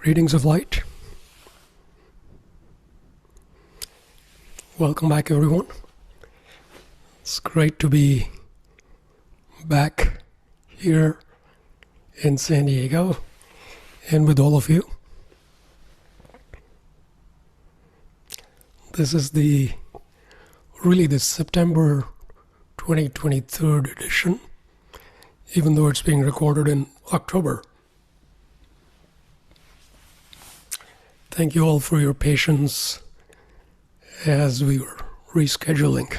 Greetings of light. Welcome back, everyone. It's great to be back here in San Diego and with all of you. This is the September 2023 edition, even though it's being recorded in October. Thank you all for your patience as we were rescheduling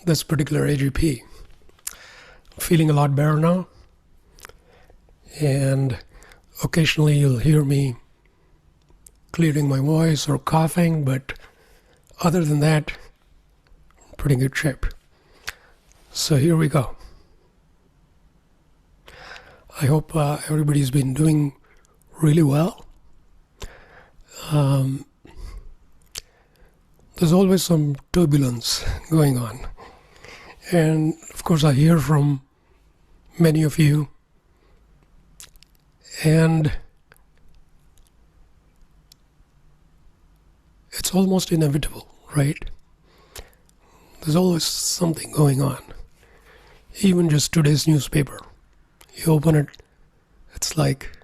this particular AGP. I'm feeling a lot better now, and occasionally you'll hear me clearing my voice or coughing, but other than that, I'm pretty good shape. So here we go. I hope everybody's been doing really well. There's always some turbulence going on. And of course I hear from many of you, and it's almost inevitable, right? There's always something going on. Even just today's newspaper. You open it, it's like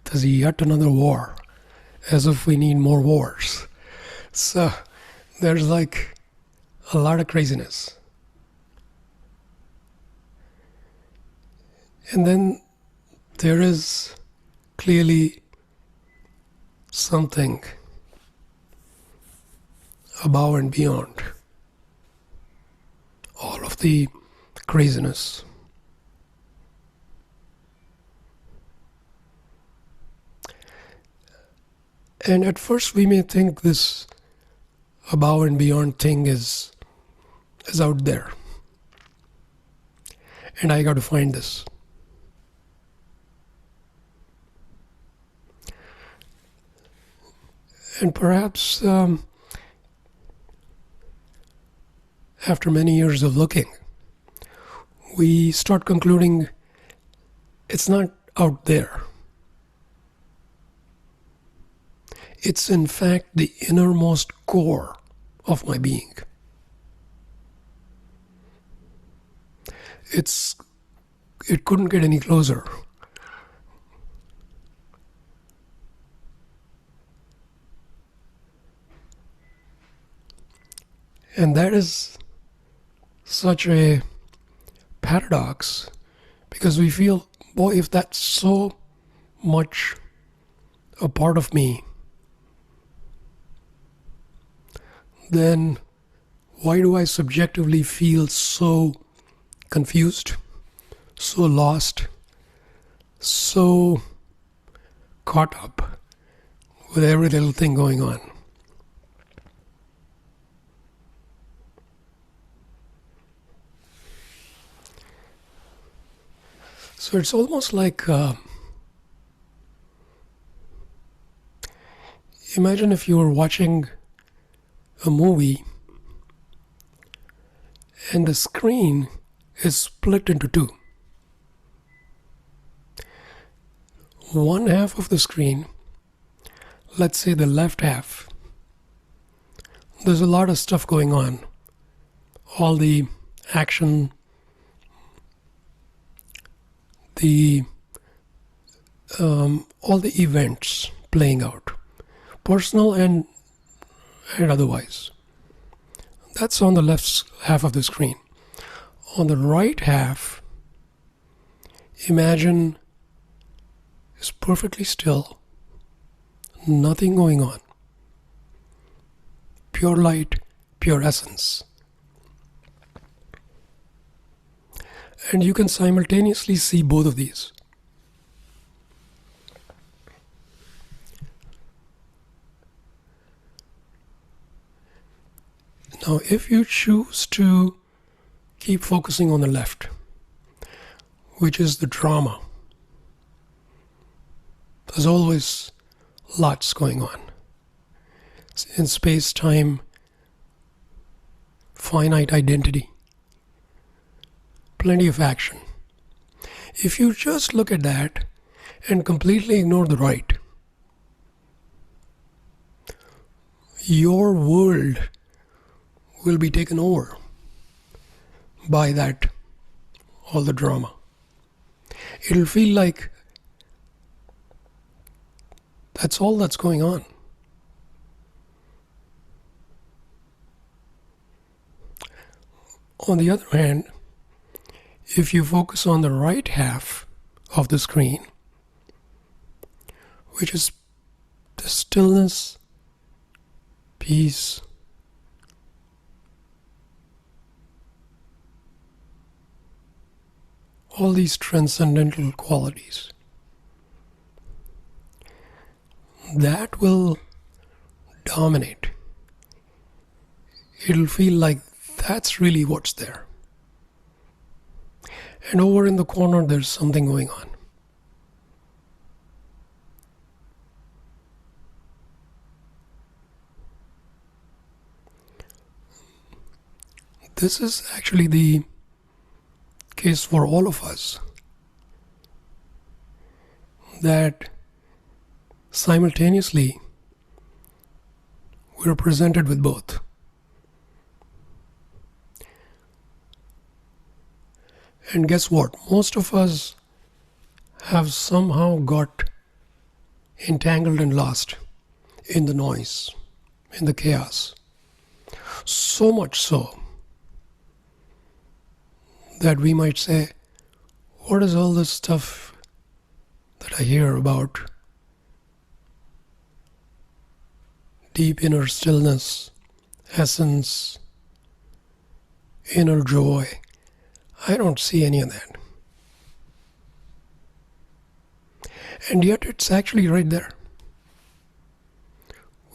there's yet another war, as if we need more wars. So there's like a lot of craziness. And then there is clearly something above and beyond all of the craziness. And at first we may think this above and beyond thing is out there. And I got to find this. And perhaps after many years of looking, we start concluding it's not out there. It's in fact the innermost core of my being. It couldn't get any closer. And that is such a paradox, because we feel, boy, if that's so much a part of me, then why do I subjectively feel so confused, so lost, so caught up with every little thing going on? So it's almost like, imagine if you were watching a movie and the screen is split into two. One half of the screen, let's say the left half, there's a lot of stuff going on. All the action, all the events playing out, personal and otherwise. That's on the left half of the screen. On the right half, imagine it's perfectly still, nothing going on. Pure light, pure essence. And you can simultaneously see both of these. Now, if you choose to keep focusing on the left, which is the drama, there's always lots going on. In space, time, finite identity, plenty of action. If you just look at that and completely ignore the right, your world will be taken over by that, all the drama. It'll feel like that's all that's going on. On the other hand, if you focus on the right half of the screen, which is the stillness, peace, all these transcendental qualities, that will dominate. It'll feel like that's really what's there. And over in the corner, there's something going on. This is actually the case for all of us, that simultaneously we're presented with both. And guess what? Most of us have somehow got entangled and lost in the noise, in the chaos. So much so that we might say, what is all this stuff that I hear about deep inner stillness, essence, inner joy? I don't see any of that. And yet it's actually right there.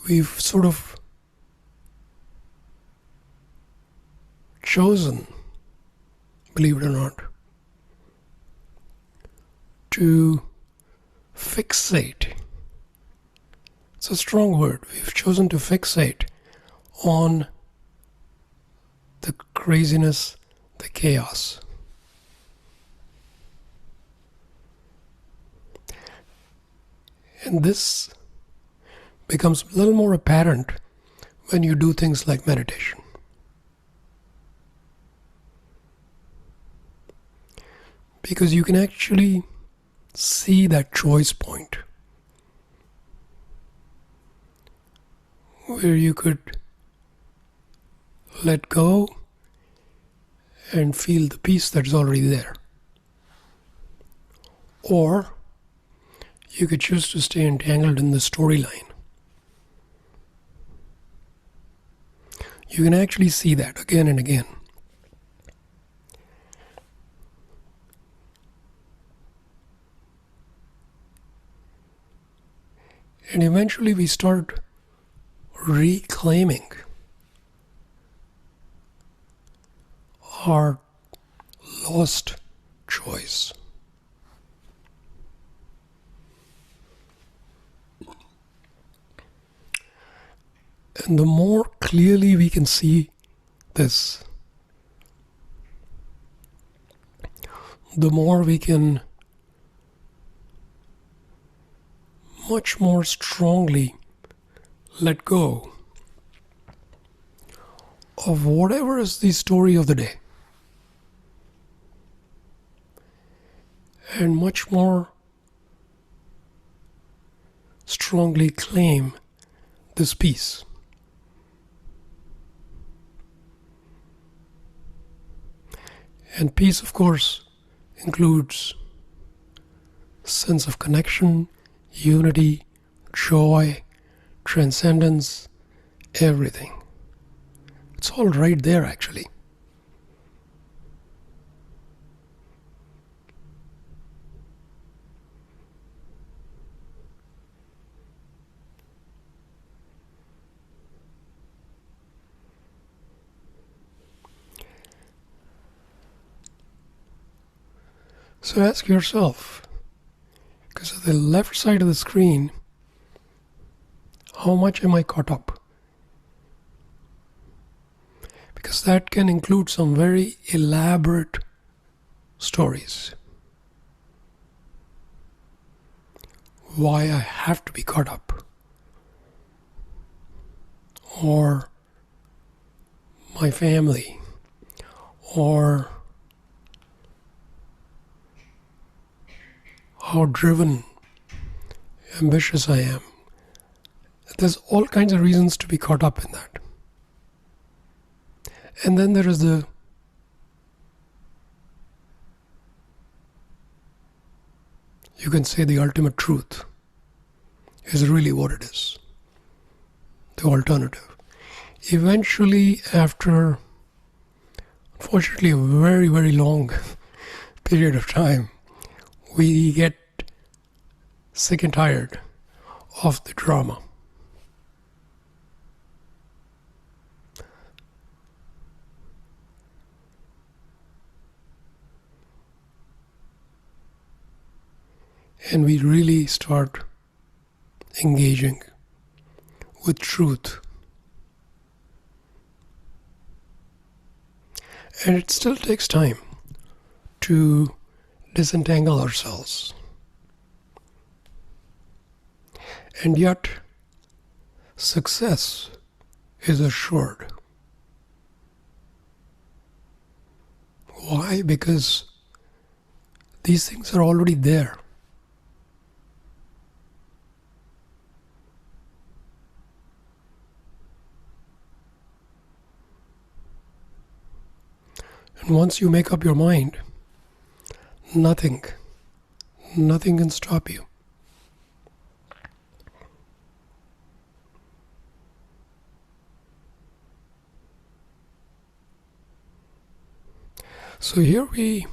We've sort of chosen, believe it or not, to fixate. It's a strong word. We've chosen to fixate on the craziness, the chaos. And this becomes a little more apparent when you do things like meditation. Because you can actually see that choice point where you could let go and feel the peace that's already there. Or you could choose to stay entangled in the storyline. You can actually see that again and again. And eventually we start reclaiming our lost choice. And the more clearly we can see this, the more we can much more strongly let go of whatever is the story of the day, and much more strongly claim this peace. And peace, of course, includes sense of connection, unity, joy, transcendence, everything. It's all right there, actually. So ask yourself, because at the left side of the screen, how much am I caught up? Because that can include some very elaborate stories. why I have to be caught up, or my family, or how driven, ambitious I am. There's all kinds of reasons to be caught up in that. And then there is you can say the ultimate truth is really what it is, the alternative. Eventually, after, unfortunately, a very, very long period of time, we get sick and tired of the drama. And we really start engaging with truth. And it still takes time to disentangle ourselves. And yet, success is assured. Why? Because these things are already there. And once you make up your mind, nothing can stop you. So here we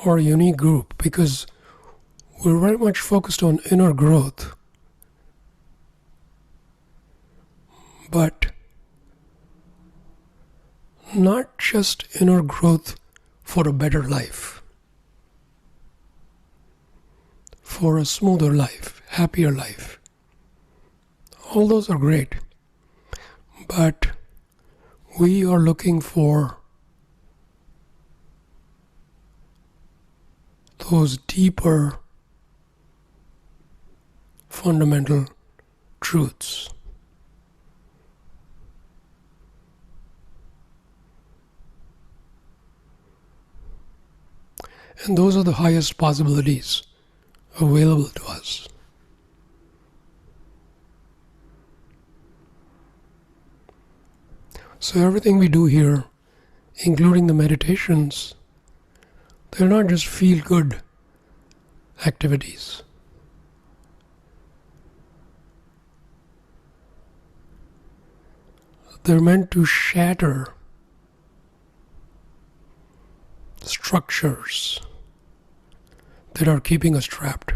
are a unique group because we're very much focused on inner growth. But not just inner growth for a better life, for a smoother life, happier life. All those are great. But we are looking for those deeper fundamental truths. And those are the highest possibilities available to us. So everything we do here, including the meditations, they're not just feel-good activities. They're meant to shatter structures that are keeping us trapped.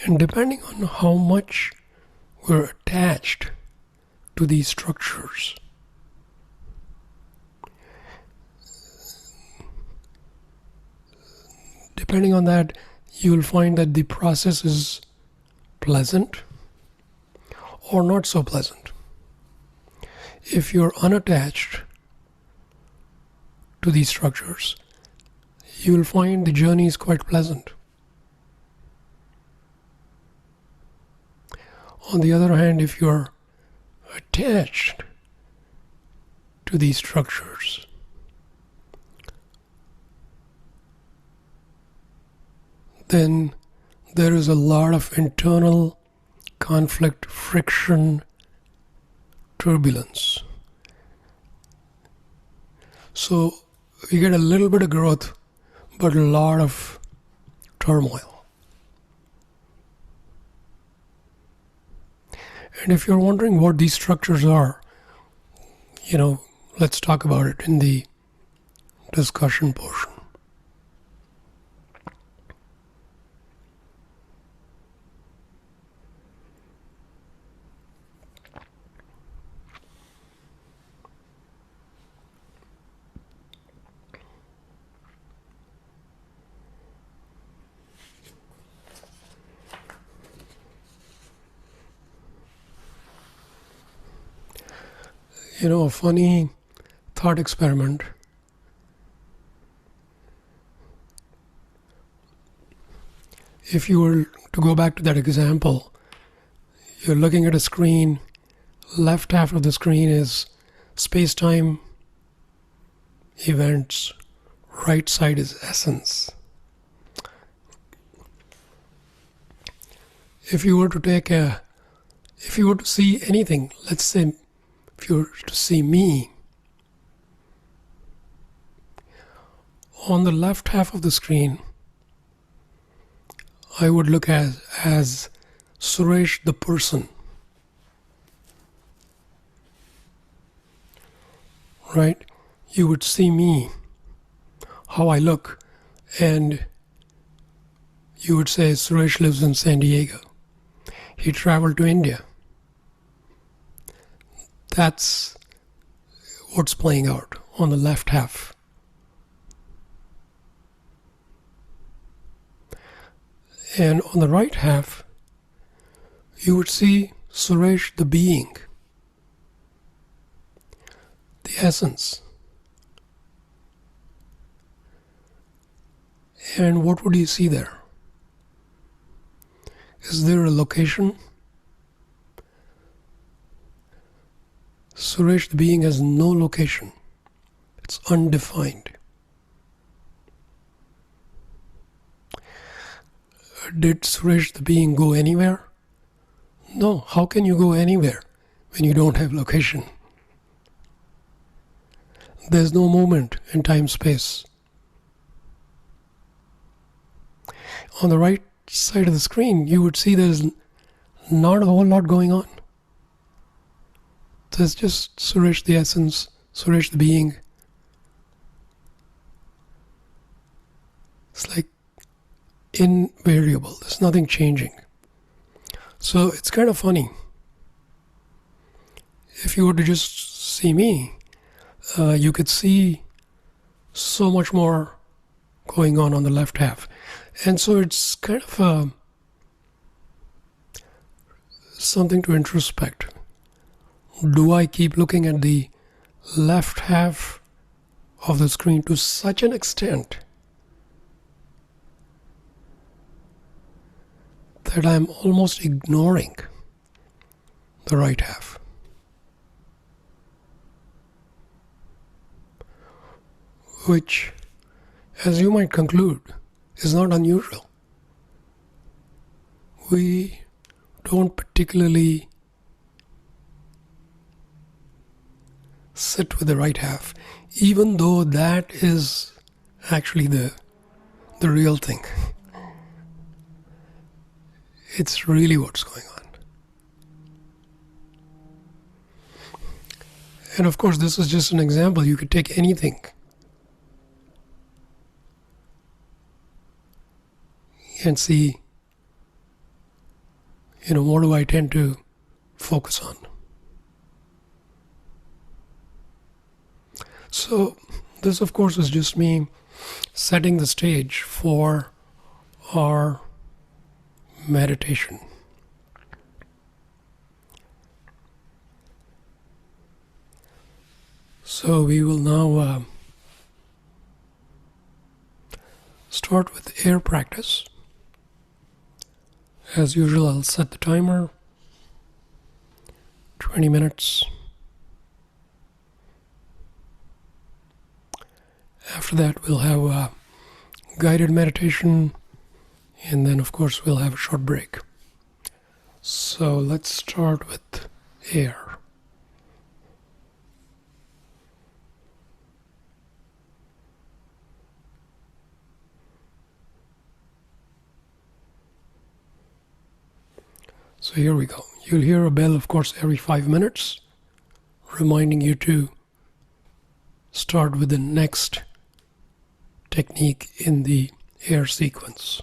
And depending on how much we're attached to these structures, depending on that, you will find that the process is pleasant or not so pleasant. If you're unattached to these structures, you will find the journey is quite pleasant. On the other hand, if you're attached to these structures, then there is a lot of internal conflict, friction, turbulence. So we get a little bit of growth, but a lot of turmoil. And if you're wondering what these structures are, let's talk about it in the discussion portion. A funny thought experiment. If you were to go back to that example, you're looking at a screen, left half of the screen is space-time events, right side is essence. If you were to see anything, let's say if you were to see me, on the left half of the screen, I would look as Suresh the person. Right? You would see me, how I look, and you would say Suresh lives in San Diego. He traveled to India. That's what's playing out on the left half. And on the right half, you would see Suresh the being, the essence. And what would you see there? Is there a location? Suresh the being has no location. It's undefined. Did Suresh the being go anywhere? No. How can you go anywhere when you don't have location? There's no moment in time-space. On the right side of the screen, you would see there's not a whole lot going on. There's just Suresh the essence, Suresh the being. It's like invariable. There's nothing changing. So it's kind of funny. If you were to just see me, you could see so much more going on the left half. And so it's kind of something to introspect. Do I keep looking at the left half of the screen to such an extent that I'm almost ignoring the right half? Which, as you might conclude, is not unusual. We don't particularly sit with the right half, even though that is actually the real thing. It's really what's going on. And of course, this is just an example. You could take anything. And see, what do I tend to focus on? So this, of course, is just me setting the stage for our meditation. So we will now start with air practice. As usual, I'll set the timer, 20 minutes. After that, we'll have a guided meditation, and then, of course, we'll have a short break. So let's start with air. So here we go. You'll hear a bell, of course, every 5 minutes, reminding you to start with the next technique in the air sequence.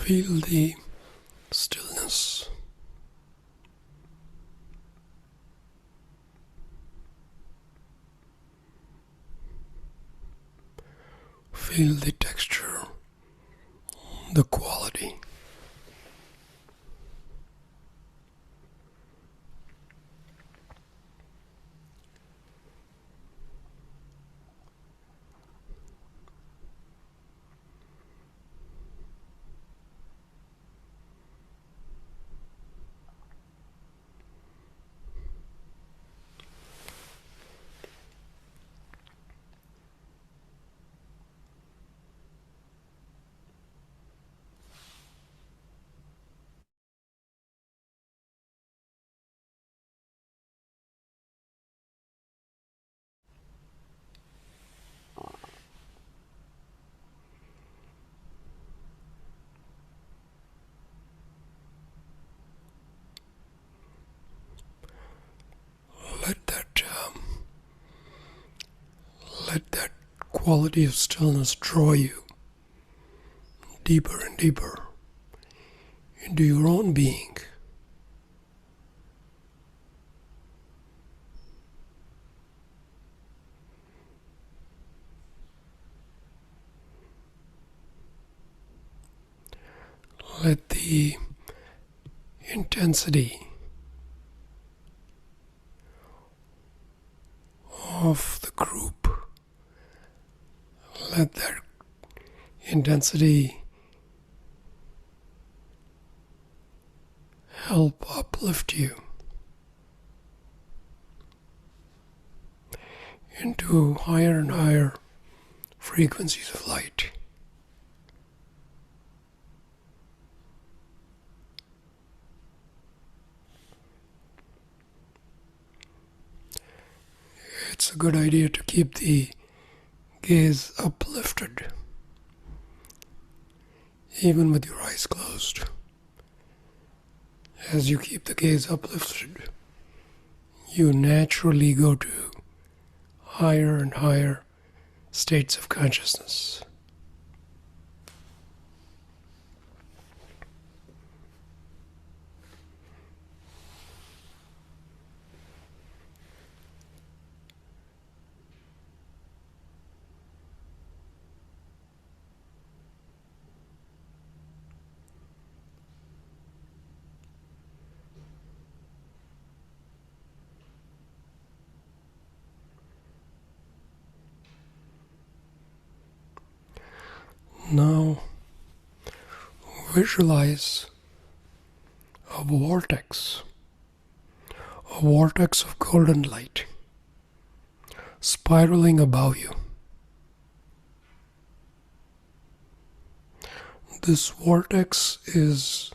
Feel the stillness. Feel the texture, the quality. Let that let that quality of stillness draw you deeper and deeper into your own being. Let the intensity of the group, let that intensity help uplift you into higher and higher frequencies of light. It's a good idea to keep the gaze uplifted, even with your eyes closed. As you keep the gaze uplifted, you naturally go to higher and higher states of consciousness. Now, visualize a vortex of golden light spiraling above you. This vortex is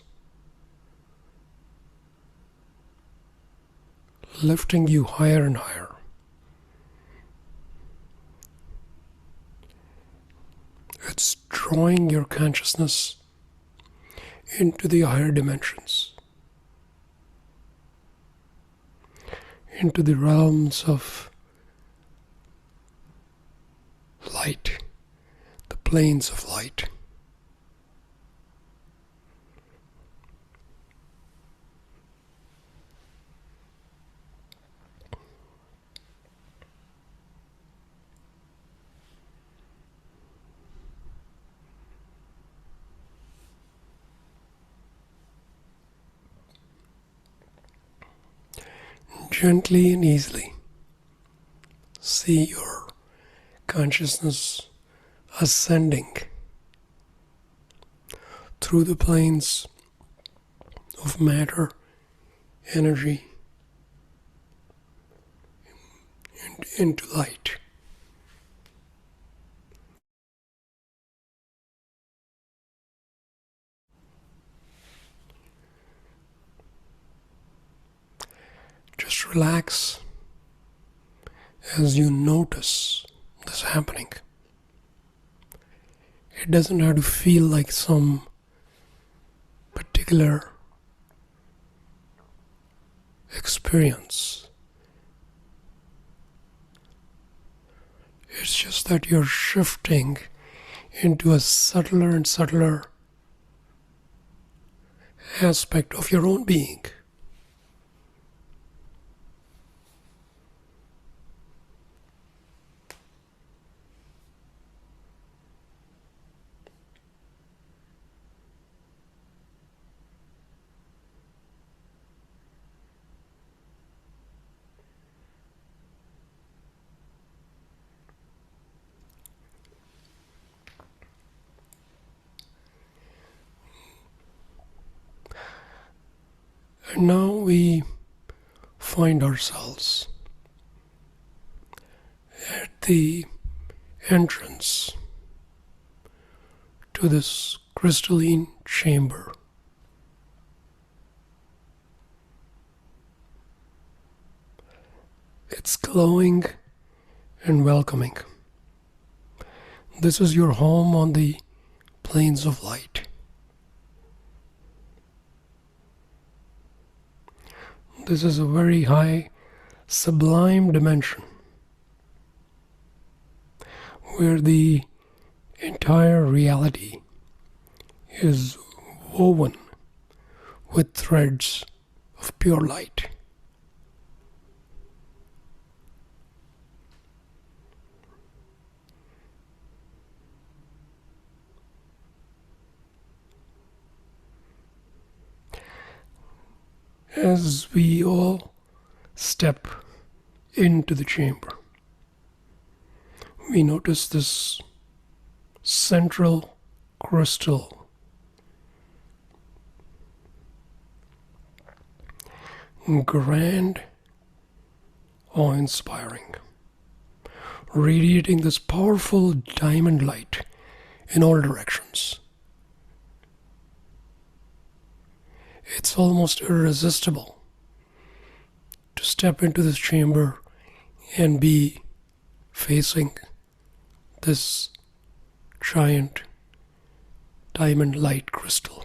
lifting you higher and higher. It's drawing your consciousness into the higher dimensions, into the realms of light, the planes of light. Gently and easily see your consciousness ascending through the planes of matter, energy, and into light. Just relax as you notice this happening. It doesn't have to feel like some particular experience. It's just that you're shifting into a subtler and subtler aspect of your own being. And now we find ourselves at the entrance to this crystalline chamber. It's glowing and welcoming. This is your home on the plains of light. This is a very high, sublime dimension where the entire reality is woven with threads of pure light. As we all step into the chamber, we notice this central crystal grand, awe-inspiring, radiating this powerful diamond light in all directions. It's almost irresistible to step into this chamber and be facing this giant diamond light crystal.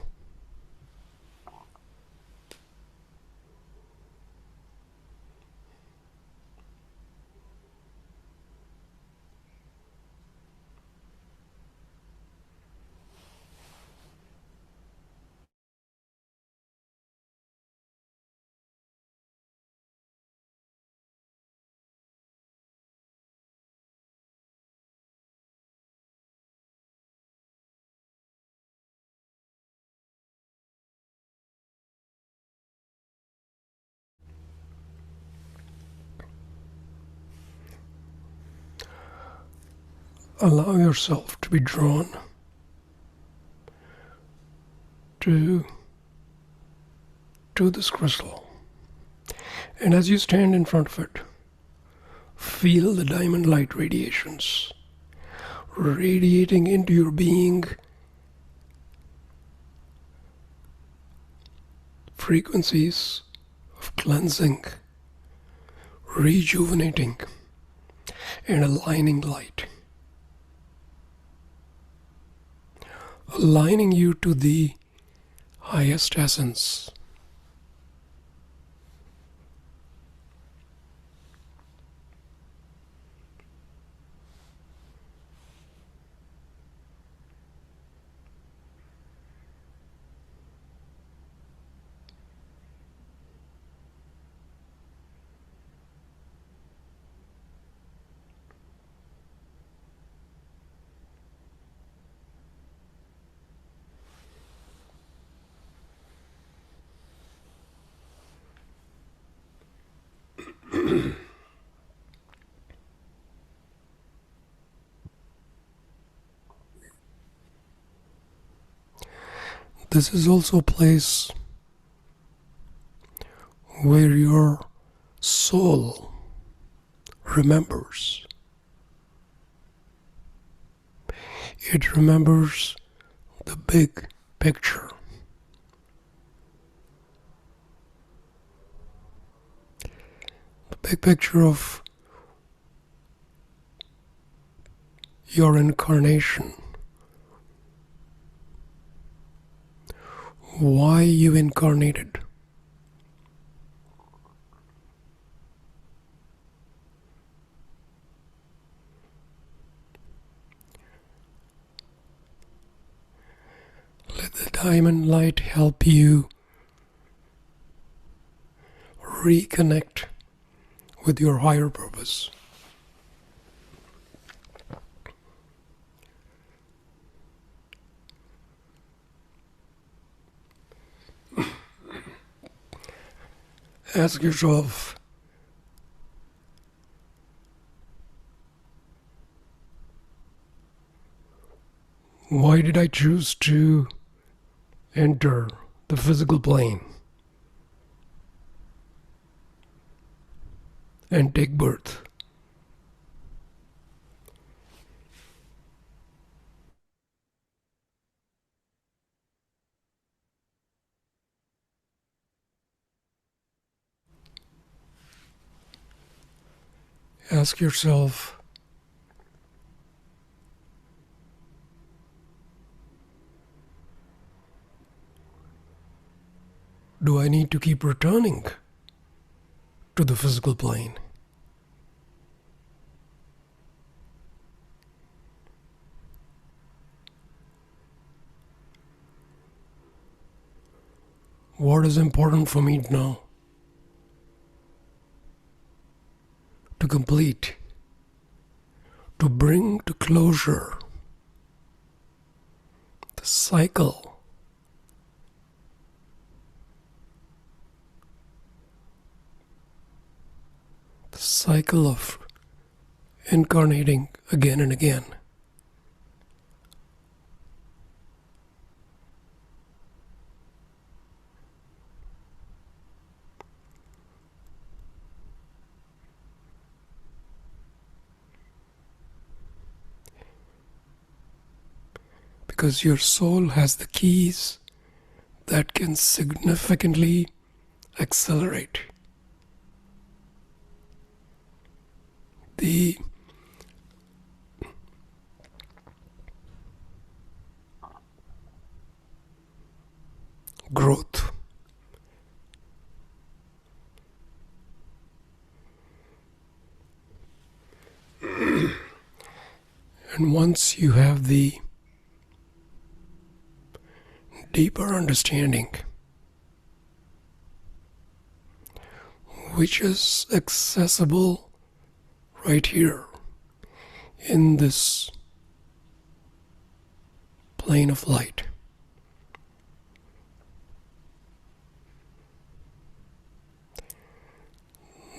Allow yourself to be drawn to this crystal. And as you stand in front of it, feel the diamond light radiations radiating into your being, frequencies of cleansing, rejuvenating, and aligning light. Aligning you to the highest essence. This is also a place where your soul remembers. It remembers the big picture. The big picture of your incarnation. Why you incarnated. Let the diamond light help you reconnect with your higher purpose. Ask yourself, why did I choose to enter the physical plane and take birth? Ask yourself, do I need to keep returning to the physical plane? What is important for me now? To complete, to bring to closure the cycle of incarnating again and again. Because your soul has the keys that can significantly accelerate the growth. And once you have the deeper understanding, which is accessible right here in this plane of light,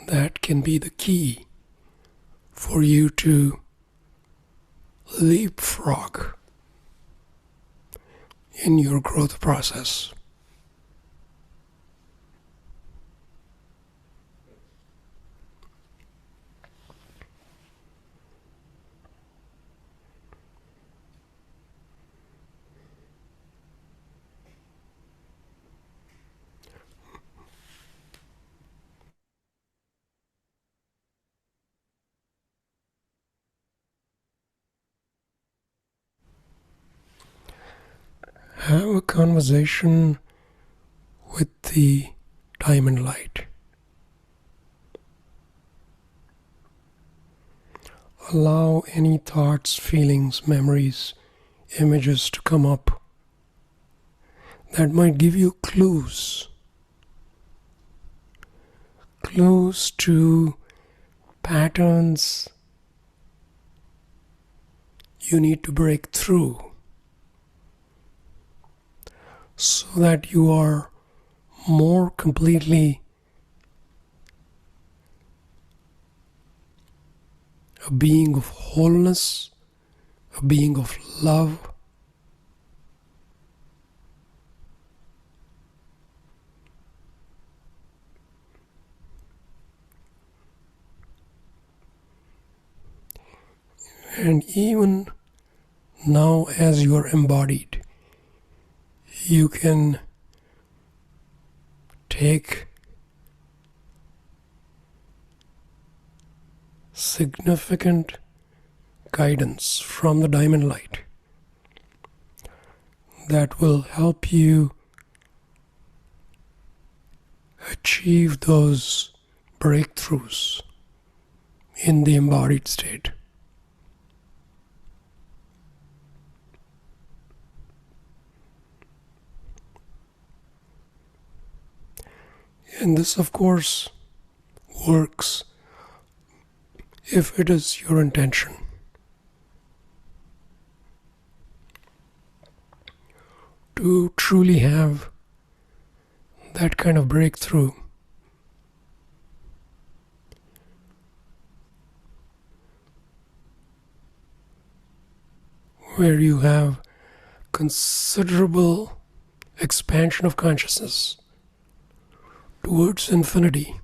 that can be the key for you to leapfrog in your growth process. Have a conversation with the diamond light. Allow any thoughts, feelings, memories, images to come up that might give you clues to patterns you need to break through so that you are more completely a being of wholeness, a being of love, and even now as you are embodied, you can take significant guidance from the diamond light that will help you achieve those breakthroughs in the embodied state. And this, of course, works if it is your intention to truly have that kind of breakthrough where you have considerable expansion of consciousness towards infinity,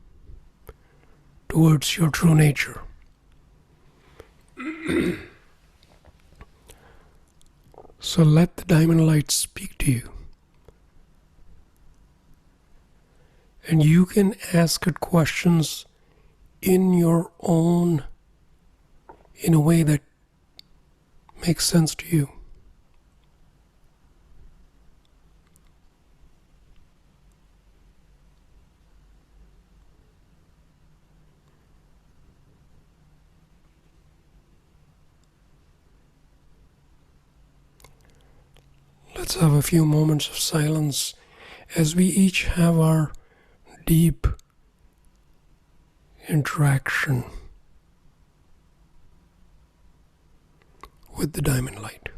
towards your true nature. So let the diamond light speak to you. And you can ask it questions in your own, in a way that makes sense to you. Let's have a few moments of silence as we each have our deep interaction with the diamond light.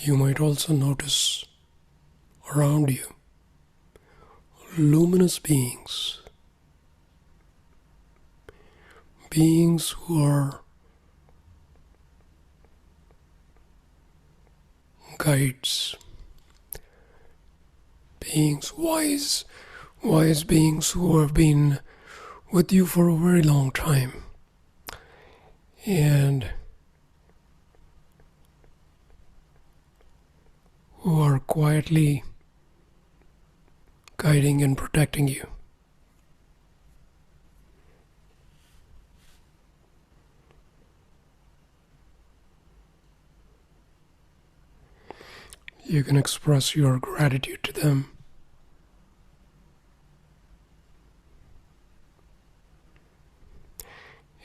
You might also notice around you luminous beings, beings who are guides, beings, wise beings who have been with you for a very long time and who are quietly guiding and protecting you. You can express your gratitude to them.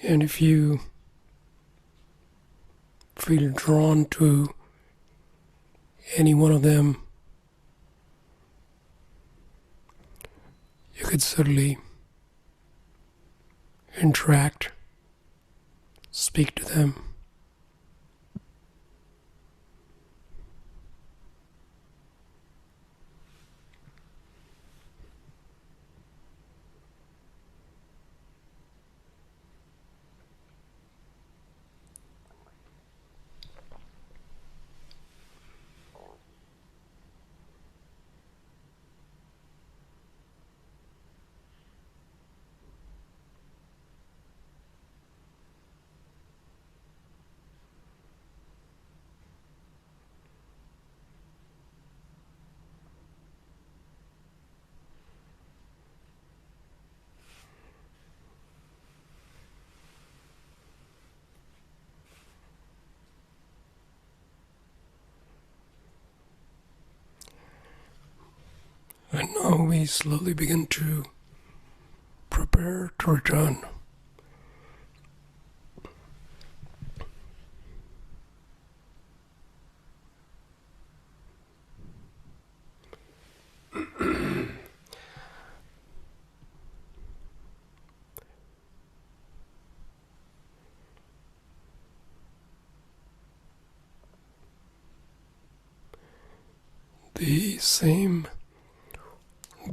And if you feel drawn to any one of them, you could certainly interact, speak to them. And now we slowly begin to prepare to return. The same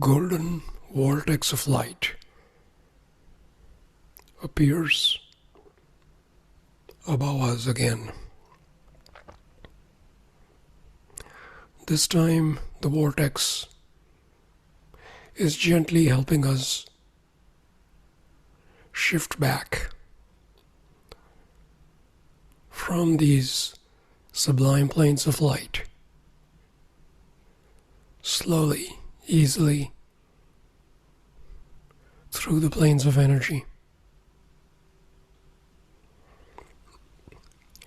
golden vortex of light appears above us again. This time the vortex is gently helping us shift back from these sublime planes of light, slowly, easily, through the planes of energy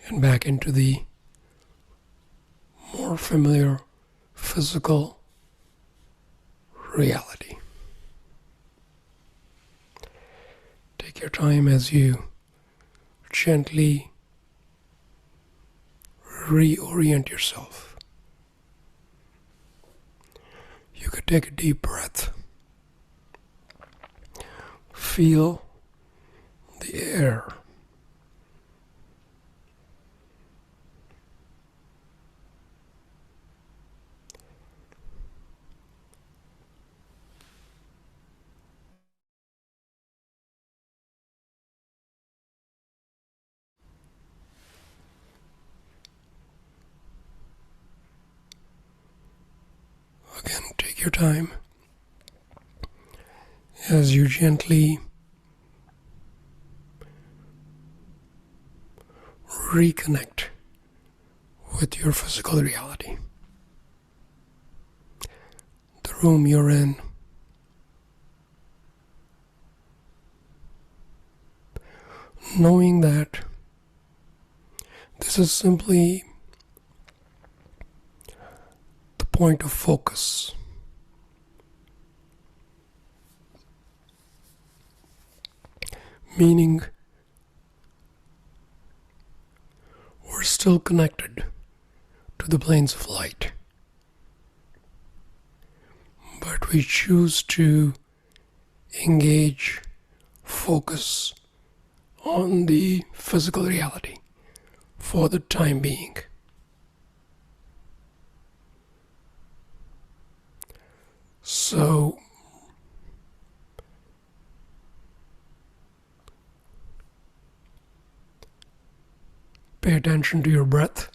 and back into the more familiar physical reality. Take your time as you gently reorient yourself. You could take a deep breath. Feel the air. Again, take your time as you gently reconnect with your physical reality. The room you're in, knowing that this is simply the point of focus. Meaning we're still connected to the planes of light, but we choose to engage, focus on the physical reality for the time being. So pay attention to your breath.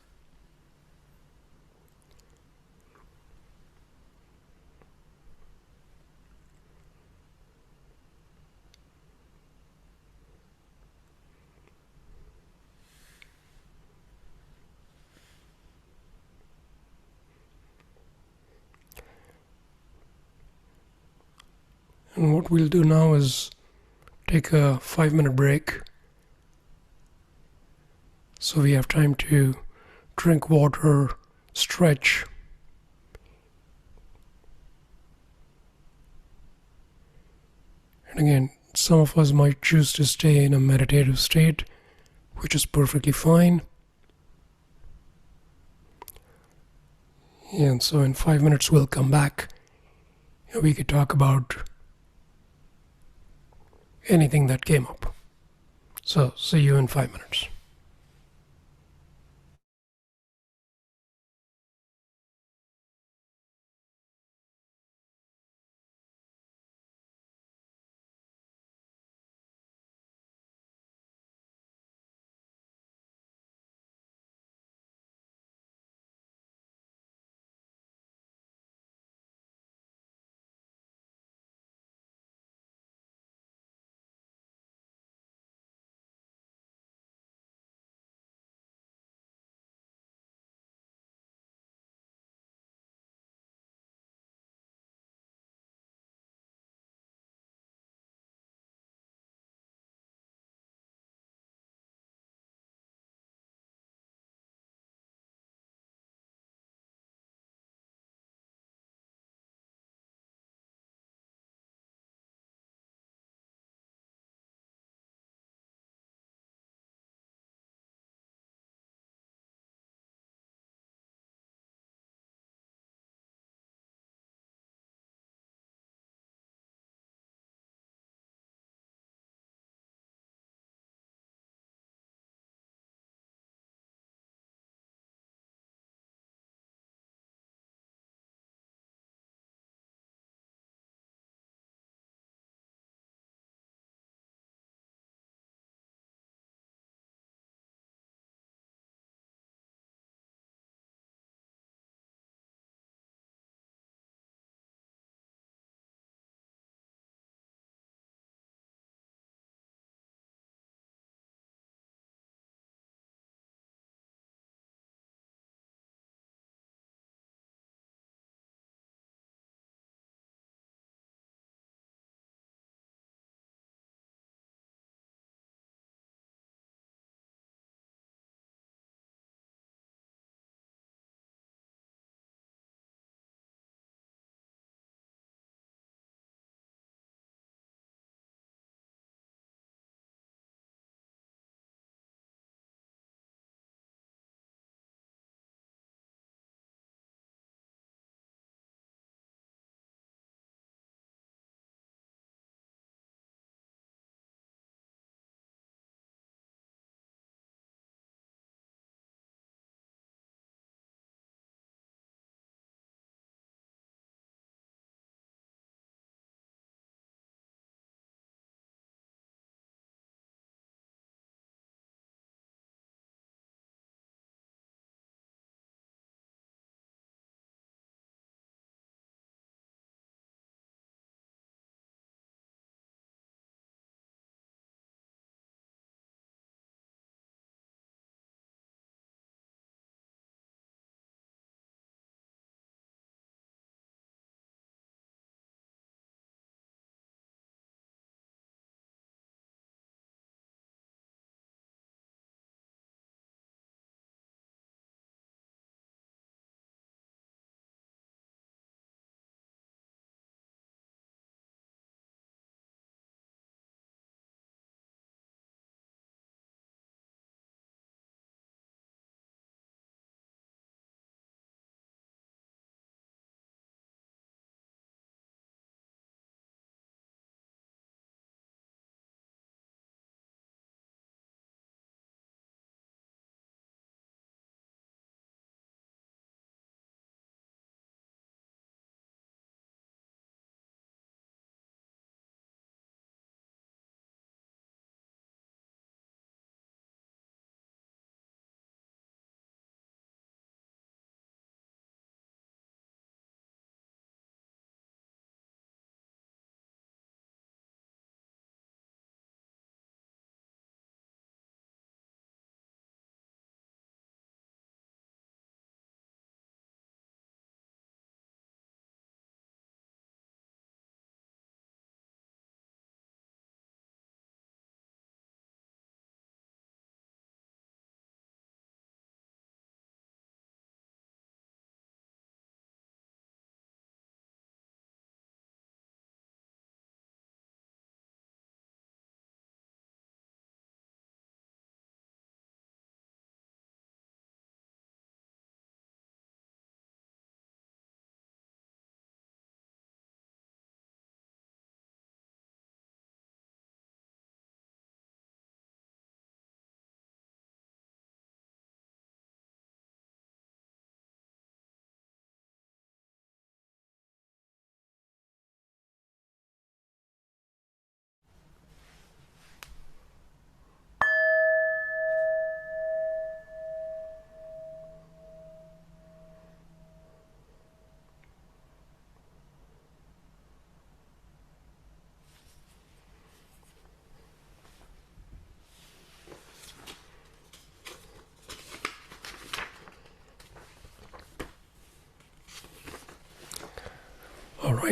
And what we'll do now is take a 5-minute break so we have time to drink water, stretch, and again, some of us might choose to stay in a meditative state, which is perfectly fine. And so in 5 minutes we'll come back and we could talk about anything that came up. So see you in 5 minutes.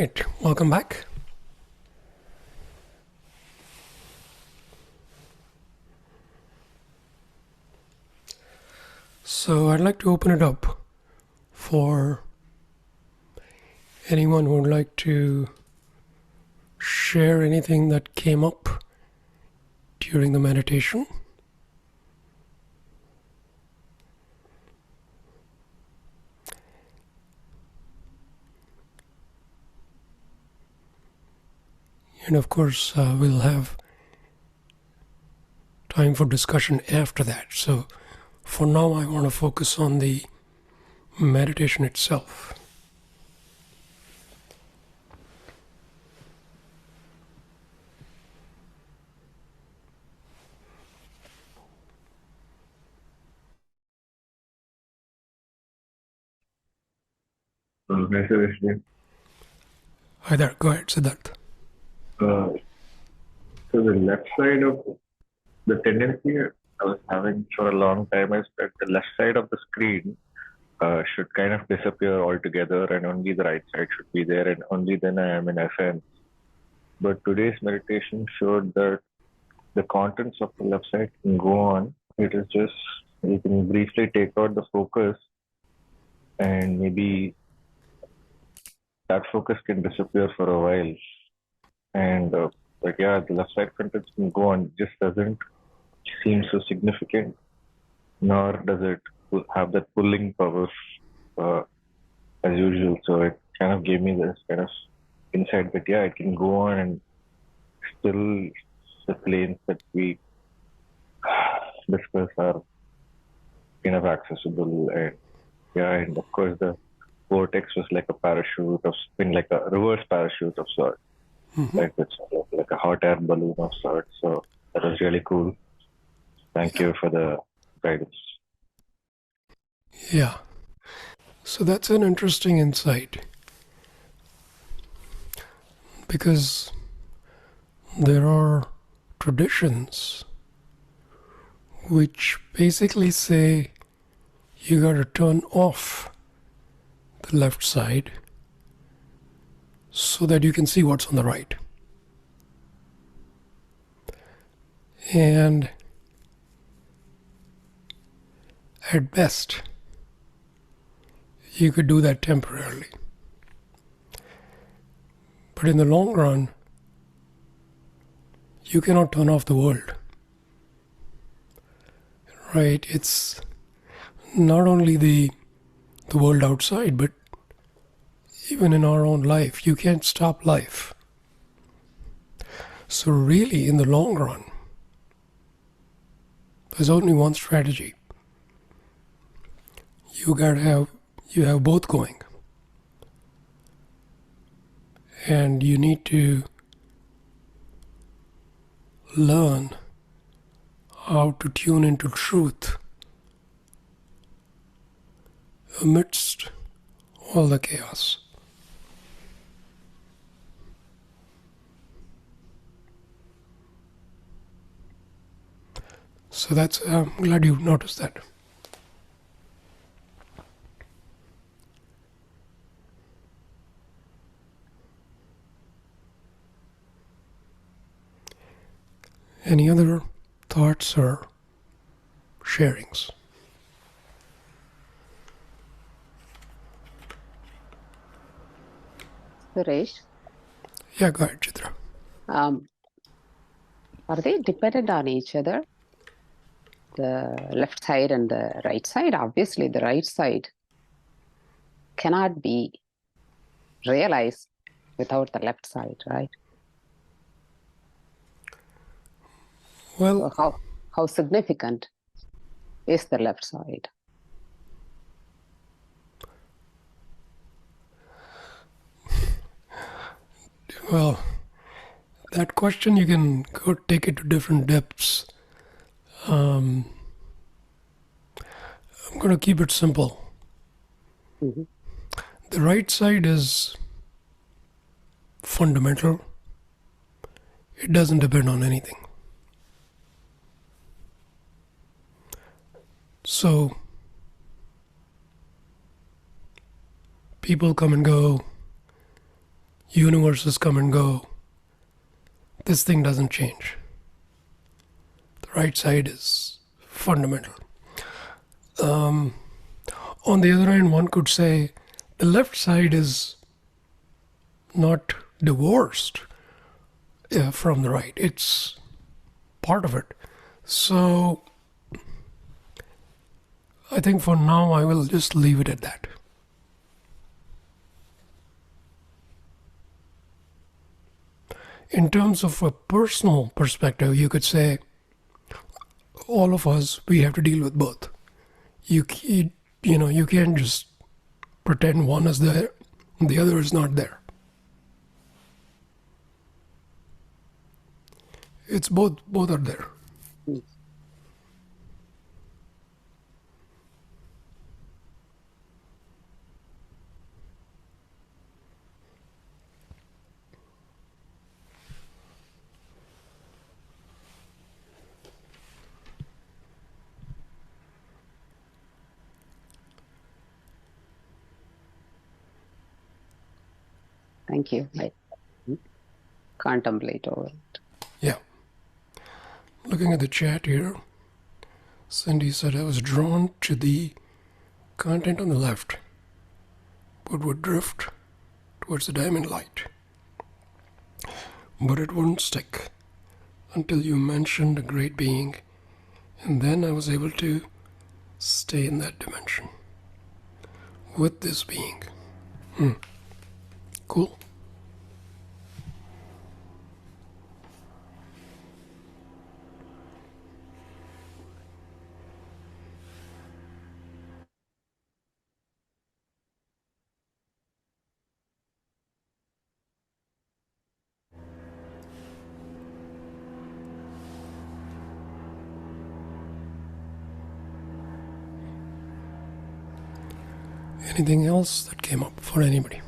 right, welcome back. So I'd like to open it up for anyone who would like to share anything that came up during the meditation. And of course, we'll have time for discussion after that. So for now, I want to focus on the meditation itself. Hi, Suresh. Hi there, go ahead, Siddharth. So the left side of the tendency I was having for a long time is that the left side of the screen should kind of disappear altogether, and only the right side should be there, and only then I am in FM. But today's meditation showed that the contents of the left side can go on. It is just you can briefly take out the focus, and maybe that focus can disappear for a while. And but yeah, the left side contents can go on. It just doesn't seem so significant, nor does it have that pulling power uh, as usual. So it kind of gave me this kind of insight that yeah, it can go on, and still the planes that we discuss are kind of accessible. And yeah, and of course the vortex was like a parachute of spin, like a reverse parachute of sorts. Like it's like a hot air balloon of sorts. So that was really cool. Thank Yeah. you for the guidance. Yeah. So that's an interesting insight because there are traditions which basically say you got to turn off the left side so that you can see what's on the right. And at best, you could do that temporarily. But in the long run, you cannot turn off the world. Right? It's not only the world outside, but even in our own life. You can't stop life. So really, in the long run, there's only one strategy. You have both going. And you need to learn how to tune into truth amidst all the chaos. So that's, I'm glad you noticed that. Any other thoughts or sharings? Suresh, Yeah, go ahead, Chitra. are they dependent on each other? The left side and the right side? Obviously, the right side cannot be realized without the left side, right? Well, So how significant is the left side? well, that question you can go take it to different depths. I'm going to keep it simple. Mm-hmm. The right side is fundamental. It doesn't depend on anything. So people come and go. universes come and go, this thing doesn't change. The right side is fundamental. On the other hand, one could say the left side is not divorced from the right. It's part of it. So I think for now I will just leave it at that. In terms of a personal perspective, you could say all of us, we have to deal with both. You can't just pretend one is there and the other is not there. It's both are there. Thank you. I contemplate over it. Yeah. Looking at the chat here, Cindy said I was drawn to the content on the left, but would drift towards the diamond light. But it wouldn't stick until you mentioned a great being, and then I was able to stay in that dimension with this being. Cool. Anything else that came up for anybody?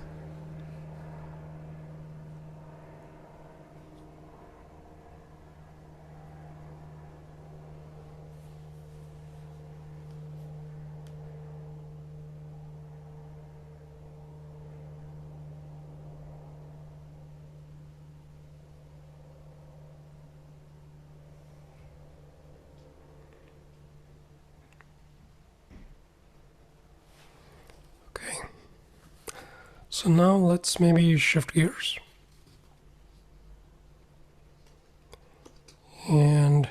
So now let's maybe shift gears and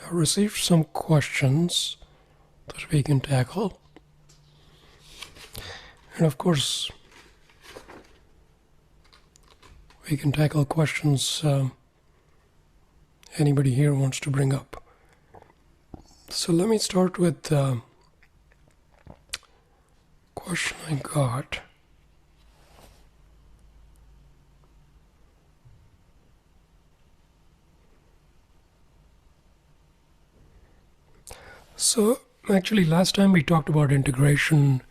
I received some questions that we can tackle, and of course we can tackle questions anybody here wants to bring up. So let me start with question I got. So actually last time we talked about integration.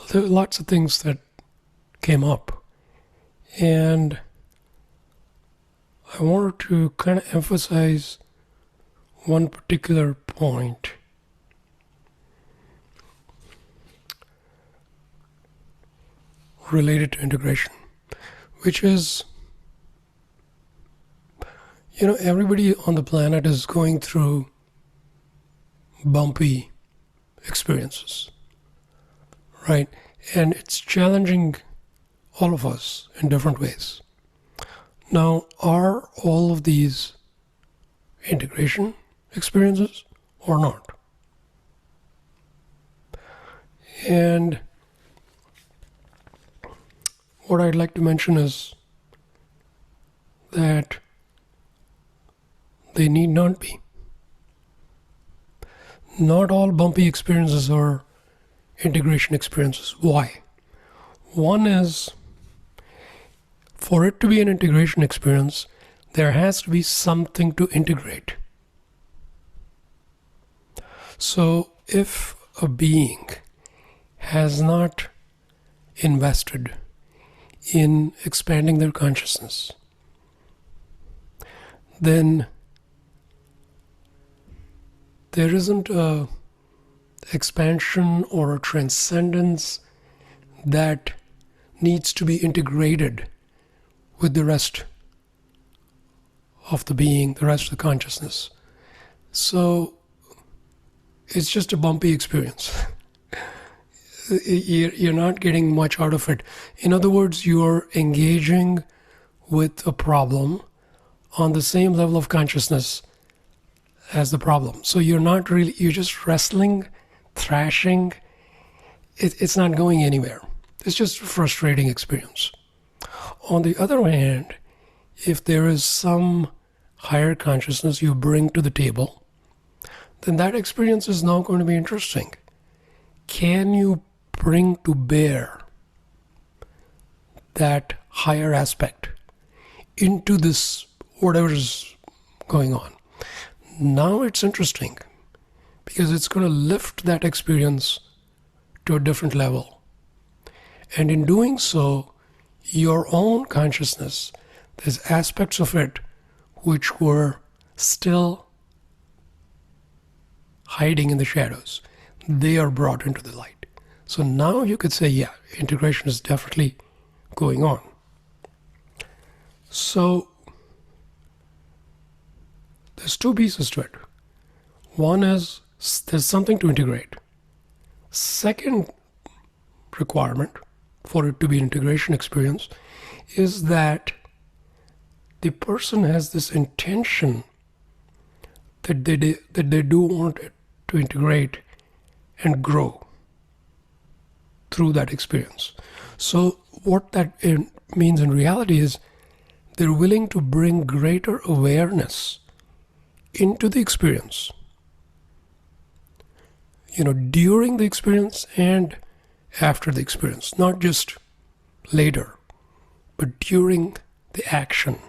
There were lots of things that came up, and I wanted to kind of emphasize one particular point. Related to integration, which is, everybody on the planet is going through bumpy experiences, right? And it's challenging all of us in different ways. Now, are all of these integration experiences or not? And what I'd like to mention is that they need not be. Not all bumpy experiences are integration experiences. Why? One is, for it to be an integration experience, there has to be something to integrate. So if a being has not invested in expanding their consciousness, then there isn't a expansion or a transcendence that needs to be integrated with the rest of the being, the rest of the consciousness. So it's just a bumpy experience. You're not getting much out of it. In other words, you're engaging with a problem on the same level of consciousness as the problem. So you're just wrestling, thrashing. It's not going anywhere. It's just a frustrating experience. On the other hand, if there is some higher consciousness you bring to the table, then that experience is now going to be interesting. Can you bring to bear that higher aspect into this, whatever is going on? Now it's interesting because it's going to lift that experience to a different level. And in doing so, your own consciousness, there's aspects of it which were still hiding in the shadows. They are brought into the light. So now you could say, yeah, integration is definitely going on. So there's two pieces to it. One is there's something to integrate. Second requirement for it to be an integration experience is that the person has this intention that they do want it to integrate and grow through that experience. So what that means in reality is they're willing to bring greater awareness into the experience, during the experience and after the experience, not just later, but during the action.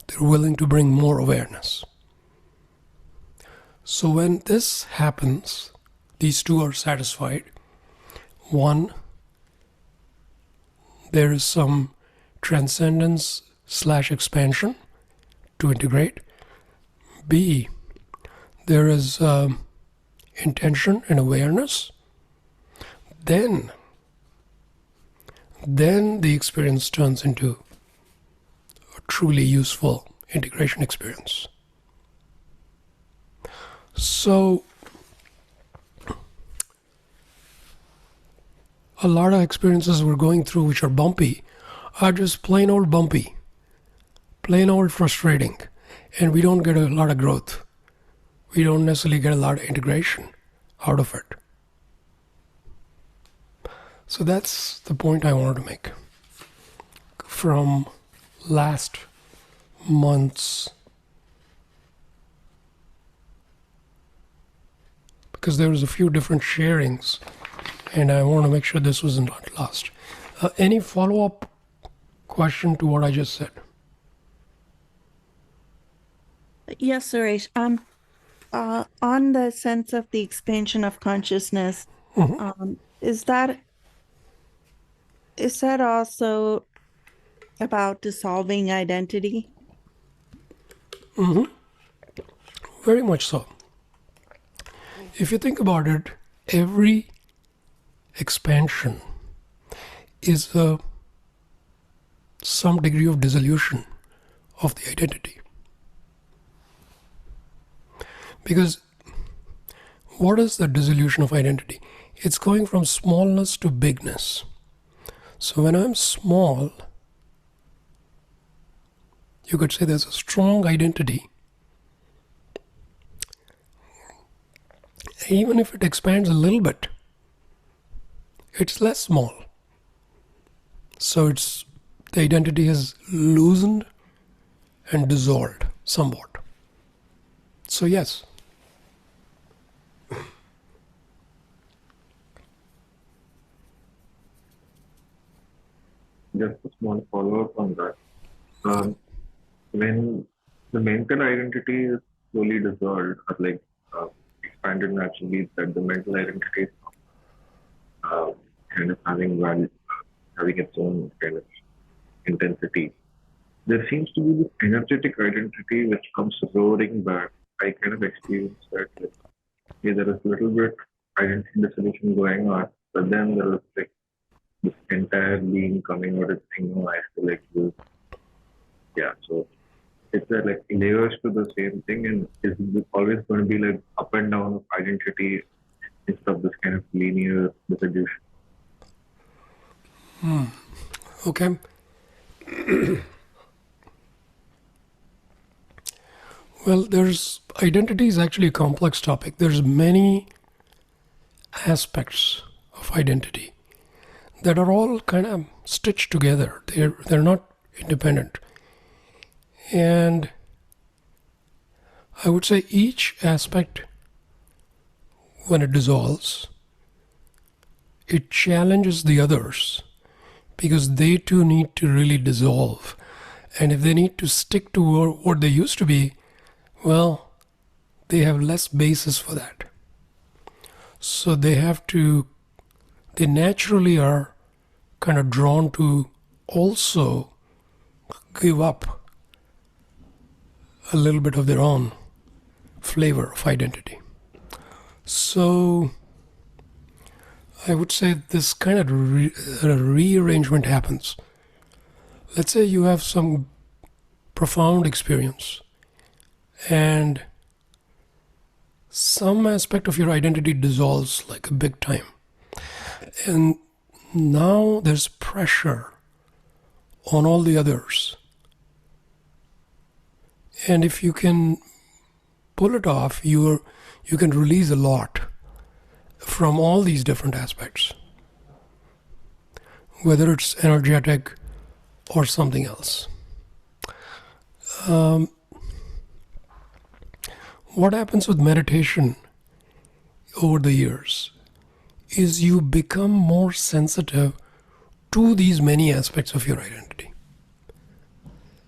They're willing to bring more awareness. So when this happens, these two are satisfied. One, there is some transcendence/expansion to integrate. B, there is intention and awareness. Then the experience turns into a truly useful integration experience. So a lot of experiences we're going through which are bumpy are just plain old bumpy, plain old frustrating, and we don't get a lot of growth. We don't necessarily get a lot of integration out of it. So that's the point I wanted to make from last month's, because there was a few different sharings and I want to make sure this wasn't lost. Any follow-up question to what I just said? Yes, Suresh. On the sense of the expansion of consciousness, is that also about dissolving identity? Very much so. If you think about it, every expansion is some degree of dissolution of the identity. Because what is the dissolution of identity? It's going from smallness to bigness. So when I'm small, you could say there's a strong identity. Even if it expands a little bit, it's less small. So the identity is loosened and dissolved somewhat. So yes. Just a small follow-up on that. When the mental identity is slowly dissolved, or expanded naturally, that the mental identity is kind of having its own kind of intensity. There seems to be this energetic identity which comes roaring back. I kind of experienced that with yeah, there is a little bit identity dissolution going on, but then there is like this entire being coming out and saying, no, I have to like use. Yeah, so it's like layers to the same thing, and it's always going to be like up and down of identity instead of this kind of linear dissolution. Okay. Well, identity is actually a complex topic. There's many aspects of identity that are all kind of stitched together. They're not independent. And I would say each aspect, when it dissolves, it challenges the others because they too need to really dissolve. And if they need to stick to what they used to be, well, they have less basis for that. So they naturally are kind of drawn to also give up a little bit of their own flavor of identity. So I would say this kind of rearrangement happens. Let's say you have some profound experience and some aspect of your identity dissolves like a big time. And now there's pressure on all the others. And if you can pull it off, you can release a lot from all these different aspects, whether it's energetic or something else. What happens with meditation over the years is you become more sensitive to these many aspects of your identity.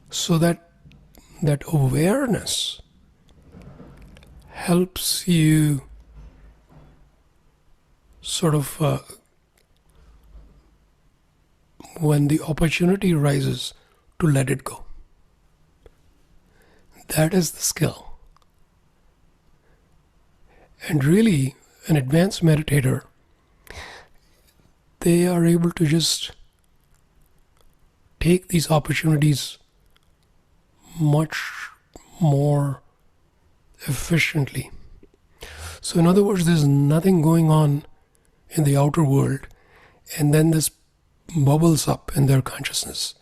So that awareness helps you sort of, when the opportunity arises, to let it go. That is the skill. And really, an advanced meditator, they are able to just take these opportunities much more efficiently. So in other words, there's nothing going on in the outer world, and then this bubbles up in their consciousness.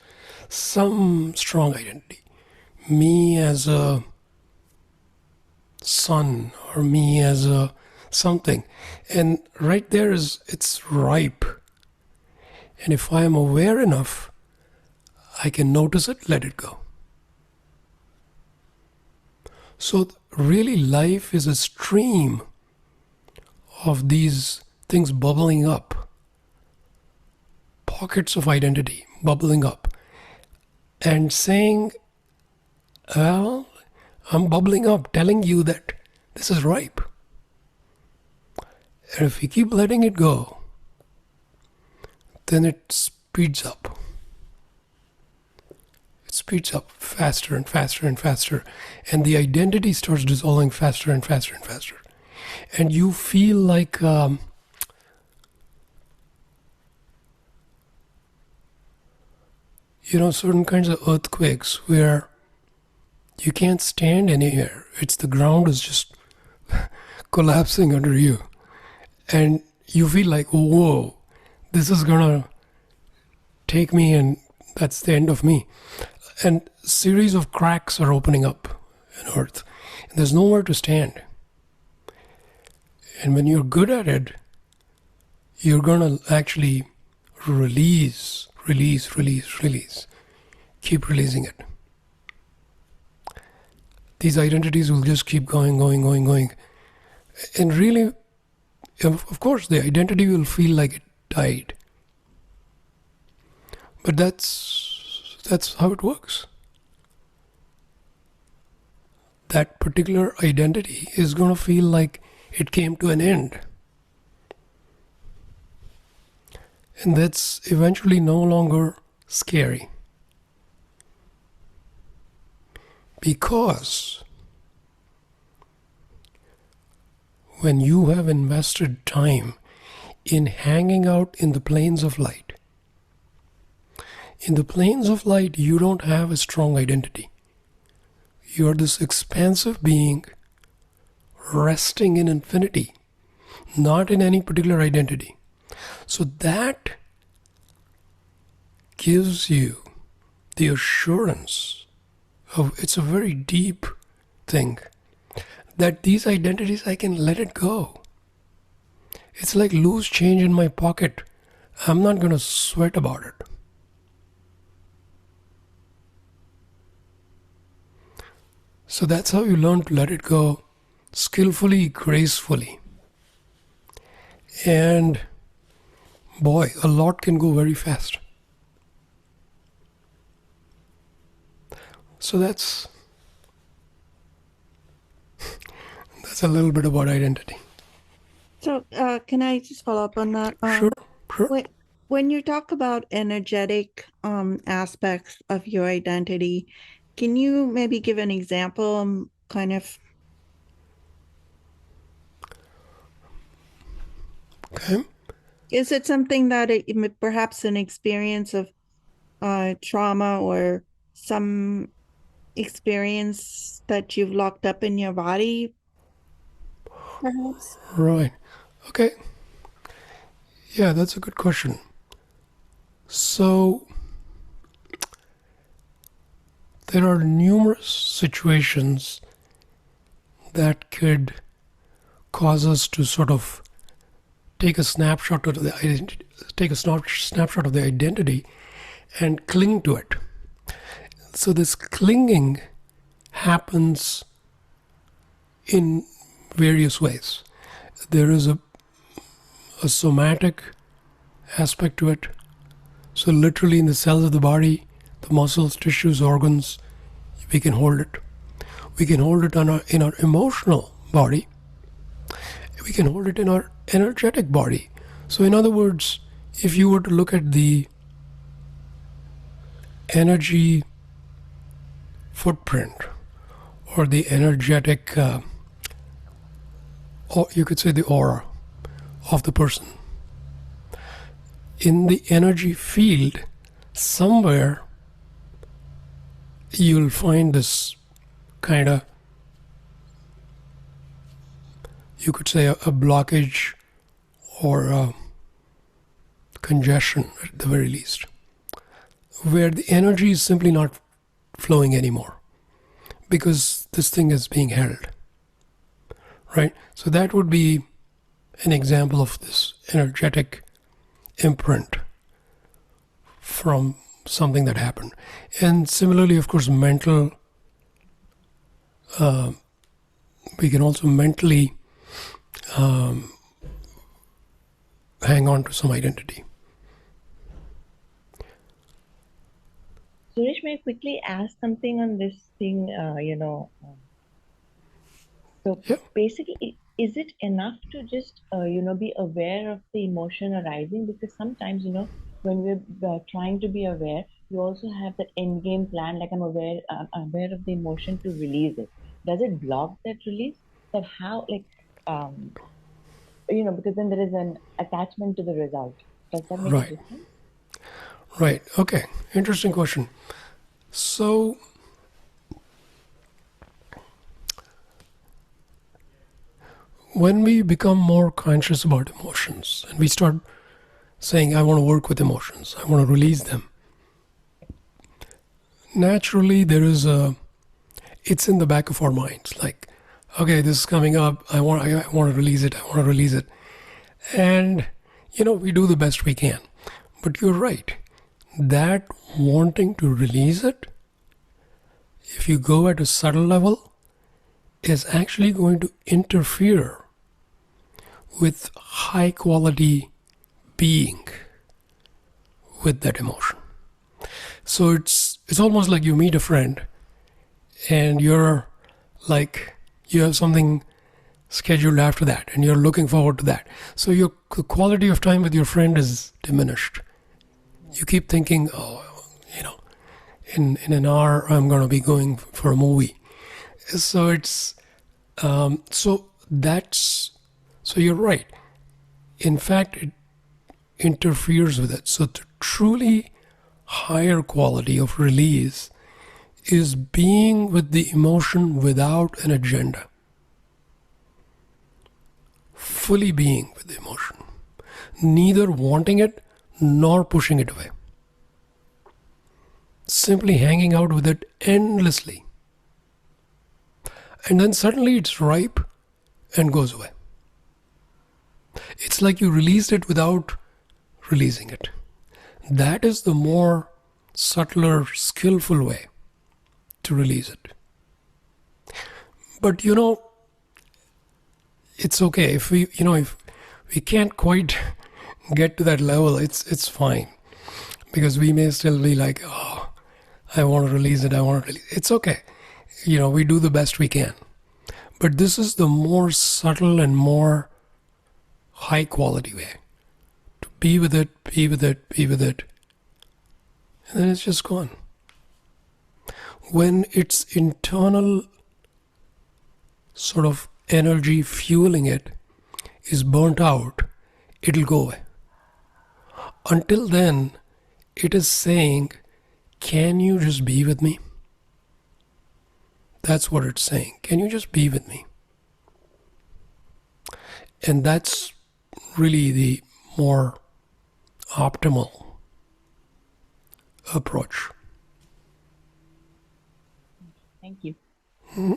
Some strong identity. Me as a son, or me as a something. And right there it's ripe. And if I am aware enough, I can notice it, let it go. So really life is a stream of these things bubbling up. Pockets of identity bubbling up. And saying, well, I'm bubbling up, telling you that this is ripe. And if you keep letting it go, then it speeds up. It speeds up faster and faster and faster. And the identity starts dissolving faster and faster and faster. And you feel like certain kinds of earthquakes where you can't stand anywhere. The ground is just collapsing under you. And you feel like, whoa, this is gonna take me and that's the end of me. And a series of cracks are opening up in earth. And there's nowhere to stand. And when you're good at it, you're gonna actually release. Keep releasing it. These identities will just keep going. And really, of course, the identity will feel like it died. But that's how it works. That particular identity is going to feel like it came to an end. And that's eventually no longer scary. Because when you have invested time in hanging out in the planes of light. In the planes of light, you don't have a strong identity. You're this expansive being resting in infinity, not in any particular identity. So that gives you the assurance of, it's a very deep thing, that these identities, I can let it go. It's like loose change in my pocket. I'm not going to sweat about it. So that's how you learn to let it go skillfully, gracefully. And boy, a lot can go very fast. So that's a little bit about identity. So, can I just follow up on that? Sure. When you talk about energetic aspects of your identity, can you maybe give an example, kind of? Okay. Is it something that perhaps an experience of trauma or some experience that you've locked up in your body, perhaps? Right. Okay. Yeah, that's a good question. So, there are numerous situations that could cause us to sort of take a snapshot of the identity, and cling to it. So this clinging happens in various ways. There is a somatic aspect to it. So literally in the cells of the body, the muscles, tissues, organs, we can hold it. We can hold it in our emotional body. We can hold it in our energetic body. So in other words, if you were to look at the energy footprint or the energetic, or you could say the aura of the person, in the energy field, somewhere you'll find this kind of, you could say a blockage or a congestion at the very least, where the energy is simply not flowing anymore because this thing is being held, right? So that would be an example of this energetic imprint from something that happened. And similarly, of course, mental, we can also mentally hang on to some identity. Suresh, may I quickly ask something on this thing? So Yeah. basically, is it enough to just, be aware of the emotion arising? Because sometimes, when we're trying to be aware, you also have that end game plan, like I'm aware of the emotion to release it. Does it block that release? That how, because then there is an attachment to the result. Does that make Right. a difference? Right. Okay. Interesting question. So, when we become more conscious about emotions and we start saying, I want to work with emotions, I want to release them, naturally it's in the back of our minds. Like, okay, this is coming up. I want to release it. I want to release it. And, we do the best we can. But you're right. That wanting to release it, if you go at a subtle level, is actually going to interfere with high quality being with that emotion. So it's almost like you meet a friend and you're like, you have something scheduled after that and you're looking forward to that. So your quality of time with your friend is diminished. You keep thinking, in an hour I'm going to be going for a movie. So it's so that's So you're right. In fact, it interferes with it. So the truly higher quality of release is being with the emotion without an agenda. Fully being with the emotion. Neither wanting it nor pushing it away. Simply hanging out with it endlessly. And then suddenly it's ripe and goes away. It's like you released it without releasing it. That is the more subtler, skillful way to release it. But it's okay if if we can't quite get to that level, it's fine, because we may still be like, oh, I want to release it. It's okay. We do the best we can. But this is the more subtle and more high quality way to be with it, and then it's just gone. When its internal sort of energy fueling it is burnt out, it'll go away. Until then, it is saying, can you just be with me? That's what it's saying. Can you just be with me? And that's really the more optimal approach. Thank you. Mm-hmm.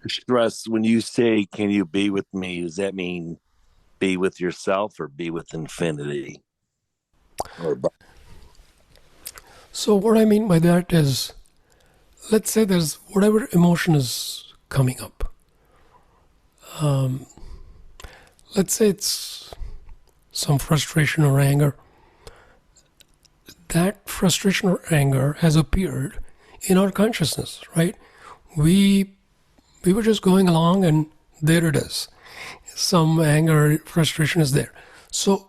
Stress, when you say, can you be with me, does that mean be with yourself or be with infinity? So what I mean by that is, let's say there's whatever emotion is coming up. Let's say it's some frustration or anger. That frustration or anger has appeared in our consciousness, right? We were just going along and there it is. Some anger, frustration is there. So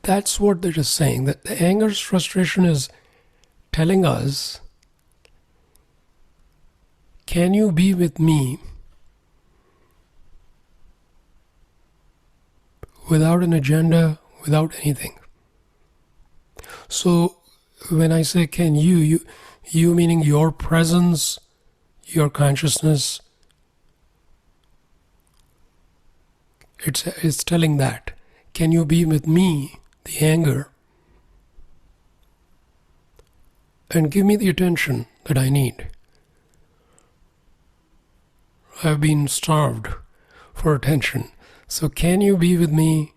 that's what they're just saying, that the anger's frustration is telling us, can you be with me without an agenda, without anything? So when I say can you meaning your presence, your consciousness, it's telling that. Can you be with me, the anger, and give me the attention that I need? I've been starved for attention. So can you be with me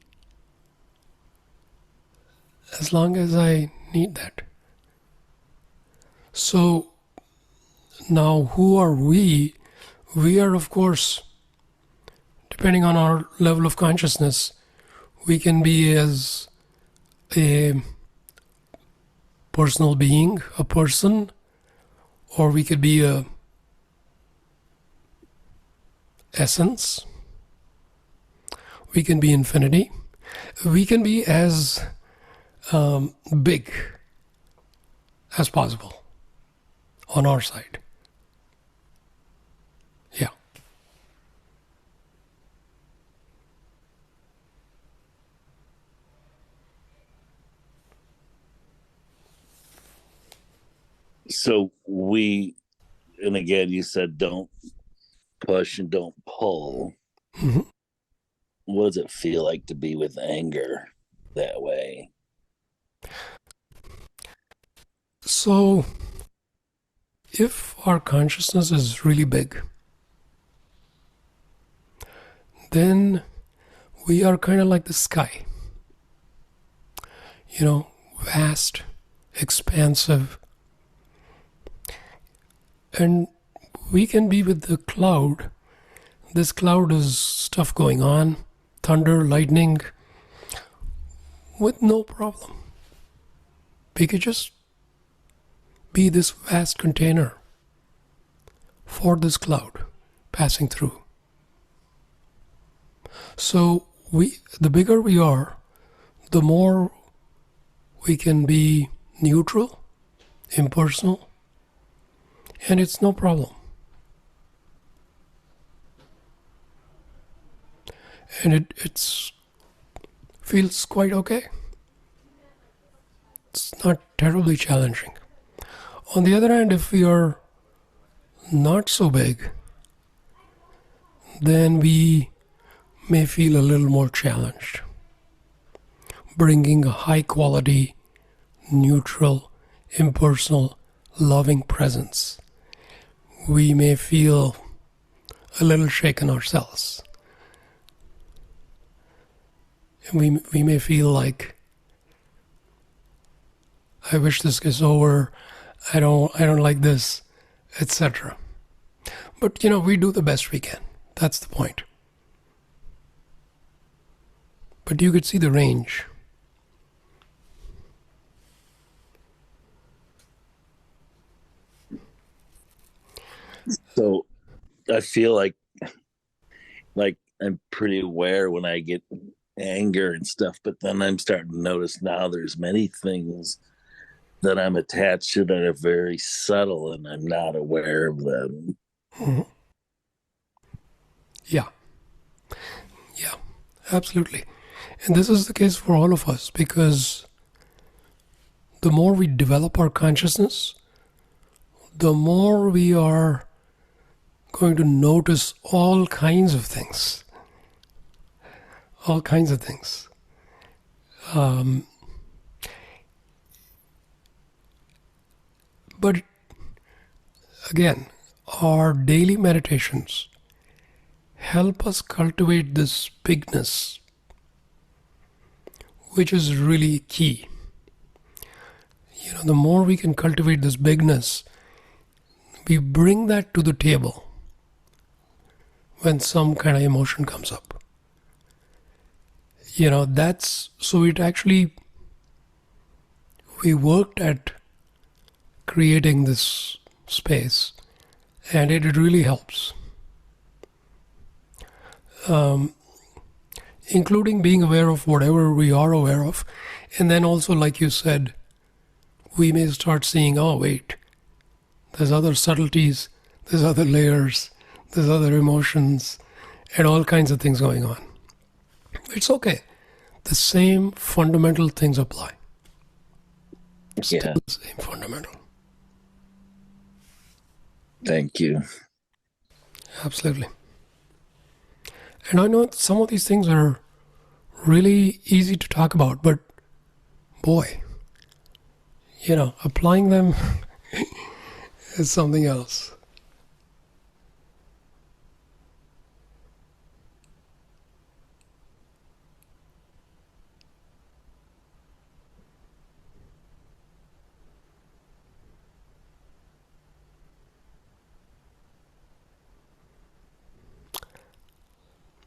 as long as I need that? So now who are we? We are, of course, depending on our level of consciousness, we can be as a personal being, a person, or we could be a essence. We can be infinity. We can be as big as possible on our side. Yeah. So and again, you said don't push and don't pull. Mm-hmm. What does it feel like to be with anger that way? So, if our consciousness is really big, then we are kind of like the sky. Vast, expansive. And we can be with the cloud. This cloud is stuff going on, thunder, lightning, with no problem. we could just be this vast container for this cloud passing through. So the bigger we are, the more we can be neutral, impersonal, and it's no problem. And it feels quite okay. It's not terribly challenging. On the other hand, if we are not so big, then we may feel a little more challenged. Bringing a high quality, neutral, impersonal, loving presence. We may feel a little shaken ourselves. And we may feel like, I wish this gets over, I don't like this, etc. But we do the best we can. That's the point. But you could see the range. So I feel like I'm pretty aware when I get anger and stuff, but then I'm starting to notice now there's many things that I'm attached to that are very subtle and I'm not aware of them. Mm-hmm. Yeah, absolutely. And this is the case for all of us, because the more we develop our consciousness, the more we are going to notice all kinds of things. All kinds of things. But again, our daily meditations help us cultivate this bigness, which is really key. The more we can cultivate this bigness, we bring that to the table when some kind of emotion comes up. So it actually, we worked at creating this space, and it really helps. Including being aware of whatever we are aware of. And then also, like you said, we may start seeing, oh wait, there's other subtleties, there's other layers, there's other emotions, and all kinds of things going on. It's okay. The same fundamental things apply. Still the same fundamental. Thank you. Absolutely. And I know some of these things are really easy to talk about, but boy, applying them is something else.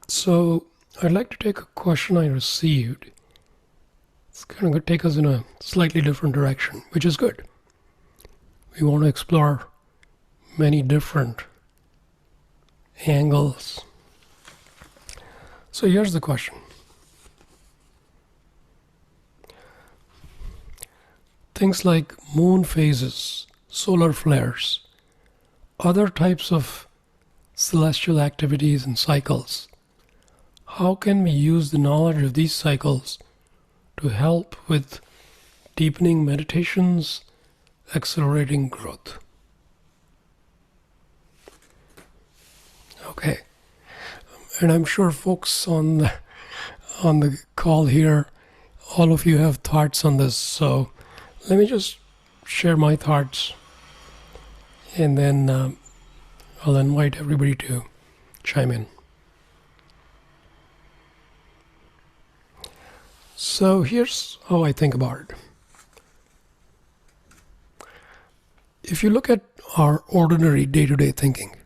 So I'd like to take a question I received. It's kind of going to take us in a slightly different direction, which is good. We want to explore many different angles. So here's the question. Things like moon phases, solar flares, other types of celestial activities and cycles. How can we use the knowledge of these cycles to help with deepening meditations, accelerating growth? Okay. And I'm sure folks on the call here, all of you have thoughts on this. So let me just share my thoughts, and then I'll invite everybody to chime in. So here's how I think about it. If you look at our ordinary day-to-day thinking,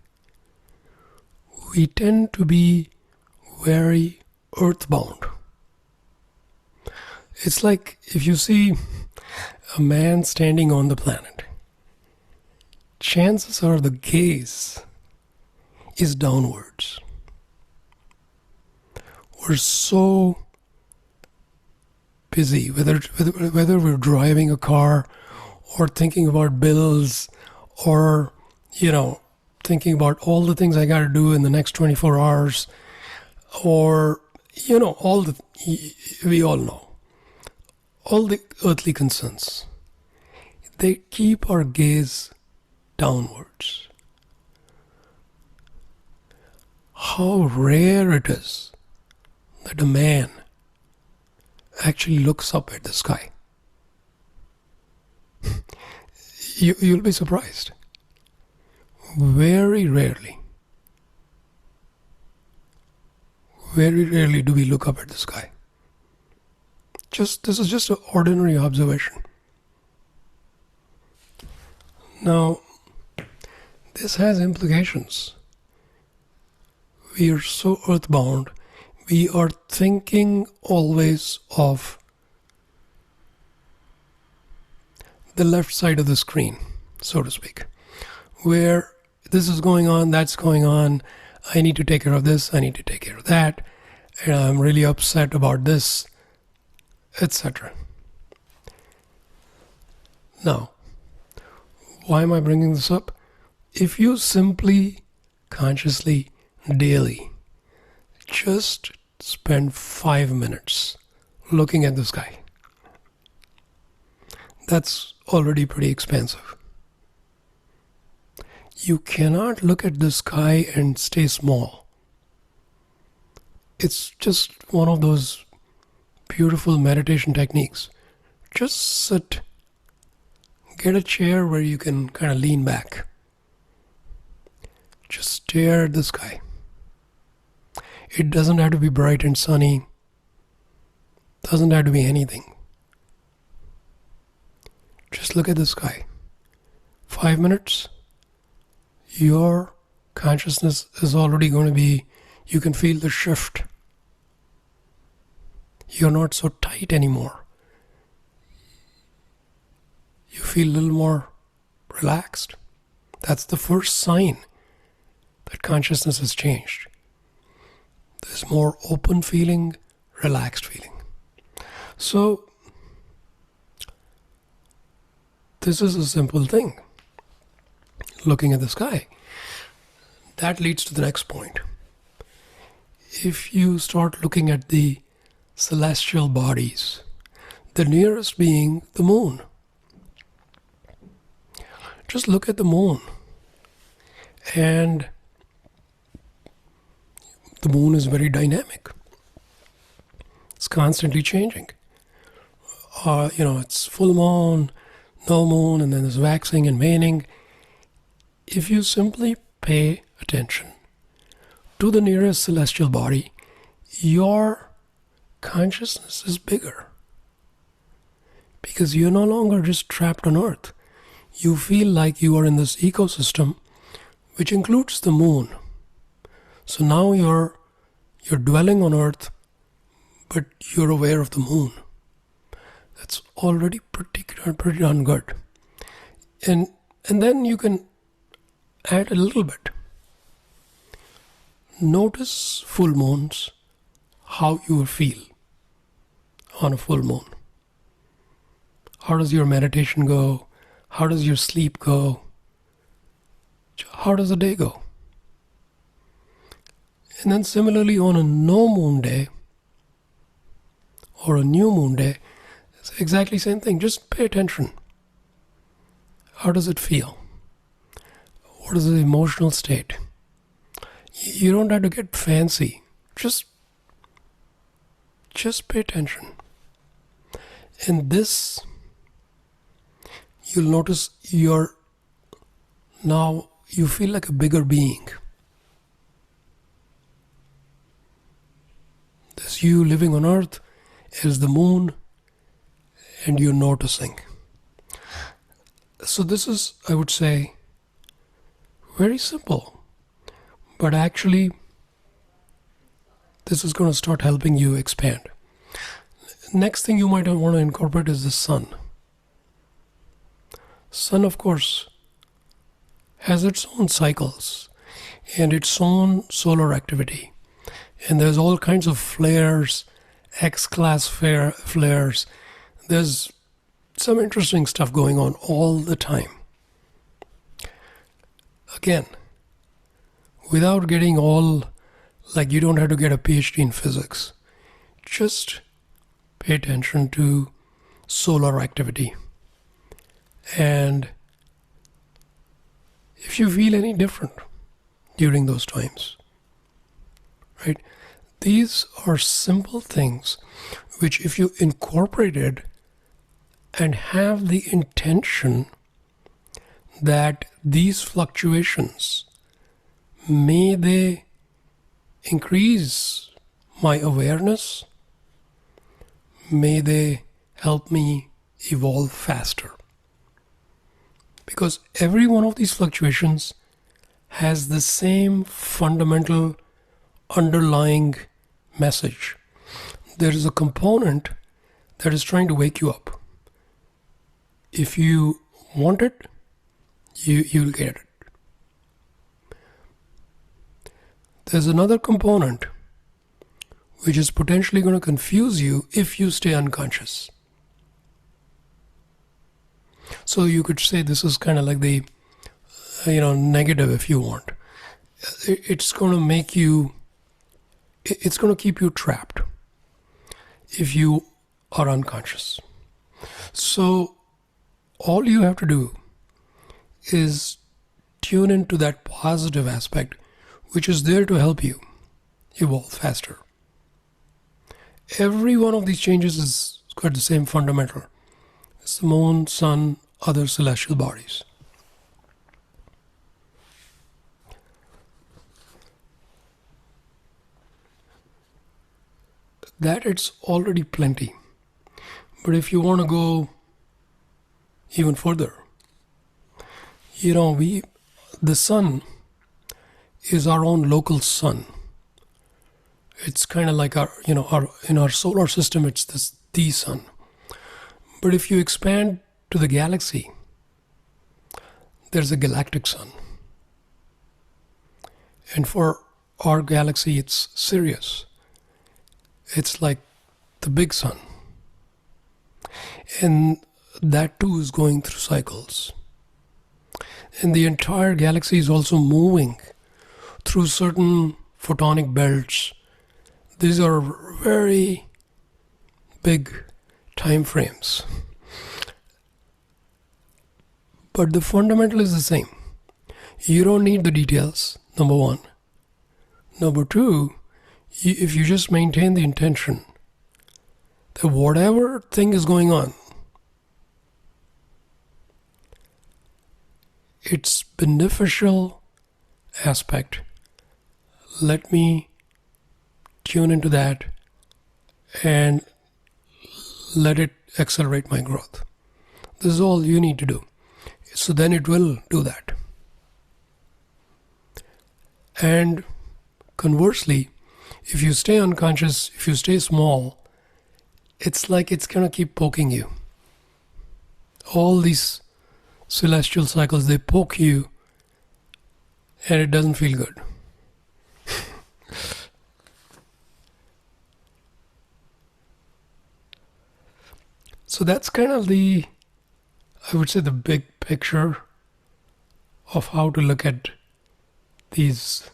we tend to be very earthbound. It's like if you see a man standing on the planet, chances are the gaze is downwards. We're so busy, whether we're driving a car or thinking about bills or, thinking about all the things I got to do in the next 24 hours or, we all know, all the earthly concerns. They keep our gaze downwards. How rare it is that a man actually looks up at the sky. You'll be surprised. Very rarely do we look up at the sky. This is just an ordinary observation. Now, this has implications. We are so earthbound. We are thinking always of the left side of the screen, so to speak, where this is going on, that's going on, I need to take care of this, I need to take care of that, and I'm really upset about this, etc. Now, why am I bringing this up? If you simply, consciously, daily, just spend 5 minutes looking at the sky, that's already pretty expensive. You cannot look at the sky and stay small. It's just one of those beautiful meditation techniques. Just sit. Get a chair where you can kind of lean back. Just stare at the sky. It doesn't have to be bright and sunny. Doesn't have to be anything. Just look at the sky. 5 minutes. Your consciousness is already going to be, you can feel the shift. You're not so tight anymore. You feel a little more relaxed. That's the first sign that consciousness has changed. There's more open feeling, relaxed feeling. So, this is a simple thing. Looking at the sky. That leads to the next point. If you start looking at the celestial bodies, the nearest being the moon. Just look at the moon. And the moon is very dynamic. It's constantly changing. It's full moon, no moon, and then there's waxing and waning. If you simply pay attention to the nearest celestial body, your consciousness is bigger. Because you're no longer just trapped on Earth. You feel like you are in this ecosystem, which includes the moon. So now you're dwelling on Earth, but you're aware of the moon. That's already pretty darn good. And then you can add a little bit. Notice full moons, how you feel on a full moon. How does your meditation go? How does your sleep go? How does the day go? And then similarly on a no moon day or a new moon day, it's exactly the same thing. Just pay attention. How does it feel? What is the emotional state? You don't have to get fancy. Just pay attention. And this, you'll notice now you feel like a bigger being. There's you living on Earth, is the moon, and you're noticing. So this is, I would say, very simple. But actually, this is going to start helping you expand. Next thing you might want to incorporate is the sun. Sun, of course, has its own cycles and its own solar activity. And there's all kinds of flares, X-class flares. There's some interesting stuff going on all the time. Again, without getting all, like you don't have to get a PhD in physics. Just pay attention to solar activity. And if you feel any different during those times, right? These are simple things which, if you incorporated and have the intention that these fluctuations, may they increase my awareness, may they help me evolve faster. Because every one of these fluctuations has the same fundamental underlying message. There is a component that is trying to wake you up. If you want it, you'll get it. There's another component which is potentially going to confuse you if you stay unconscious. So you could say this is kind of like the, negative if you want. It's going to make you, it's going to keep you trapped if you are unconscious. So all you have to do is tune into that positive aspect which is there to help you evolve faster. Every one of these changes has got the same fundamental. It's the moon, sun, other celestial bodies. That it's already plenty. But if you want to go even further, the sun is our own local sun. It's kind of like in our solar system, it's the sun. But if you expand to the galaxy, there's a galactic sun. And for our galaxy, it's Sirius. It's like the big sun. And that too is going through cycles. And the entire galaxy is also moving through certain photonic belts. These are very big time frames. But the fundamental is the same. You don't need the details, number one. Number two, if you just maintain the intention that whatever thing is going on, its beneficial aspect, let me tune into that and let it accelerate my growth. This is all you need to do. So then it will do that. And conversely, if you stay unconscious, if you stay small, it's like it's going to keep poking you. All these celestial cycles, they poke you and it doesn't feel good. So that's kind of I would say the big picture of how to look at these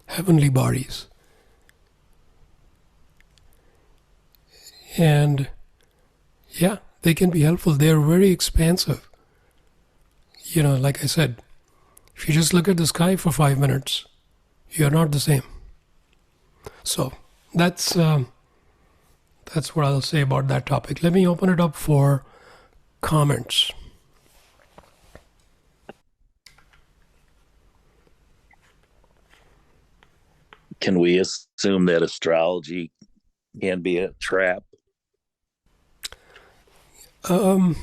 heavenly bodies. And yeah, they can be helpful. They're very expansive. Like I said, if you just look at the sky for 5 minutes, you're not the same. So that's what I'll say about that topic. Let me open it up for comments. Can we assume that astrology can be a trap? So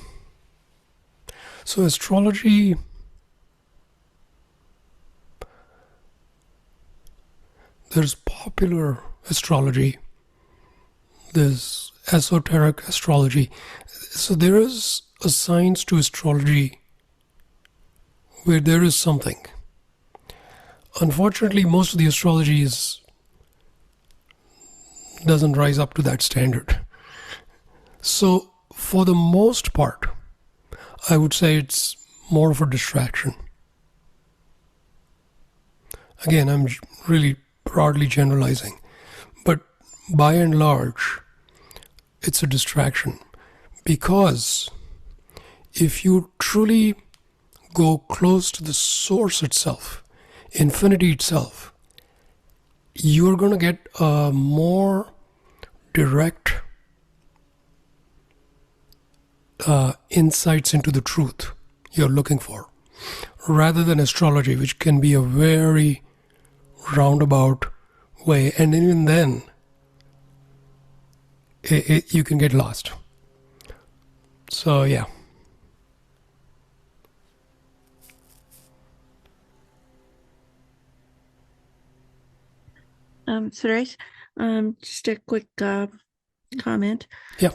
astrology, there's popular astrology, there's esoteric astrology. So there is assigns to astrology where there is something. Unfortunately, most of the astrology doesn't rise up to that standard. So, for the most part, I would say it's more of a distraction. Again, I'm really broadly generalizing, but by and large, it's a distraction. Because if you truly go close to the source itself, infinity itself, you're going to get a more direct insights into the truth you're looking for, rather than astrology, which can be a very roundabout way, and even then you can get lost. So yeah. Suresh, just a quick comment. Yeah.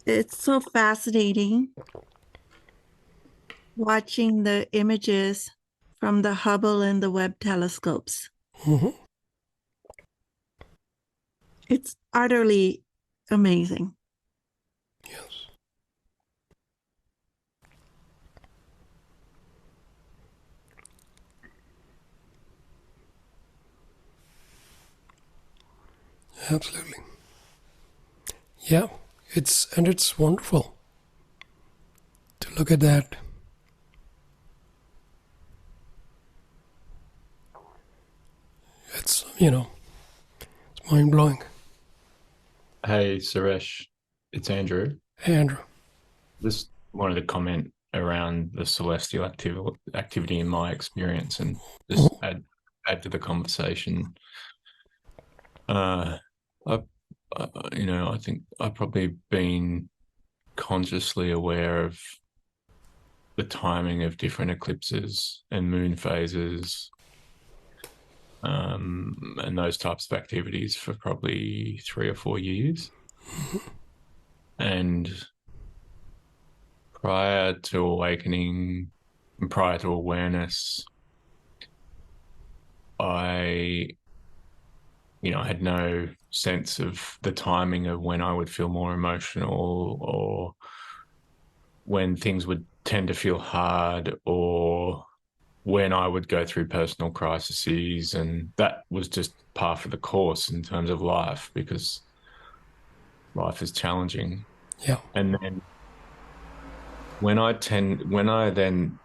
It's so fascinating watching the images from the Hubble and the Webb telescopes. Mm-hmm. It's utterly amazing. Yes. Absolutely. Yeah, it's wonderful to look at that. It's it's mind blowing. Hey, Suresh, it's Andrew. Hey, Andrew. Just wanted to comment around the celestial activity in my experience and just add to the conversation. I think I've probably been consciously aware of the timing of different eclipses and moon phases, and those types of activities for probably 3 or 4 years. And prior to awakening and prior to awareness, I had no sense of the timing of when I would feel more emotional or when things would tend to feel hard or when I would go through personal crises. And that was just par for the course in terms of life, because life is challenging. Yeah. And then when I then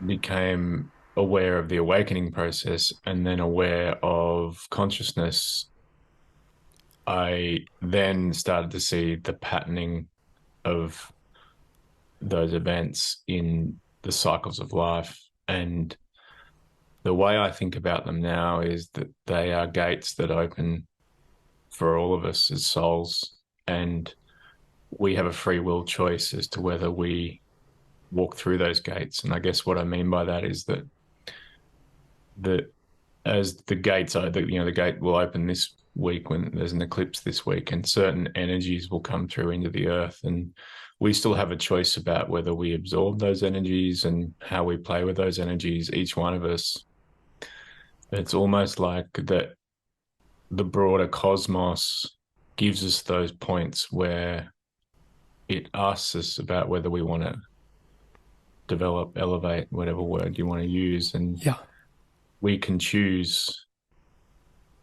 became aware of the awakening process and then aware of consciousness, I then started to see the patterning of those events in the cycles of life. And the way I think about them now is that they are gates that open for all of us as souls, and we have a free will choice as to whether we walk through those gates. And I guess what I mean by that is that as the gates are, the gate will open this week when there's an eclipse this week, and certain energies will come through into the earth, and we still have a choice about whether we absorb those energies and how we play with those energies, each one of us. It's almost like that the broader cosmos gives us those points where it asks us about whether we want to develop, elevate, whatever word you want to use, and we can choose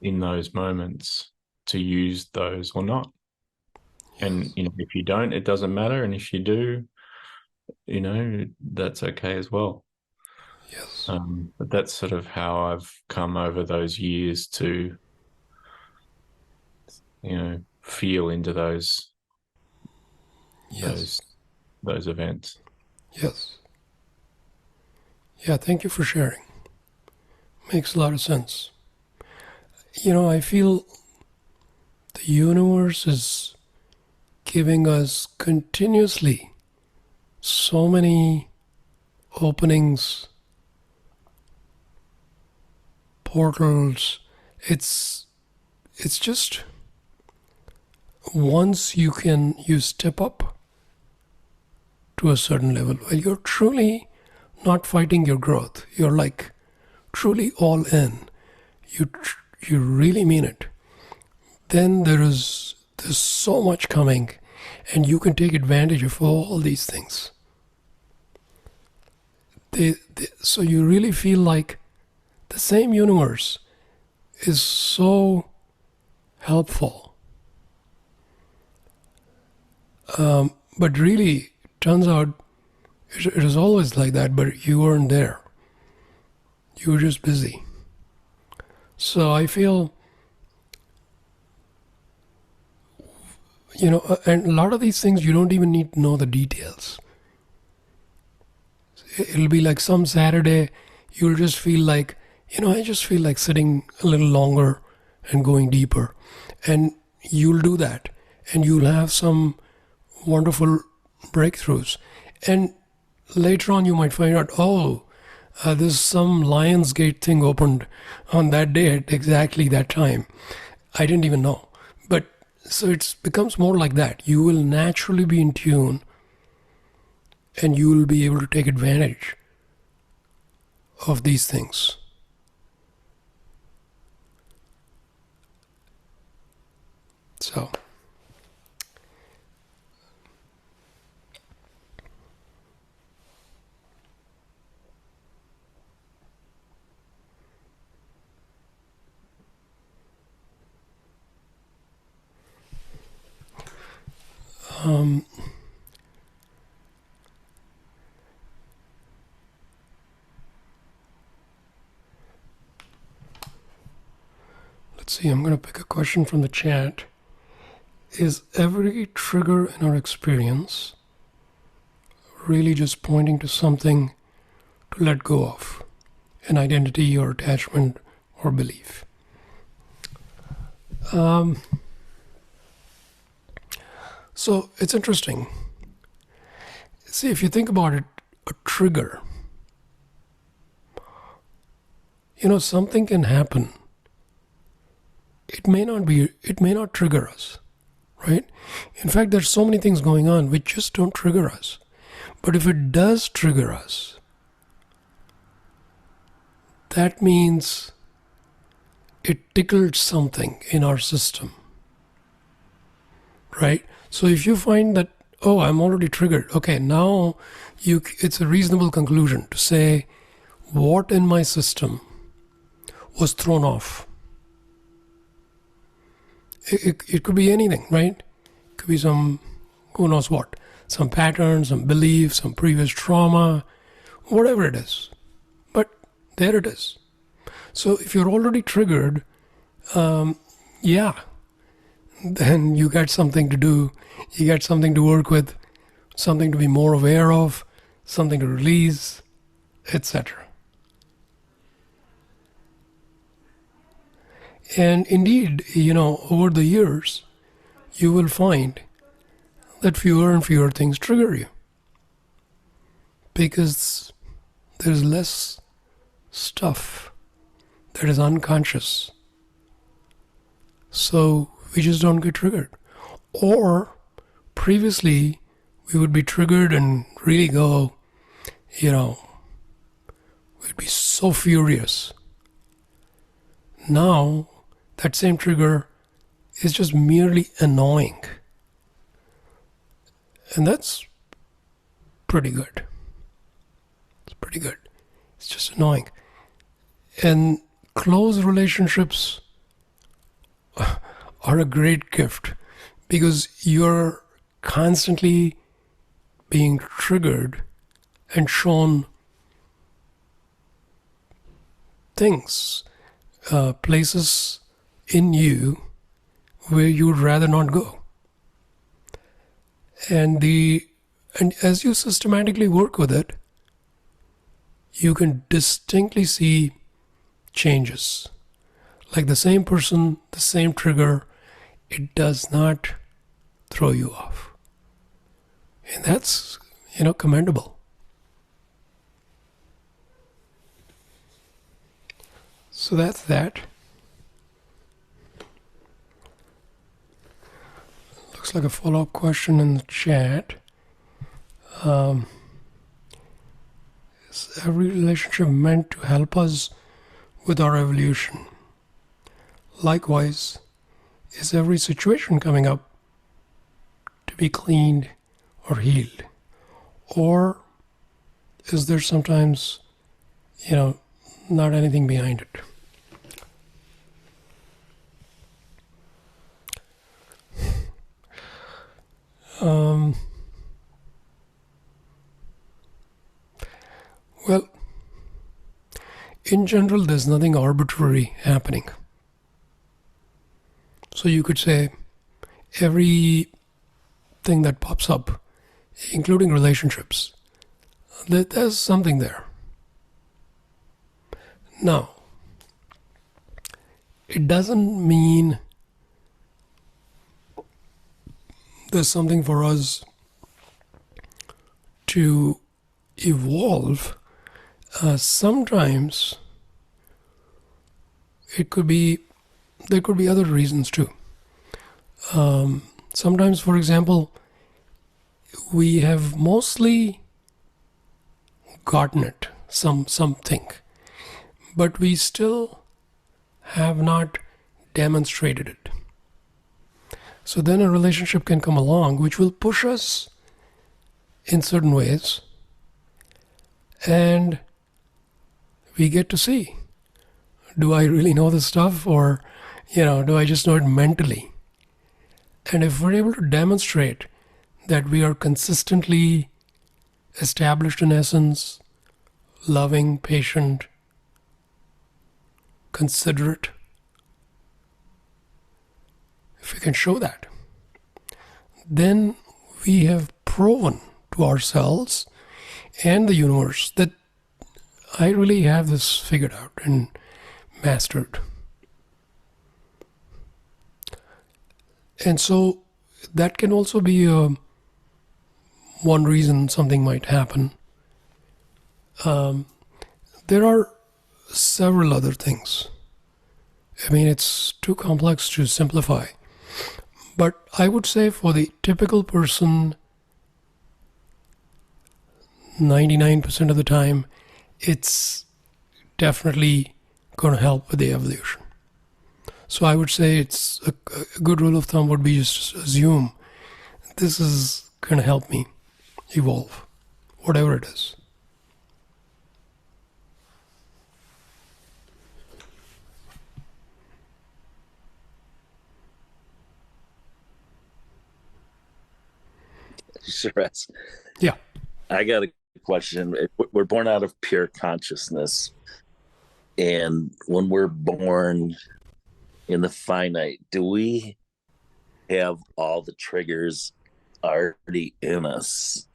in those moments to use those or not. And if you don't, it doesn't matter, and if you do, that's okay as well. Yes. But that's sort of how I've come over those years to feel into those events. Yes. Yeah, thank you for sharing. Makes a lot of sense. I feel the universe is giving us continuously so many openings, portals. It's just once you step up to a certain level, well, you're truly not fighting your growth. You're like truly all in. You really mean it. Then there's so much coming, and you can take advantage of all these things. So you really feel like the same universe is so helpful. But really, turns out it is always like that, but you weren't there. You were just busy. So I feel, and a lot of these things you don't even need to know the details. It'll be like some Saturday, you'll just feel like, I just feel like sitting a little longer and going deeper. And you'll do that. And you'll have some wonderful breakthroughs. And later on, you might find out, there's some Lionsgate thing opened on that day at exactly that time. I didn't even know. But so it becomes more like that. You will naturally be in tune, and you will be able to take advantage of these things. So, let's see, I'm going to pick a question from the chat. Is every trigger in our experience really just pointing to something to let go of, an identity or attachment or belief? So it's interesting. See, if you think about it, a trigger, something can happen. It may not trigger us, right? In fact, there's so many things going on which just don't trigger us. But if it does trigger us, that means it tickled something in our system, right? So if you find that, I'm already triggered, okay, now it's a reasonable conclusion to say, what in my system was thrown off? It could be anything, right? It could be some, who knows what, some pattern, some belief, some previous trauma, whatever it is. But there it is. So if you're already triggered, then you got something to do, you got something to work with, something to be more aware of, something to release, etc. And indeed, over the years, you will find that fewer and fewer things trigger you, because there's less stuff that is unconscious. So we just don't get triggered. Or previously, we would be triggered and really go, we'd be so furious. Now, that same trigger is just merely annoying. And that's pretty good. It's pretty good. It's just annoying. And close relationships are a great gift, because you're constantly being triggered and shown things, places in you where you would rather not go. And as you systematically work with it, you can distinctly see changes. Like the same person, the same trigger, it does not throw you off. And that's, commendable. So that's that. Looks like a follow-up question in the chat. Is every relationship meant to help us with our evolution? Likewise, is every situation coming up to be cleaned or healed? Or is there sometimes, not anything behind it? Well, in general, there's nothing arbitrary happening. So you could say everything that pops up, including relationships, there's something there. Now, it doesn't mean there's something for us to evolve. Sometimes there could be other reasons too. Sometimes, for example, we have mostly gotten it, something, but we still have not demonstrated it. So then a relationship can come along which will push us in certain ways, and we get to see, do I really know this stuff, or do I just know it mentally? And if we're able to demonstrate that we are consistently established in essence, loving, patient, considerate, if we can show that, then we have proven to ourselves and the universe that I really have this figured out and mastered. And so that can also be one reason something might happen. There are several other things. I mean, it's too complex to simplify. But I would say for the typical person, 99% of the time, it's definitely going to help with the evolution. So I would say it's a good rule of thumb would be just assume this is going to help me evolve, whatever it is. Suresh. Yeah. I got a question. We're born out of pure consciousness. And when we're born in the finite, do we have all the triggers already in us?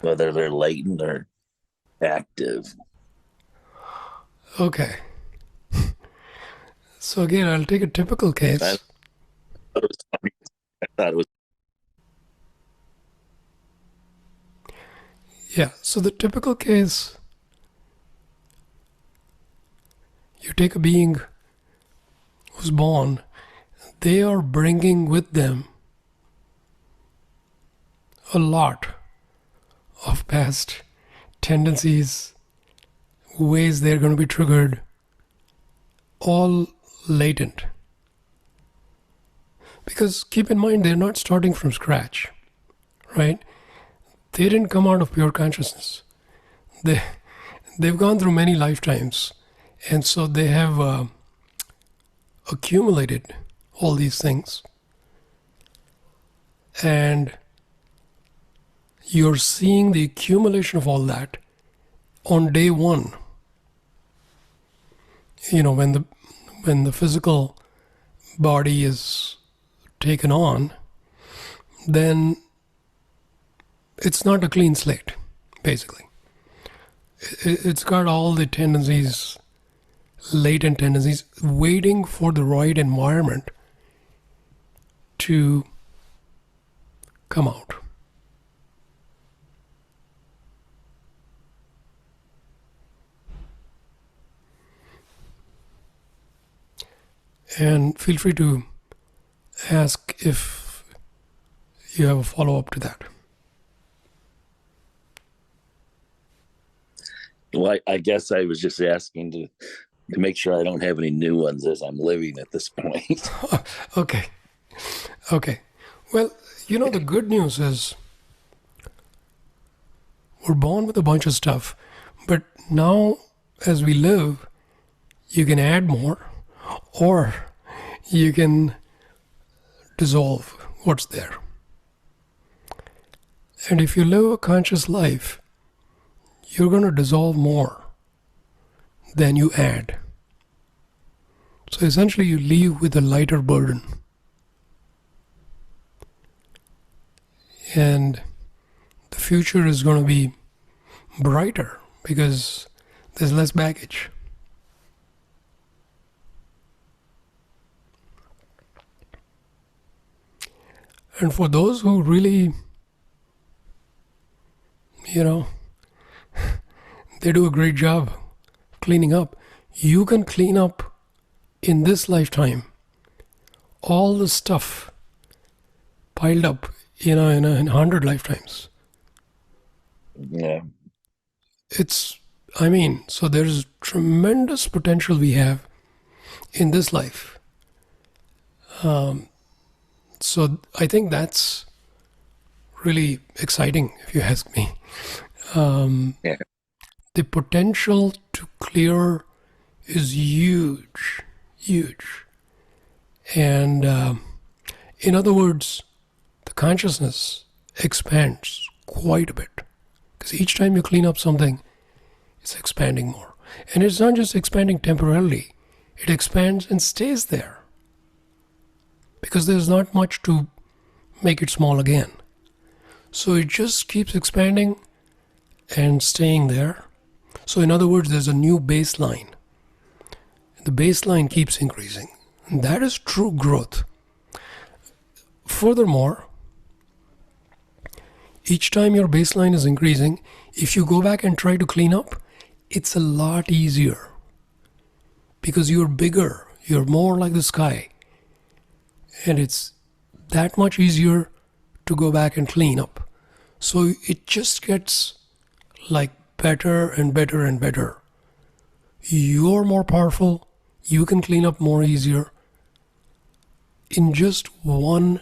Whether they're latent or active. Okay. So again, I'll take a typical case. I thought it was. Yeah, so the typical case, you take a being who's born, they are bringing with them a lot of past tendencies, ways they're going to be triggered, all latent. Because keep in mind, they're not starting from scratch, right? They didn't come out of pure consciousness. They've gone through many lifetimes, and so they have accumulated all these things. And you're seeing the accumulation of all that on day one. When the physical body is taken on, then it's not a clean slate, basically. It's got all the tendencies, latent tendencies, waiting for the right environment to come out. And feel free to ask if you have a follow-up to that. Well, I guess I was just asking to make sure I don't have any new ones as I'm living at this point. Okay. Well, the good news is we're born with a bunch of stuff, but now as we live, you can add more or you can dissolve what's there. And if you live a conscious life, you're going to dissolve more than you add. So essentially you leave with a lighter burden. And the future is going to be brighter because there's less baggage. And for those who really, they do a great job cleaning up. You can clean up in this lifetime all the stuff piled up, in 100 lifetimes. Yeah. So there's tremendous potential we have in this life. So I think that's really exciting, if you ask me. Yeah. The potential to clear is huge. And in other words, the consciousness expands quite a bit. Because each time you clean up something, it's expanding more. And it's not just expanding temporarily, it expands and stays there. Because there's not much to make it small again. So it just keeps expanding and staying there. So in other words, there's a new baseline. The baseline keeps increasing. And that is true growth. Furthermore, each time your baseline is increasing, if you go back and try to clean up, it's a lot easier. Because you're bigger, you're more like the sky. And it's that much easier to go back and clean up. So it just gets like better and better and better. You're more powerful, you can clean up more easier. In just one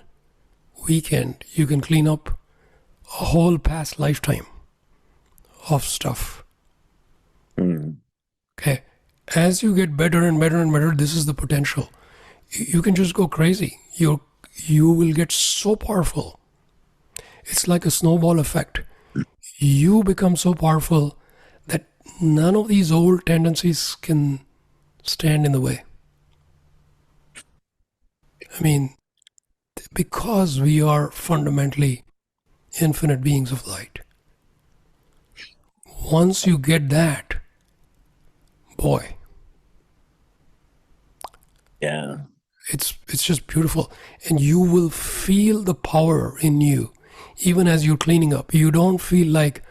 weekend, you can clean up a whole past lifetime of stuff. Okay. As you get better and better and better, this is the potential. You can just go crazy. You will get so powerful. It's like a snowball effect. You become so powerful that none of these old tendencies can stand in the way. Because we are fundamentally infinite beings of light. Once you get that, boy. Yeah. It's just beautiful. And you will feel the power in you, even as you're cleaning up. You don't feel like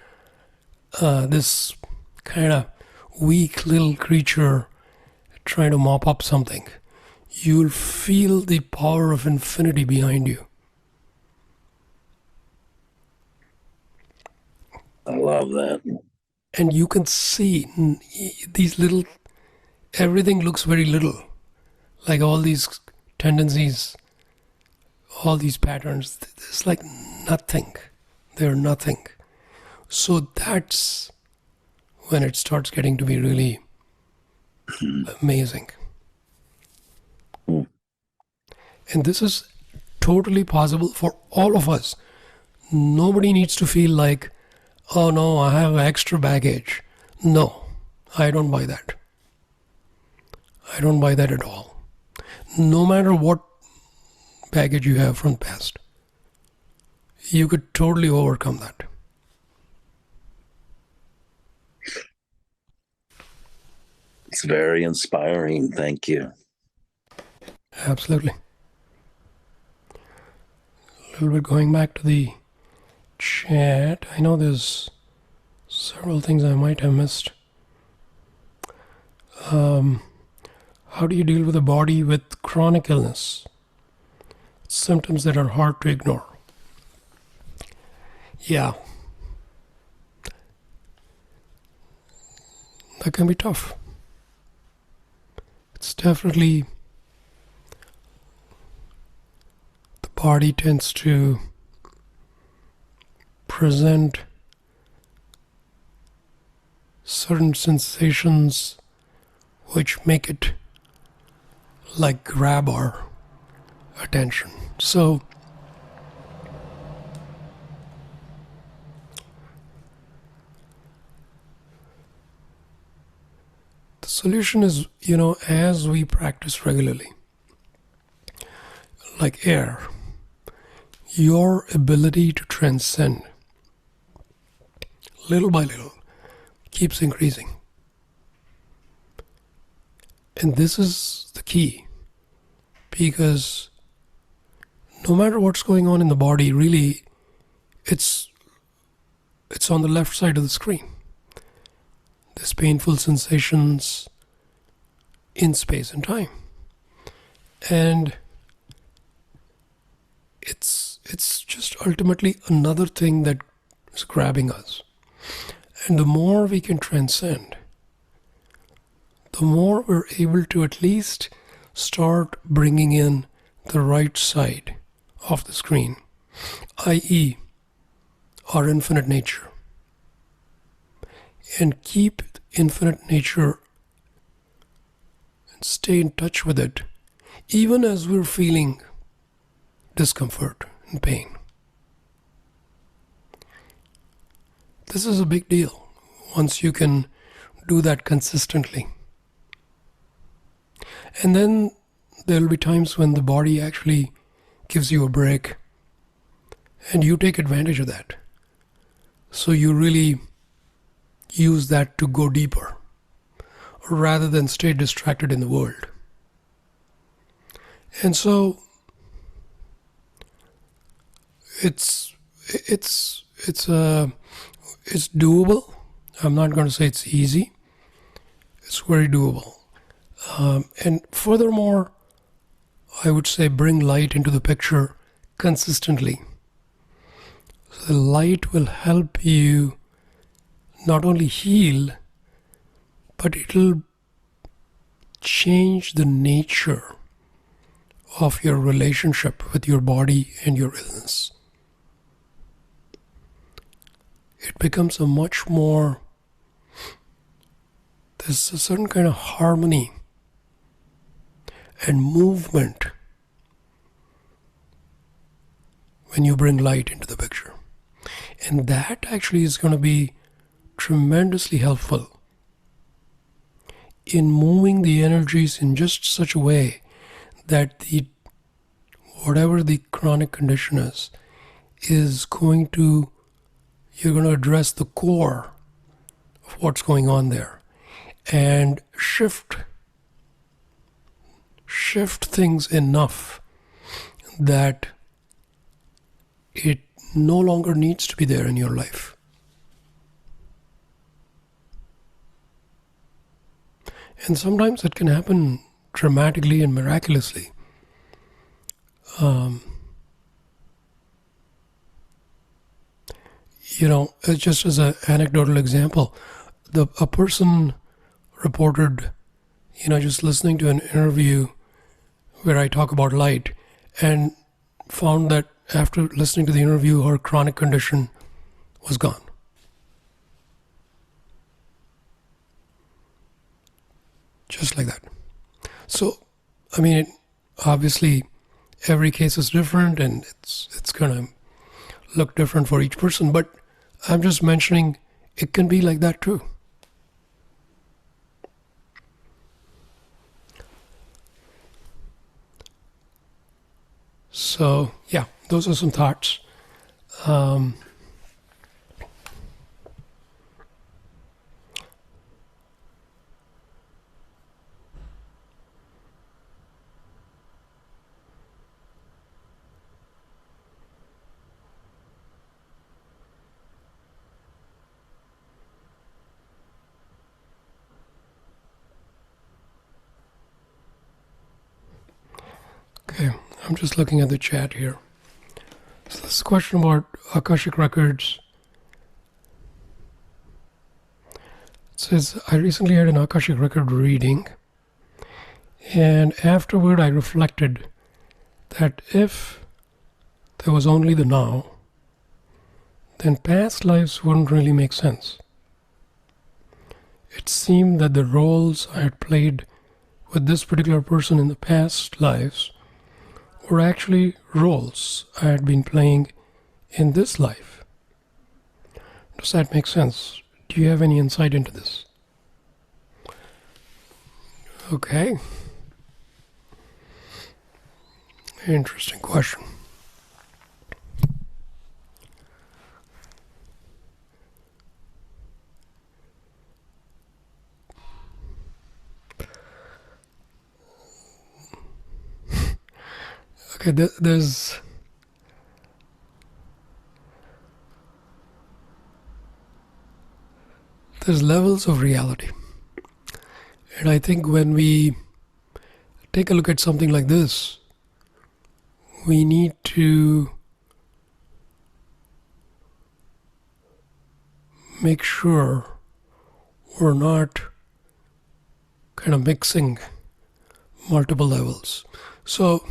this kind of weak little creature trying to mop up something. You'll feel the power of infinity behind you. I love that. And you can see these little, everything looks very little. Like all these tendencies, all these patterns, it's like nothing. They're nothing. So that's when it starts getting to be really amazing. And this is totally possible for all of us. Nobody needs to feel like, oh no, I have extra baggage. No, I don't buy that. I don't buy that at all. No matter what baggage you have from the past, you could totally overcome that. It's very inspiring. Thank you. Absolutely. A little bit going back to the chat. I know there's several things I might have missed. How do you deal with a body with chronic illness? symptoms that are hard to ignore. Yeah, that can be tough. It's definitely, the body tends to present certain sensations which make it like grab our attention. So the solution is, as we practice regularly, like air, your ability to transcend little by little keeps increasing. And this is the key, because no matter what's going on in the body, really, it's on the left side of the screen. There's painful sensations in space and time. And it's just ultimately another thing that is grabbing us. And the more we can transcend, the more we're able to at least start bringing in the right side of the screen, i.e., our infinite nature, and keep infinite nature and stay in touch with it, even as we're feeling discomfort and pain. This is a big deal once you can do that consistently. And then there'll be times when the body actually gives you a break and you take advantage of that. So you really use that to go deeper rather than stay distracted in the world. And so it's doable. I'm not going to say it's easy. It's very doable. And furthermore, I would say bring light into the picture consistently. So the light will help you not only heal, but it'll change the nature of your relationship with your body and your illness. It becomes a much more, there's a certain kind of harmony and movement when you bring light into the picture. And that actually is going to be tremendously helpful in moving the energies in just such a way that whatever the chronic condition is going to, you're going to address the core of what's going on there and shift things enough that it no longer needs to be there in your life. And sometimes it can happen dramatically and miraculously. Just as an anecdotal example, a person reported, just listening to an interview where I talk about light, and found that after listening to the interview, her chronic condition was gone. Just like that. So, obviously, every case is different, and it's going to look different for each person, but I'm just mentioning it can be like that too. So, yeah, those are some thoughts. Okay, I'm I'm just looking at the chat here. So this is a question about Akashic records. It says, I recently had an Akashic record reading, and afterward I reflected that if there was only the now, then past lives wouldn't really make sense. It seemed that the roles I had played with this particular person in the past lives were actually roles I had been playing in this life. Does that make sense? Do you have any insight into this? Okay. Interesting question. Okay, there's levels of reality. And I think when we take a look at something like this, we need to make sure we're not kind of mixing multiple levels. So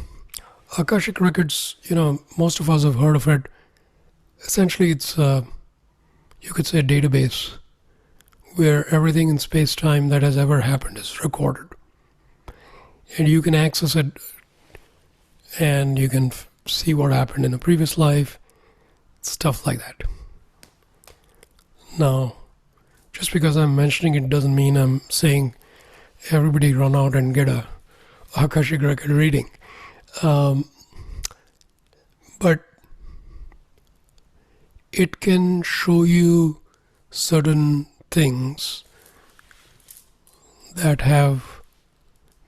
Akashic records, most of us have heard of it. Essentially, it's, you could say, a database where everything in space-time that has ever happened is recorded. And you can access it, and you can see what happened in a previous life, stuff like that. Now, just because I'm mentioning it doesn't mean I'm saying everybody run out and get a Akashic record reading. But it can show you certain things that have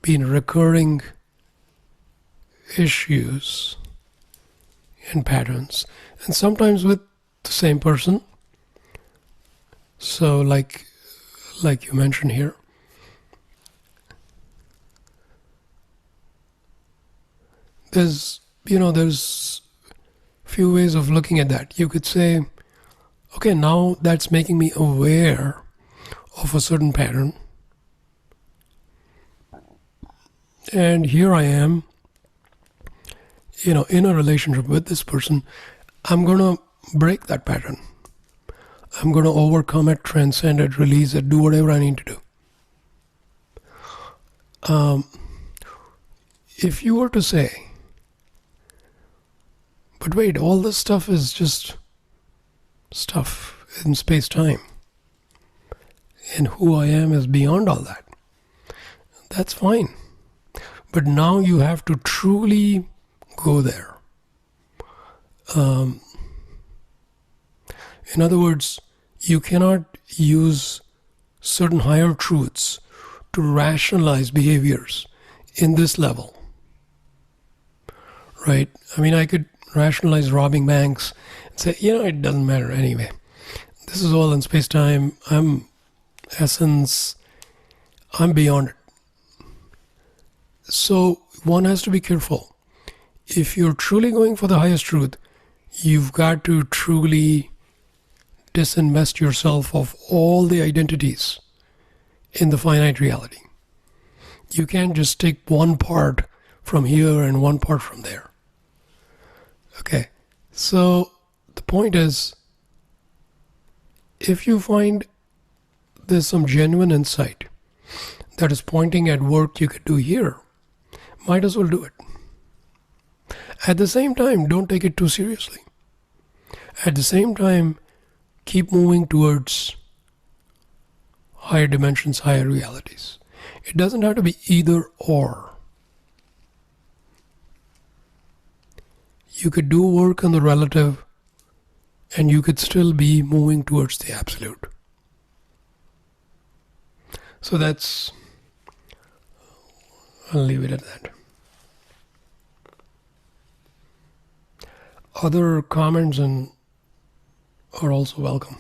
been recurring issues and patterns, and sometimes with the same person. So like you mentioned here, there's few ways of looking at that. You could say, okay, now that's making me aware of a certain pattern, and here I am, in a relationship with this person. I'm gonna break that pattern. I'm gonna overcome it, transcend it, release it, do whatever I need to do. If you were to say, but wait, all this stuff is just stuff in space-time, and who I am is beyond all that, that's fine. But now you have to truly go there. In other words, you cannot use certain higher truths to rationalize behaviors in this level, right? I mean, I could rationalize robbing banks and say, it doesn't matter anyway. This is all in space-time. I'm essence. I'm beyond it. So one has to be careful. If you're truly going for the highest truth, you've got to truly disinvest yourself of all the identities in the finite reality. You can't just take one part from here and one part from there. Okay, so the point is, if you find there's some genuine insight that is pointing at work you could do here, might as well do it. At the same time, don't take it too seriously. At the same time, keep moving towards higher dimensions, higher realities. It doesn't have to be either or. You could do work on the relative, and you could still be moving towards the absolute. So I'll leave it at that. Other comments are also welcome.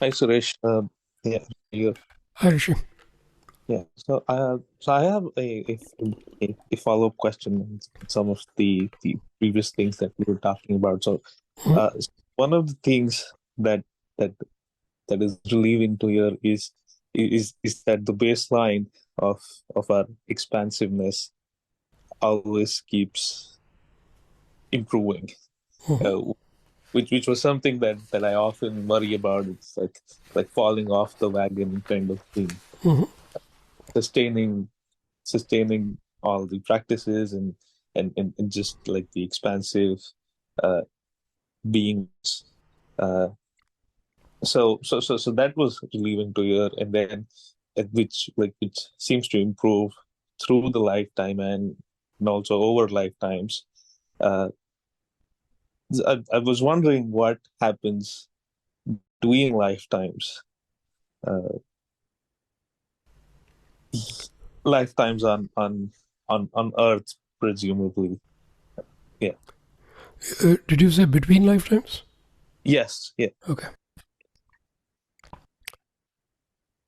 Hi, Suresh. Yeah, you. Hi, Rishi. Yeah. So I have a follow-up question on some of the previous things that we were talking about. So, Mhm. one of the things that that is relieving to hear is that the baseline of our expansiveness always keeps improving. Mhm. Uh, which was something that I often worry about. It's like falling off the wagon kind of thing. Mhm. Sustaining all the practices and just like the expansive uh, beings. Uh, so that was relieving to hear, and then which seems to improve through the lifetime and also over lifetimes. Uh, I was wondering what happens between lifetimes. Uh, lifetimes on Earth, presumably. Yeah. Did you say between lifetimes? Yes. Yeah. Okay.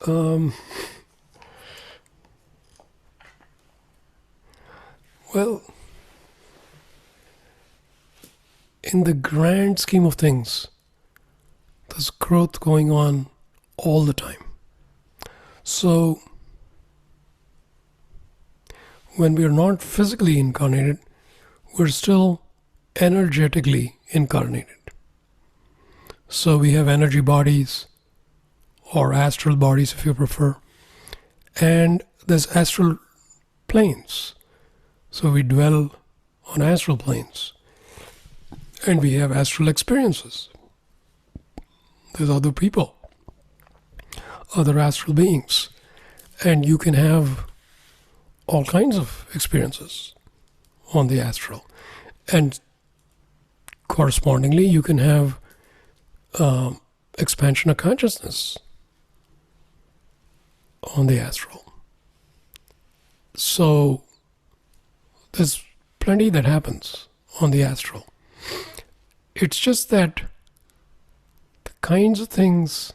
Um, well, in the grand scheme of things, there's growth going on all the time. So, when we are not physically incarnated, we're still energetically incarnated. So, we have energy bodies, or astral bodies if you prefer, and there's astral planes. So, we dwell on astral planes, and we have astral experiences. There's other people, other astral beings, and you can have all kinds of experiences on the astral. And correspondingly, you can have expansion of consciousness on the astral. So there's plenty that happens on the astral. It's just that the kinds of things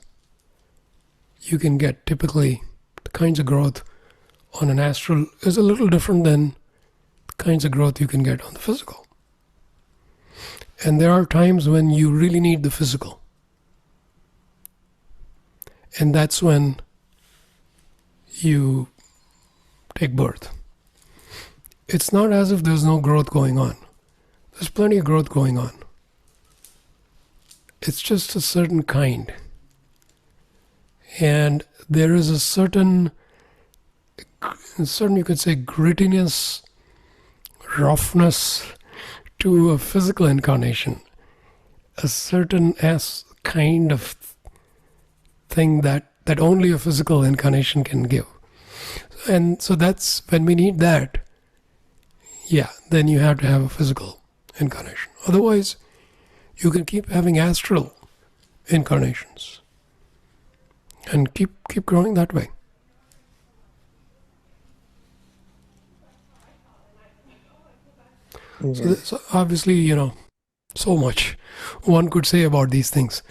you can get typically, the kinds of growth on an astral is a little different than the kinds of growth you can get on the physical. And there are times when you really need the physical. And that's when you take birth. It's not as if there's no growth going on. There's plenty of growth going on. It's just a certain kind. And there is a certain you could say, grittiness, roughness to a physical incarnation. A certain kind of thing that only a physical incarnation can give. And so that's when we need that, yeah, then you have to have a physical incarnation. Otherwise, you can keep having astral incarnations and keep growing that way. So there's obviously, so much one could say about these things.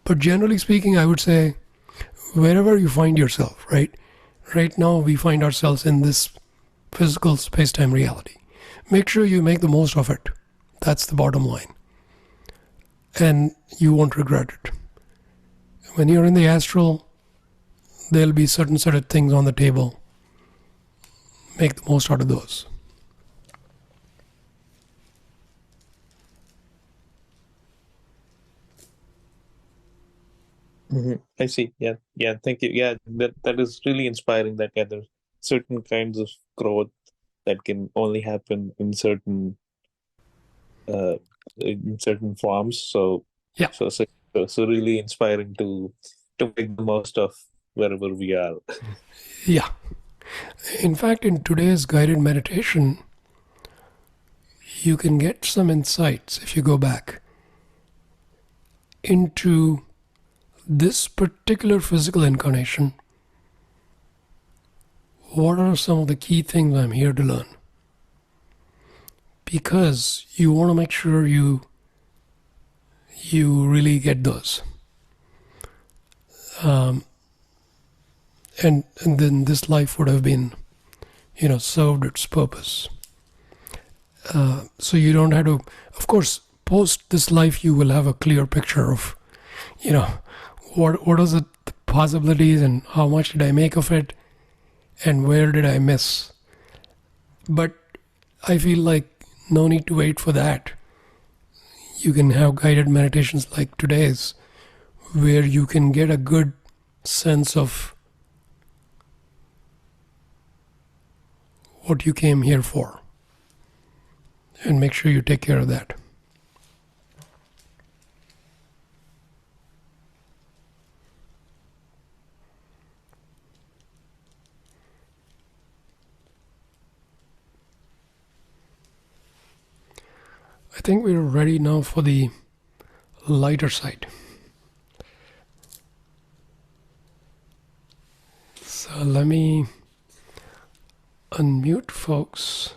But generally speaking, I would say wherever you find yourself, right? Right now we find ourselves in this physical space-time reality. Make sure you make the most of it. That's the bottom line. And you won't regret it. When you're in the astral, there'll be certain set of things on the table. Make the most out of those. I see. Yeah. Yeah. Thank you. Yeah. That is really inspiring. That there's certain kinds of growth that can only happen uh, in certain forms. Yeah. So really inspiring to make the most of wherever we are. Yeah. In fact, in today's guided meditation, you can get some insights if you go back into this particular physical incarnation. What are some of the key things I'm here to learn? Because you want to make sure you really get those. And then this life would have been, served its purpose. So you don't have to, of course, post this life, you will have a clear picture of, what is the possibilities and how much did I make of it and where did I miss. But I feel like no need to wait for that. You can have guided meditations like today's, where you can get a good sense of what you came here for. And make sure you take care of that. I think we're ready now for the lighter side. So let me unmute folks.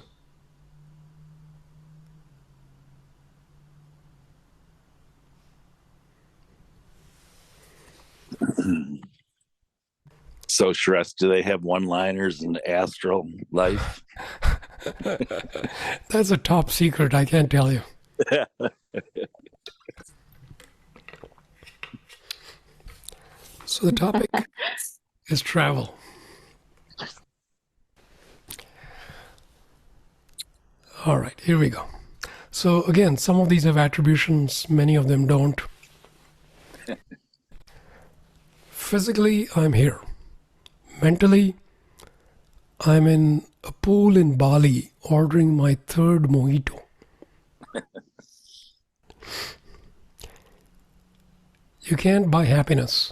So, Suresh, do they have one-liners in astral life? That's a top secret, I can't tell you. So the topic is travel. All right, here we go. So again, some of these have attributions, many of them don't. Physically, I'm here. Mentally, I'm in a pool in Bali ordering my third mojito. You can't buy happiness,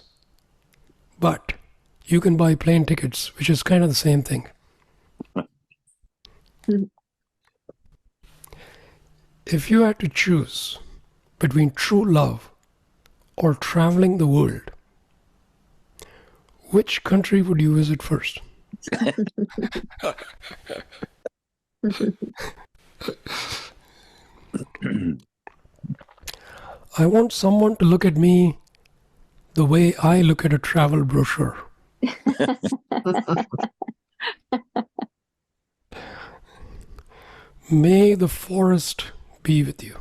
but you can buy plane tickets, which is kind of the same thing. If you had to choose between true love or traveling the world, which country would you visit first? I want someone to look at me the way I look at a travel brochure. May the forest be with you.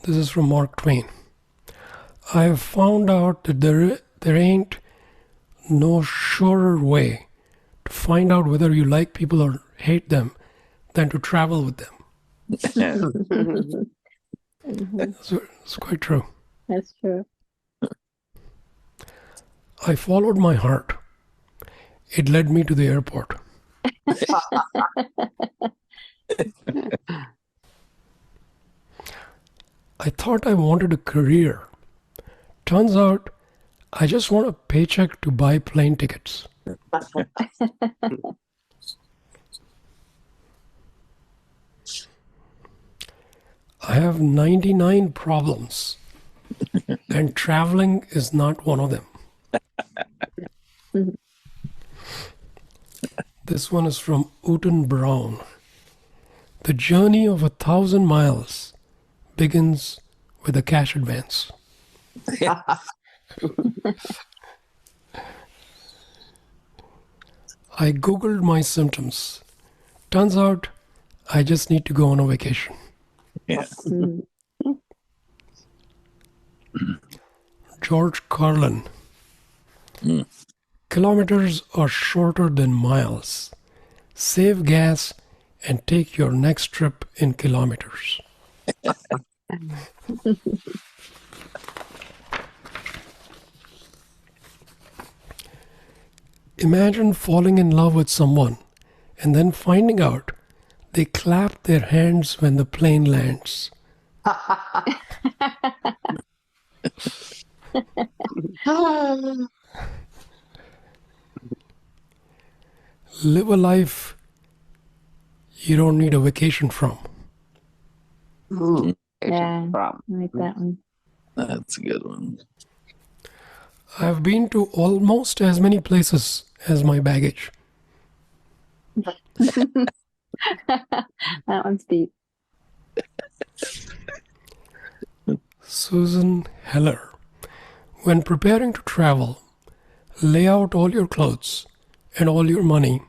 This is from Mark Twain. I have found out that there ain't no surer way to find out whether you like people or hate them than to travel with them. It's quite true. That's true. I followed my heart. It led me to the airport. I thought I wanted a career. Turns out I just want a paycheck to buy plane tickets. I have 99 problems, and traveling is not one of them. This one is from Uten Brown. The journey of 1,000 miles begins with a cash advance. I googled my symptoms. Turns out I just need to go on a vacation. Yeah. George Carlin. Kilometers are shorter than miles. Save gas and take your next trip in kilometers. Imagine falling in love with someone and then finding out they clap their hands when the plane lands. Live a life you don't need a vacation from. Yeah, I like that one. That's a good one. I've been to almost as many places as my baggage. That one's deep. Susan Heller. When preparing to travel, lay out all your clothes and all your money.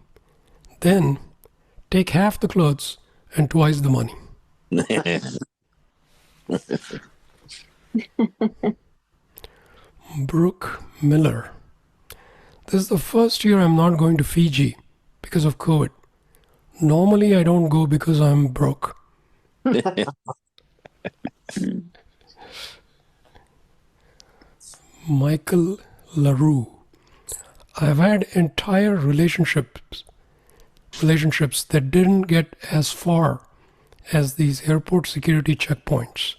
Then take half the clothes and twice the money. Brooke Miller. This is the first year I'm not going to Fiji because of COVID. Normally I don't go because I'm broke. Michael LaRue. I've had entire relationships that didn't get as far as these airport security checkpoints.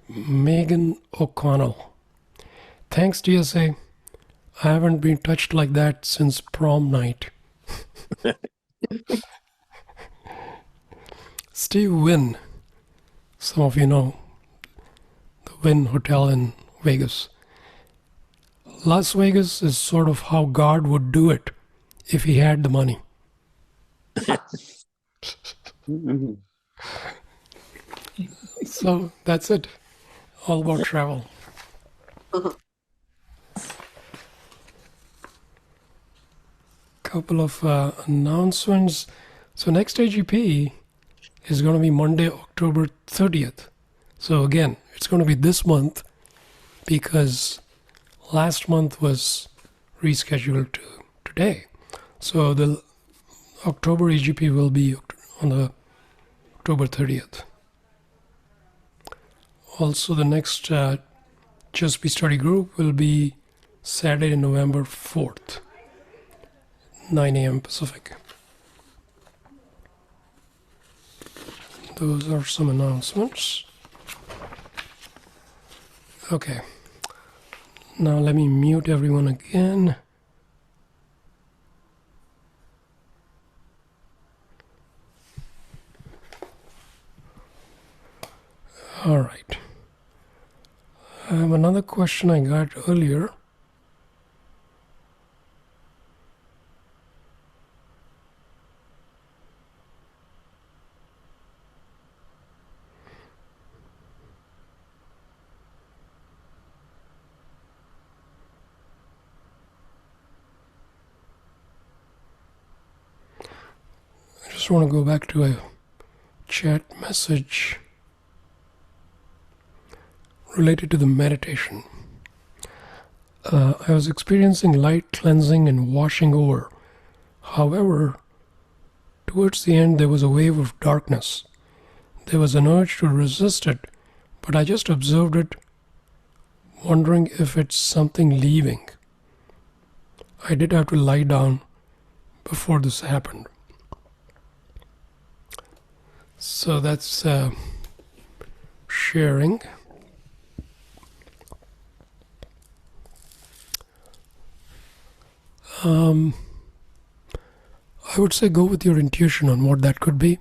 Megan O'Connell. Thanks, TSA. I haven't been touched like that since prom night. Steve Wynn. Some of you know the Wynn Hotel in Vegas. Las Vegas is sort of how God would do it if he had the money. So that's it. All about travel. Couple of announcements. So next AGP is going to be Monday, October 30th. So again, it's going to be this month because last month was rescheduled to today. So the October AGP will be on the October 30th. Also, the next Just Be Study group will be Saturday, November 4th, 9 a.m. Pacific. Those are some announcements. Okay. Now let me mute everyone again. All right. I have another question I got earlier. I just want to go back to a chat message related to the meditation. I was experiencing light cleansing and washing over. However, towards the end there was a wave of darkness. There was an urge to resist it, but I just observed it, wondering if it's something leaving. I did have to lie down before this happened. So that's sharing. I would say go with your intuition on what that could be.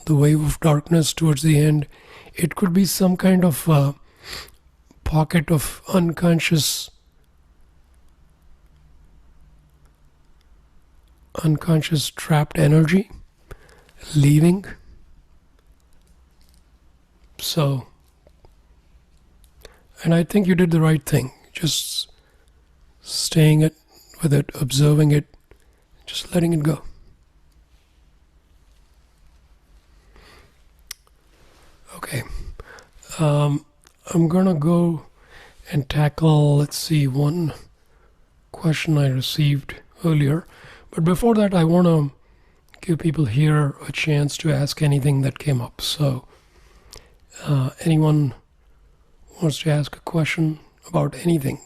The wave of darkness towards the end. It could be some kind of pocket of unconscious trapped energy leaving. So, and I think you did the right thing. Just staying with it, observing it, just letting it go. Okay. I'm gonna go and tackle, let's see, one question I received earlier. But before that, I want to give people here a chance to ask anything that came up. So, anyone wants to ask a question about anything?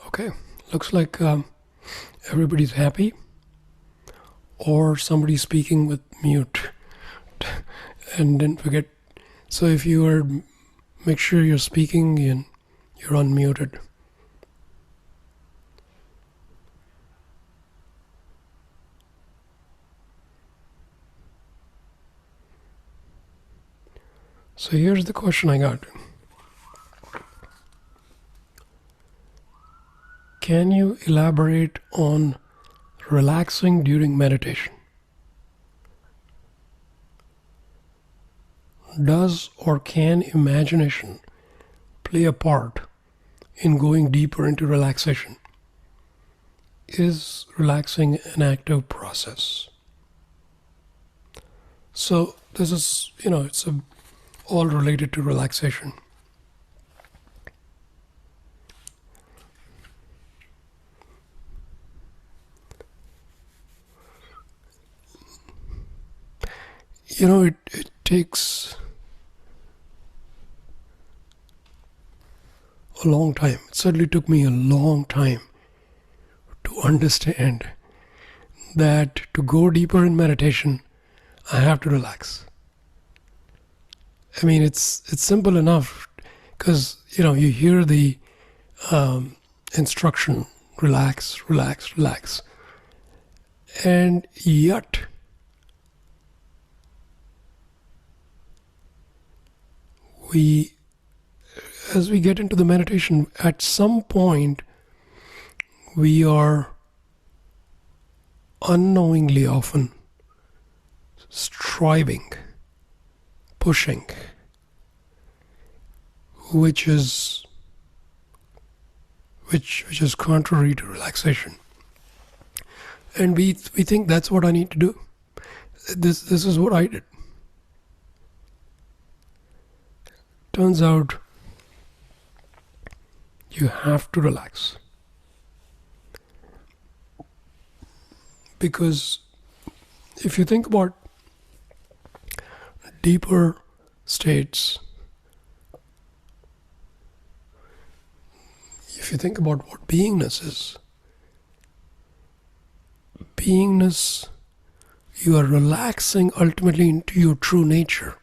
Okay, looks like everybody's happy, or somebody's speaking with mute and didn't forget. So if you are, make sure you're speaking and you're unmuted. So here's the question I got. Can you elaborate on relaxing during meditation? Does or can imagination play a part in going deeper into relaxation? Is relaxing an active process? So this is, it's all related to relaxation. It takes a long time. It certainly took me a long time to understand that to go deeper in meditation, I have to relax. I mean, it's simple enough because, you hear the instruction, relax, relax, relax. And yet, as we get into the meditation, at some point, we are unknowingly often striving, pushing, which is contrary to relaxation. And we think that's what I need to do. This is what I did. Turns out you have to relax. Because if you think about deeper states, if you think about what beingness is, you are relaxing ultimately into your true nature.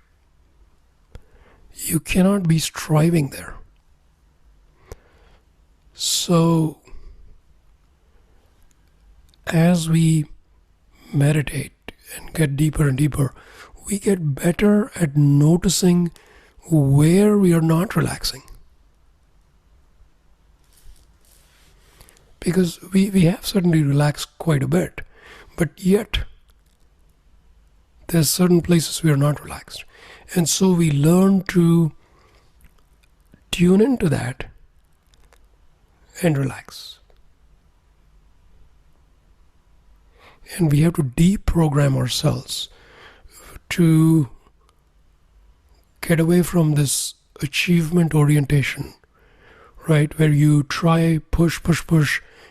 You cannot be striving there. So, as we meditate and get deeper and deeper, we get better at noticing where we are not relaxing. Because we have certainly relaxed quite a bit, but yet there's certain places we are not relaxed. And so we learn to tune into that and relax. And we have to deprogram ourselves to get away from this achievement orientation, right? Where you try, push,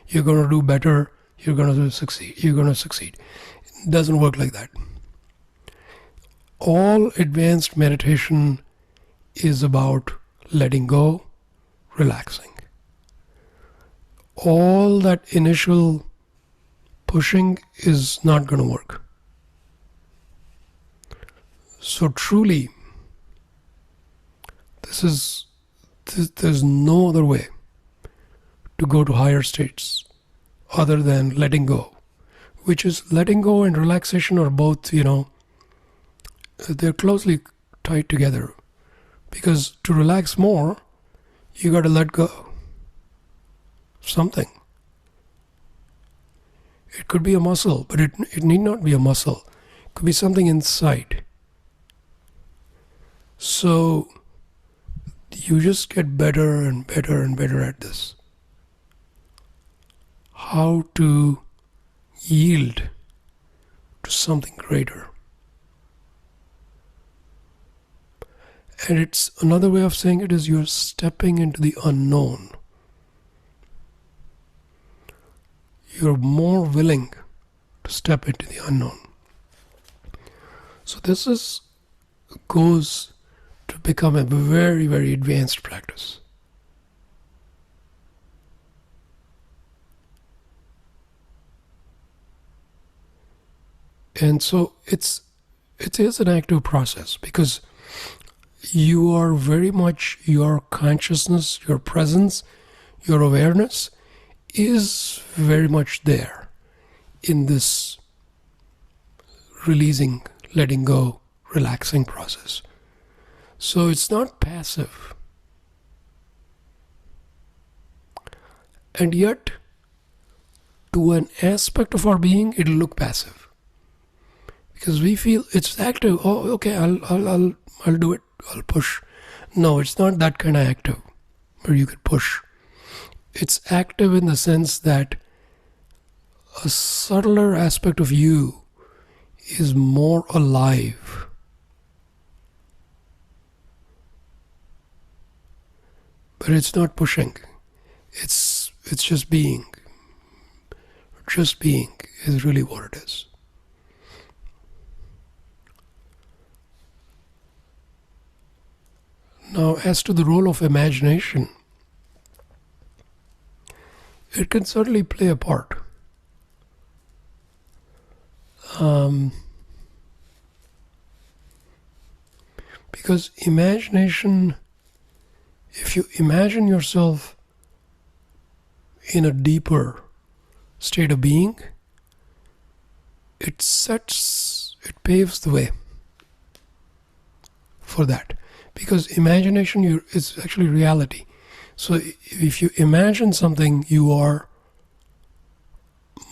you're going to do better, you're going to succeed. It doesn't work like that. All advanced meditation is about letting go, relaxing. All that initial pushing is not going to work. So truly, there's no other way to go to higher states other than letting go, which is letting go and relaxation are both, they're closely tied together, because to relax more, you got to let go something. It could be a muscle, but it need not be a muscle. It could be something inside. So you just get better and better and better at this. How to yield to something greater. And it's another way of saying it is you're stepping into the unknown. You're more willing to step into the unknown. So this goes to become a very, very advanced practice. And so it is an active process, because you are very much, your consciousness, your presence, your awareness is very much there in this releasing, letting go, relaxing process. So it's not passive. And yet, to an aspect of our being, it'll look passive. Because we feel it's active. Oh, okay, I'll do it. I'll push. No, it's not that kind of active where you could push. It's active in the sense that a subtler aspect of you is more alive. But it's not pushing. It's just being. Just being is really what it is. Now, as to the role of imagination, it can certainly play a part. Because imagination, if you imagine yourself in a deeper state of being, it paves the way for that. Because imagination is actually reality. So if you imagine something, you are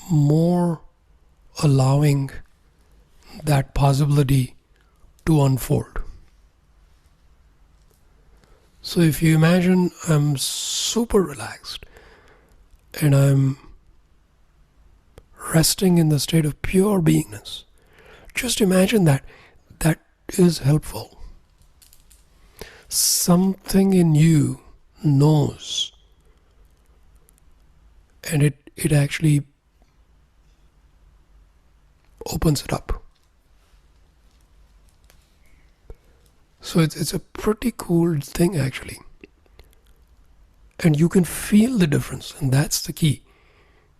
more allowing that possibility to unfold. So if you imagine I'm super relaxed and I'm resting in the state of pure beingness, just imagine that. That is helpful. Something in you knows, and it actually opens it up. So it's a pretty cool thing actually. And you can feel the difference, and that's the key.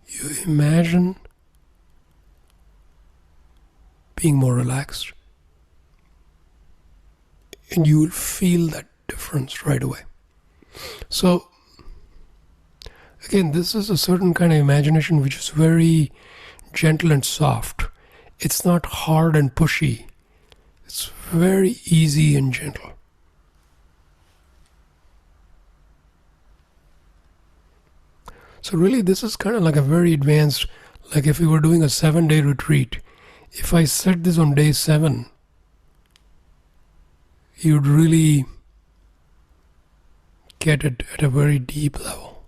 You imagine being more relaxed, and you will feel that difference right away. So again, this is a certain kind of imagination which is very gentle and soft. It's not hard and pushy. It's very easy and gentle. So really, this is kind of like a very advanced, like if we were doing a 7-day retreat, if I set this on day 7, you'd really get it at a very deep level.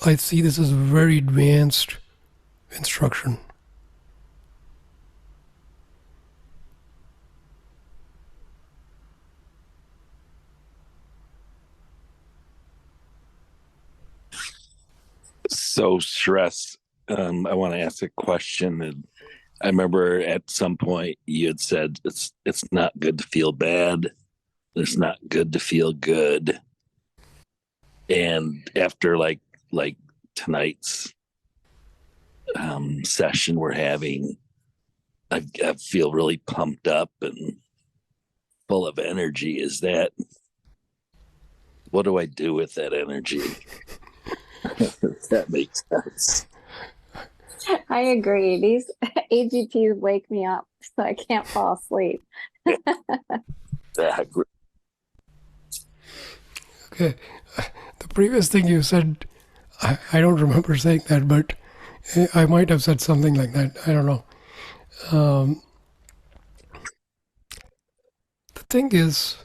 I see this as a very advanced instruction. So, Suresh, I want to ask a question. And I remember at some point you had said it's not good to feel bad. It's not good to feel good. And after like tonight's session we're having, I feel really pumped up and full of energy. What do I do with that energy? If that makes sense. I agree. These AGPs wake me up so I can't fall asleep. Okay. The previous thing you said, I don't remember saying that, but I might have said something like that. I don't know. The thing is,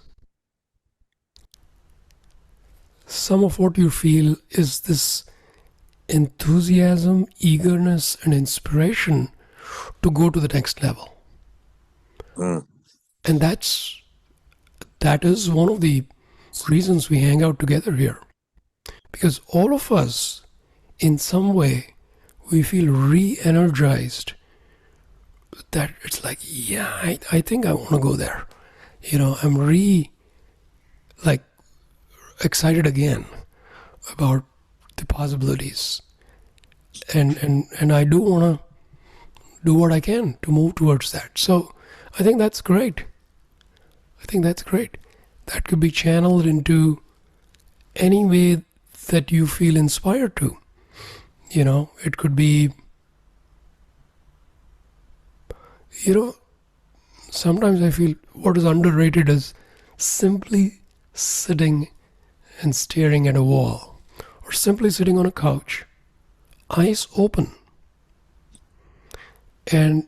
some of what you feel is this enthusiasm, eagerness, and inspiration to go to the next level. And that is one of the reasons we hang out together here. Because all of us, in some way, we feel re-energized. That it's like, yeah, I think I want to go there. I'm excited again about the possibilities. And I do want to do what I can to move towards that. So I think that's great. That could be channeled into any way that you feel inspired to. It could be, sometimes I feel what is underrated is simply sitting and staring at a wall, or simply sitting on a couch, eyes open, and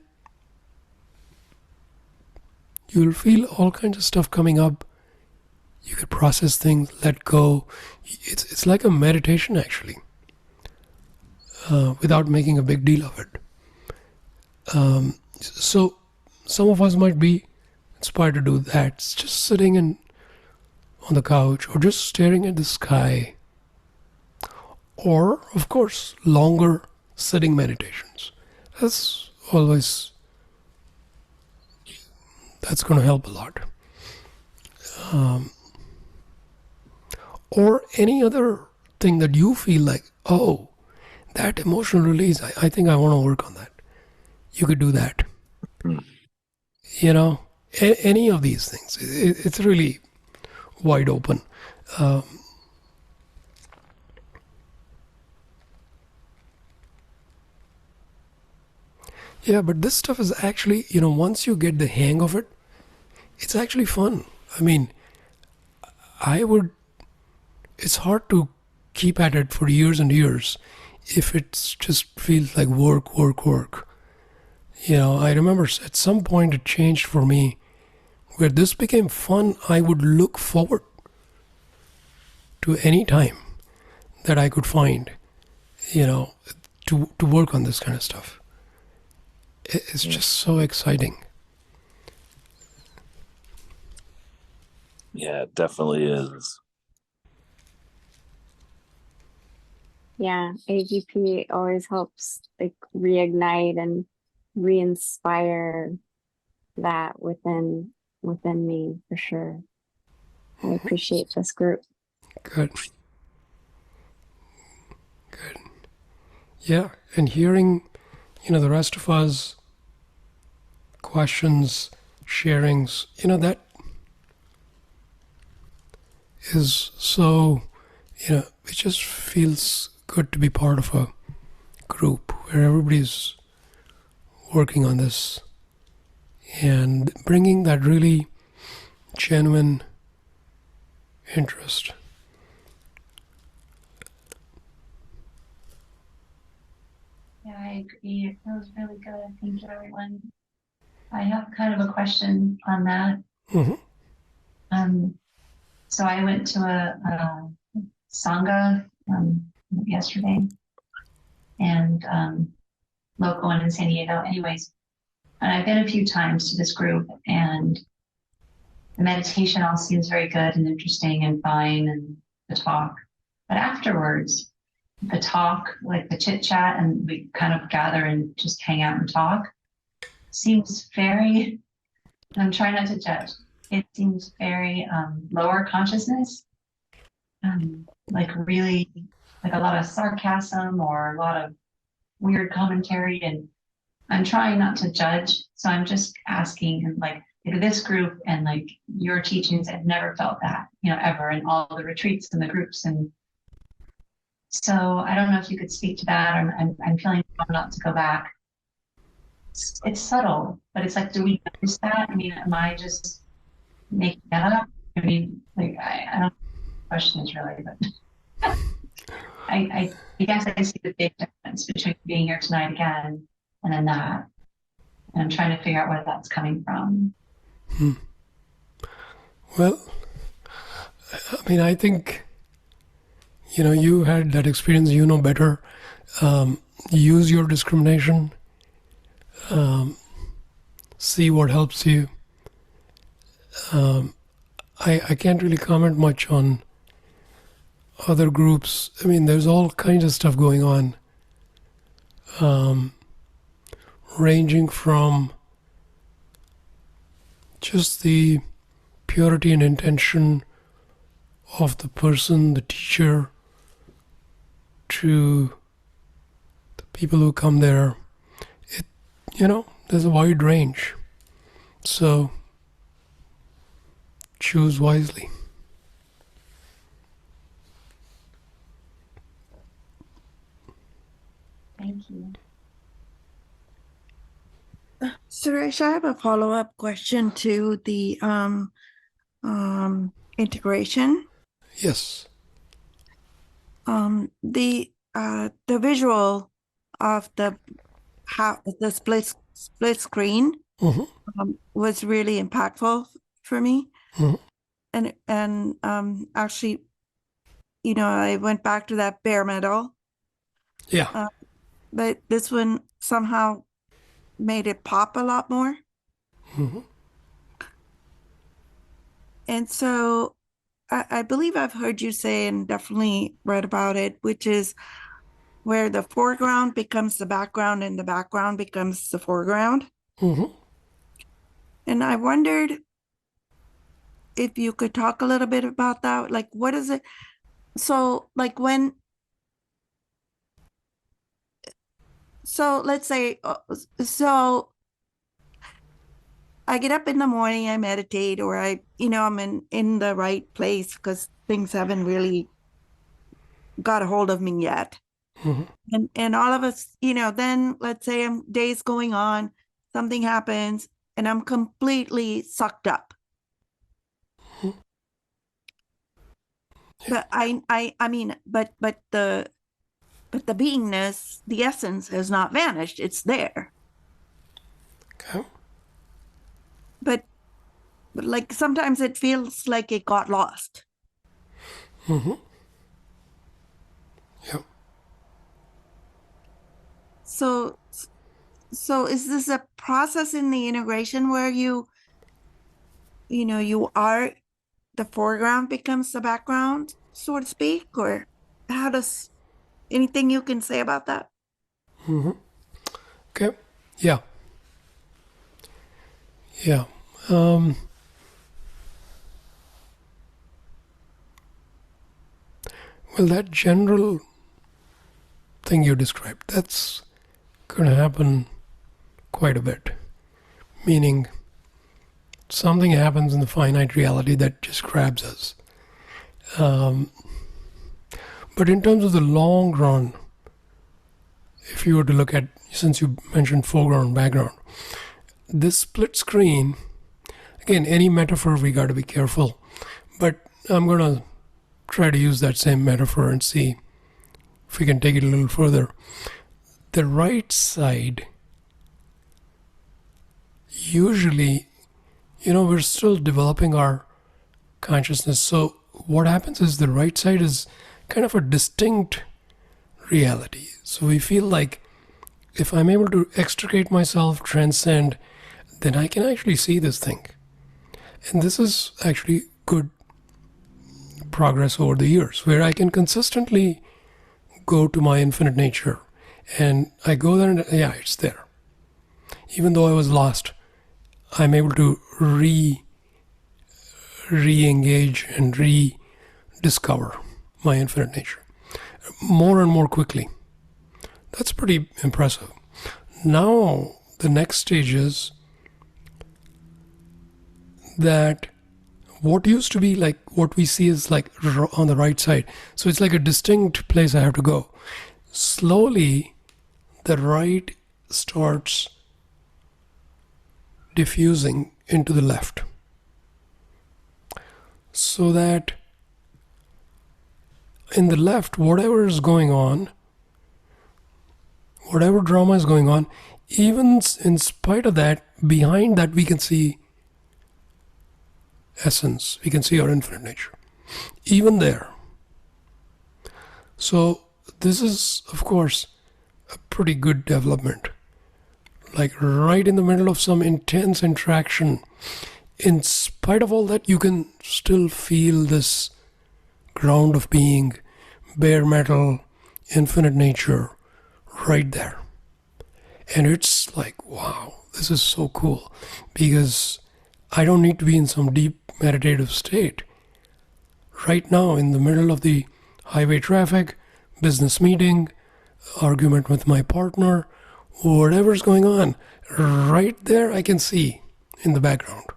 you'll feel all kinds of stuff coming up. You can process things, let go. It's like a meditation, actually, without making a big deal of it. So some of us might be inspired to do that. It's just sitting on the couch, or just staring at the sky, or of course longer sitting meditations. That's always, that's going to help a lot. Or any other thing that you feel like, oh, that emotional release, I think I want to work on that. You could do that. You know, any of these things. It's really wide open. Yeah, but this stuff is actually, once you get the hang of it, it's actually fun. I mean, it's hard to keep at it for years and years if it just feels like work, work, work. I remember at some point it changed for me where this became fun. I would look forward to any time that I could find, to work on this kind of stuff. It's just so exciting. Yeah, it definitely is. Yeah, AGP always helps like reignite and re-inspire that within me for sure. I appreciate this group. Good. Yeah, and hearing, the rest of us questions, sharings, that is so, it just feels good to be part of a group where everybody's working on this and bringing that really genuine interest. Yeah, I agree. That was really good. Thank you, everyone. I have kind of a question on that. Mm-hmm. So I went to a Sangha yesterday, and local one in San Diego. Anyways, and I've been a few times to this group, and the meditation all seems very good and interesting and fine, and the talk. But afterwards, the talk, like the chit chat, and we kind of gather and just hang out and talk, seems very, and I'm trying not to judge, it seems very lower consciousness, like really, like a lot of sarcasm or a lot of weird commentary. And I'm trying not to judge. So I'm just asking, and like this group and like your teachings, I've never felt that, ever, in all the retreats and the groups. And so I don't know if you could speak to that. I'm feeling not to go back. It's subtle, but it's like, do we notice that? I mean, am I just making that up? I mean, like, I don't know what the question is really, but I guess I see the big difference between being here tonight again and then that. And I'm trying to figure out where that's coming from. Well, I mean, I think, you had that experience, better. Use your discrimination. See what helps you. I can't really comment much on other groups. I mean, there's all kinds of stuff going on, ranging from just the purity and intention of the person, the teacher, to the people who come there. There's a wide range. So choose wisely. Thank you. Suresh, I have a follow-up question to the integration. Yes. The visual of the split screen was really impactful for me. And actually, I went back to that bare metal. Yeah. But this one somehow made it pop a lot more. And so I believe I've heard you say, and definitely read about it, which is where the foreground becomes the background and the background becomes the foreground. And I wondered if you could talk a little bit about that. Like, what is it? So, like, let's say, so I get up in the morning, I meditate, or I'm in the right place because things haven't really got a hold of me yet. And all of us, then let's say days going on, something happens, and I'm completely sucked up. But but the beingness, the essence has not vanished. It's there. Okay. But like sometimes it feels like it got lost. Yeah. So is this a process in the integration where you are, the foreground becomes the background, so to speak, or how does, anything you can say about that? Okay. Yeah. Well, that general thing you described, that's going to happen quite a bit. Meaning, something happens in the finite reality that just grabs us. But in terms of the long run, if you were to look at, since you mentioned foreground and background, this split screen, again, any metaphor we got to be careful, but I'm going to try to use that same metaphor and see if we can take it a little further. The right side, usually, we're still developing our consciousness. So what happens is the right side is kind of a distinct reality. So we feel like if I'm able to extricate myself, transcend, then I can actually see this thing. And this is actually good progress over the years, where I can consistently go to my infinite nature. And I go there and, yeah, it's there. Even though I was lost, I'm able to re-engage and rediscover my infinite nature more and more quickly. That's pretty impressive. Now, the next stage is that what used to be like what we see is like on the right side. So it's like a distinct place I have to go. Slowly, the right starts diffusing into the left. So that in the left, whatever is going on, whatever drama is going on, even in spite of that, behind that we can see essence, we can see our infinite nature, even there. So this is, of course, a pretty good development. Like right in the middle of some intense interaction, in spite of all that, you can still feel this ground of being, bare metal, infinite nature, right there. And it's like, wow, this is so cool, because I don't need to be in some deep meditative state. Right now, in the middle of the highway traffic, business meeting, argument with my partner, whatever's going on, right there I can see in the background.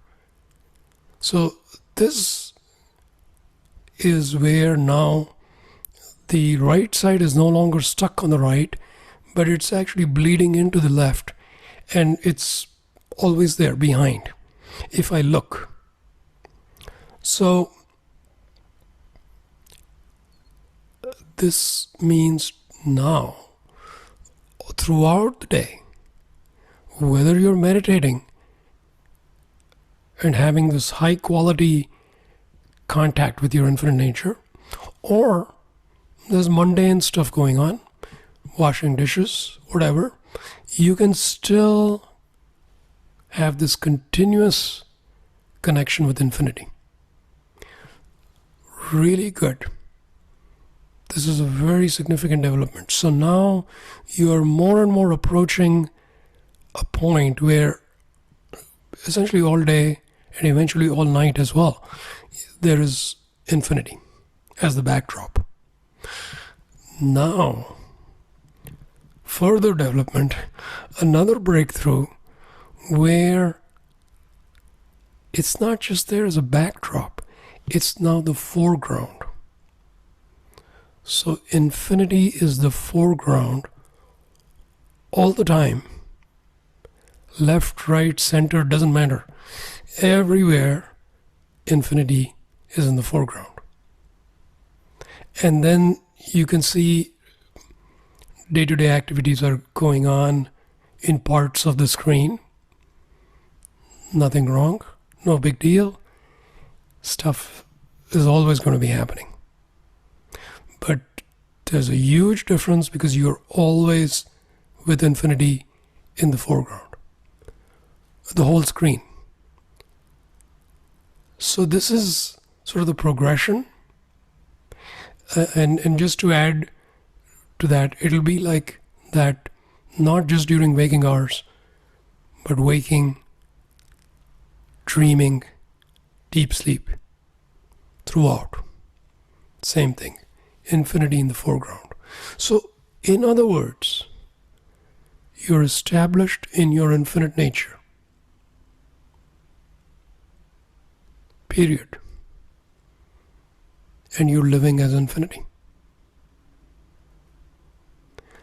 So this is where now the right side is no longer stuck on the right, but it's actually bleeding into the left, and it's always there behind if I look. So this means now, throughout the day, whether you're meditating and having this high quality contact with your infinite nature, or there's mundane stuff going on, washing dishes, whatever, you can still have this continuous connection with infinity. Really good. This is a very significant development. So now you are more and more approaching a point where essentially all day and eventually all night as well, there is infinity as the backdrop. Now, further development, another breakthrough where it's not just there as a backdrop, it's now the foreground. So infinity is the foreground all the time. Left, right, center, doesn't matter. Everywhere, infinity is in the foreground. And then you can see day-to-day activities are going on in parts of the screen. Nothing wrong, no big deal. Stuff is always going to be happening. But there's a huge difference because you're always with infinity in the foreground. The whole screen. So this is sort of the progression. And just to add to that, it'll be like that not just during waking hours, but waking, dreaming, deep sleep, throughout. Same thing. Infinity in the foreground. So, in other words, you're established in your infinite nature. Period. And you're living as infinity.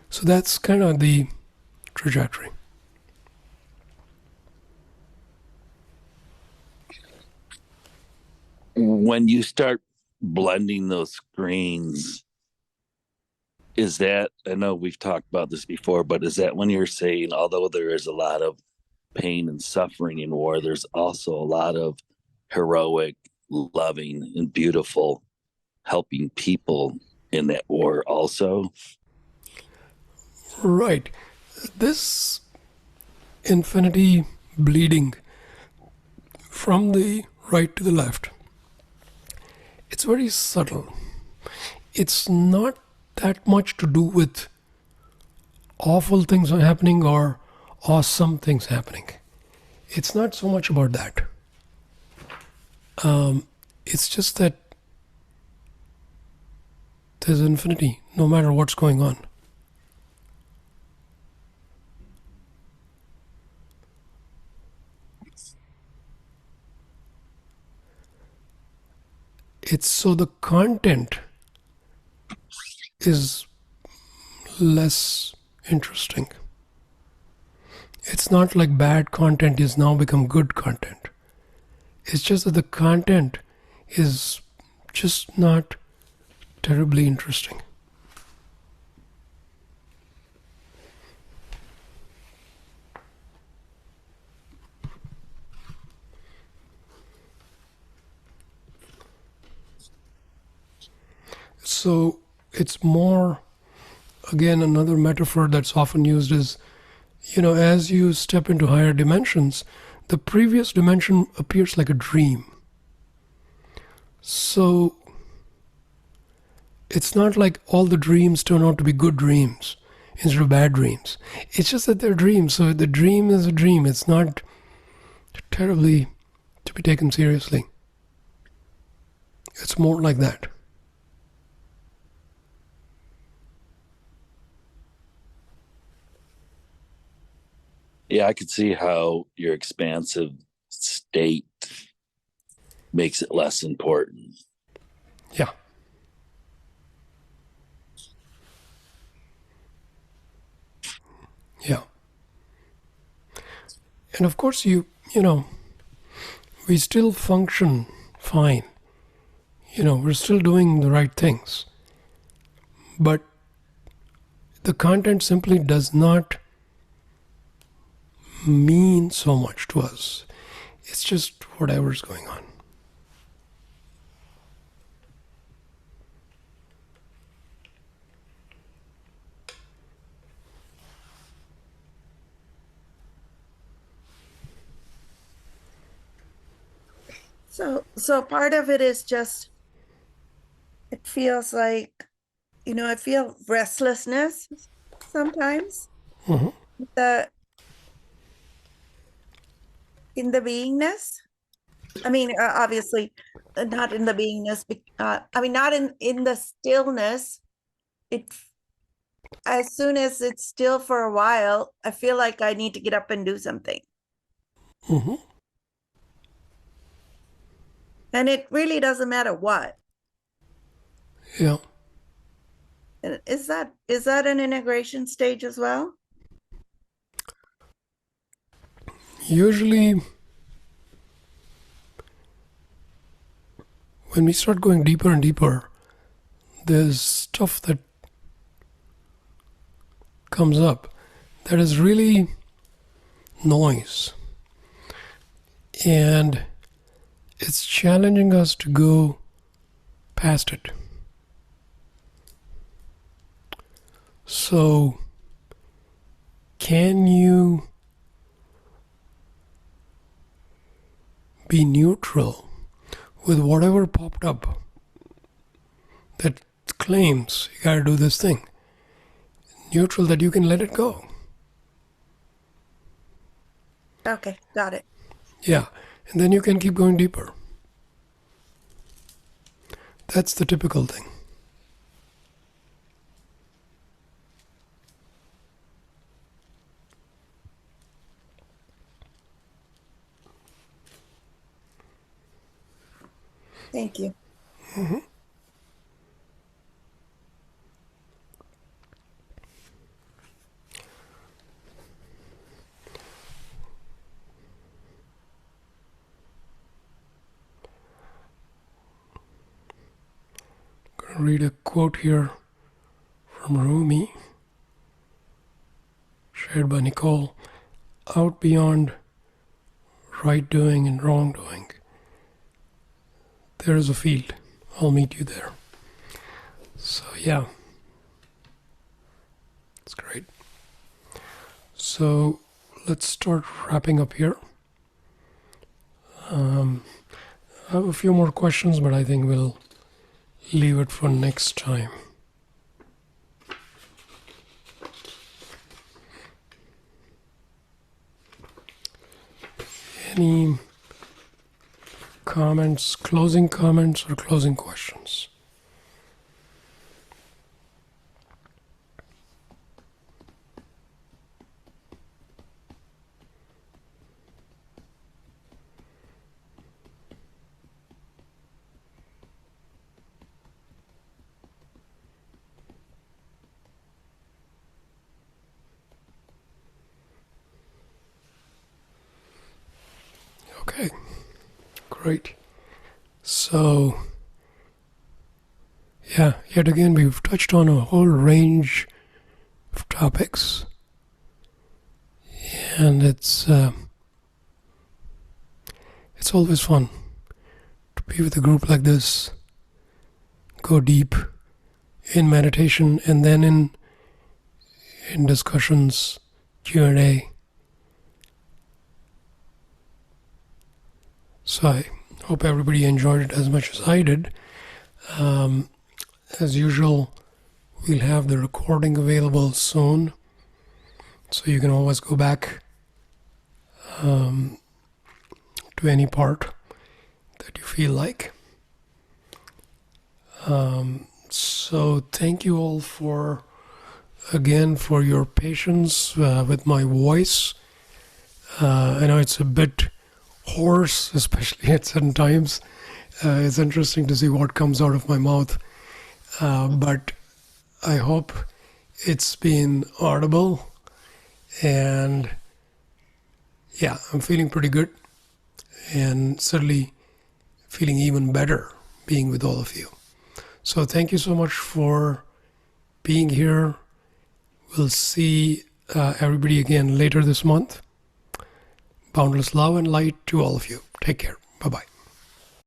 So that's kind of the trajectory. When you start blending those screens, is that, I know we've talked about this before, but is that when you're saying, although there is a lot of pain and suffering in war, there's also a lot of heroic, loving, and beautiful helping people in that war also? Right. This infinity bleeding from the right to the left, it's very subtle. It's not that much to do with awful things are happening or awesome things happening. It's not so much about that. It's just that there's infinity no matter what's going on. It's so the content is less interesting. It's not like bad content is now become good content. It's just that the content is just not terribly interesting. So it's more, again, another metaphor that's often used is, as you step into higher dimensions, the previous dimension appears like a dream. So it's not like all the dreams turn out to be good dreams instead of bad dreams. It's just that they're dreams. So the dream is a dream. It's not terribly to be taken seriously. It's more like that. Yeah, I could see how your expansive state makes it less important. Yeah. Yeah. And of course, you know, we still function fine. You know, we're still doing the right things. But the content simply does not mean so much to us. It's just whatever's going on. So part of it is just, it feels like, you know, I feel restlessness sometimes. Mhm. In the beingness. I mean, obviously, not in the beingness. I mean, not in the stillness. It, as soon as it's still for a while, I feel like I need to get up and do something. Mhm. And it really doesn't matter what. Yeah. And is that an integration stage as well? Usually, when we start going deeper and deeper, there's stuff that comes up that is really noise. And it's challenging us to go past it. So, can you be neutral with whatever popped up that claims you gotta do this thing? Neutral that you can let it go. Okay, got it. Yeah, and then you can keep going deeper. That's the typical thing. Thank you. Mm-hmm. I'm going to read a quote here from Rumi, shared by Nicole. Out beyond right doing and wrong doing, there is a field. I'll meet you there. So yeah, it's great. So let's start wrapping up here. I have a few more questions, but I think we'll leave it for next time. Any comments, closing comments or closing questions? Okay, great. So, yeah, yet again, we've touched on a whole range of topics, and it's always fun to be with a group like this, go deep in meditation, and then in discussions, Q&A. So I hope everybody enjoyed it as much as I did. As usual, we'll have the recording available soon, so you can always go back to any part that you feel like. So thank you all for your patience with my voice. I know it's a bit hoarse, especially at certain times. It's interesting to see what comes out of my mouth. But I hope it's been audible, and yeah, I'm feeling pretty good, and certainly feeling even better being with all of you. So thank you so much for being here. We'll see everybody again later this month. Boundless love and light to all of you. Take care. Bye-bye.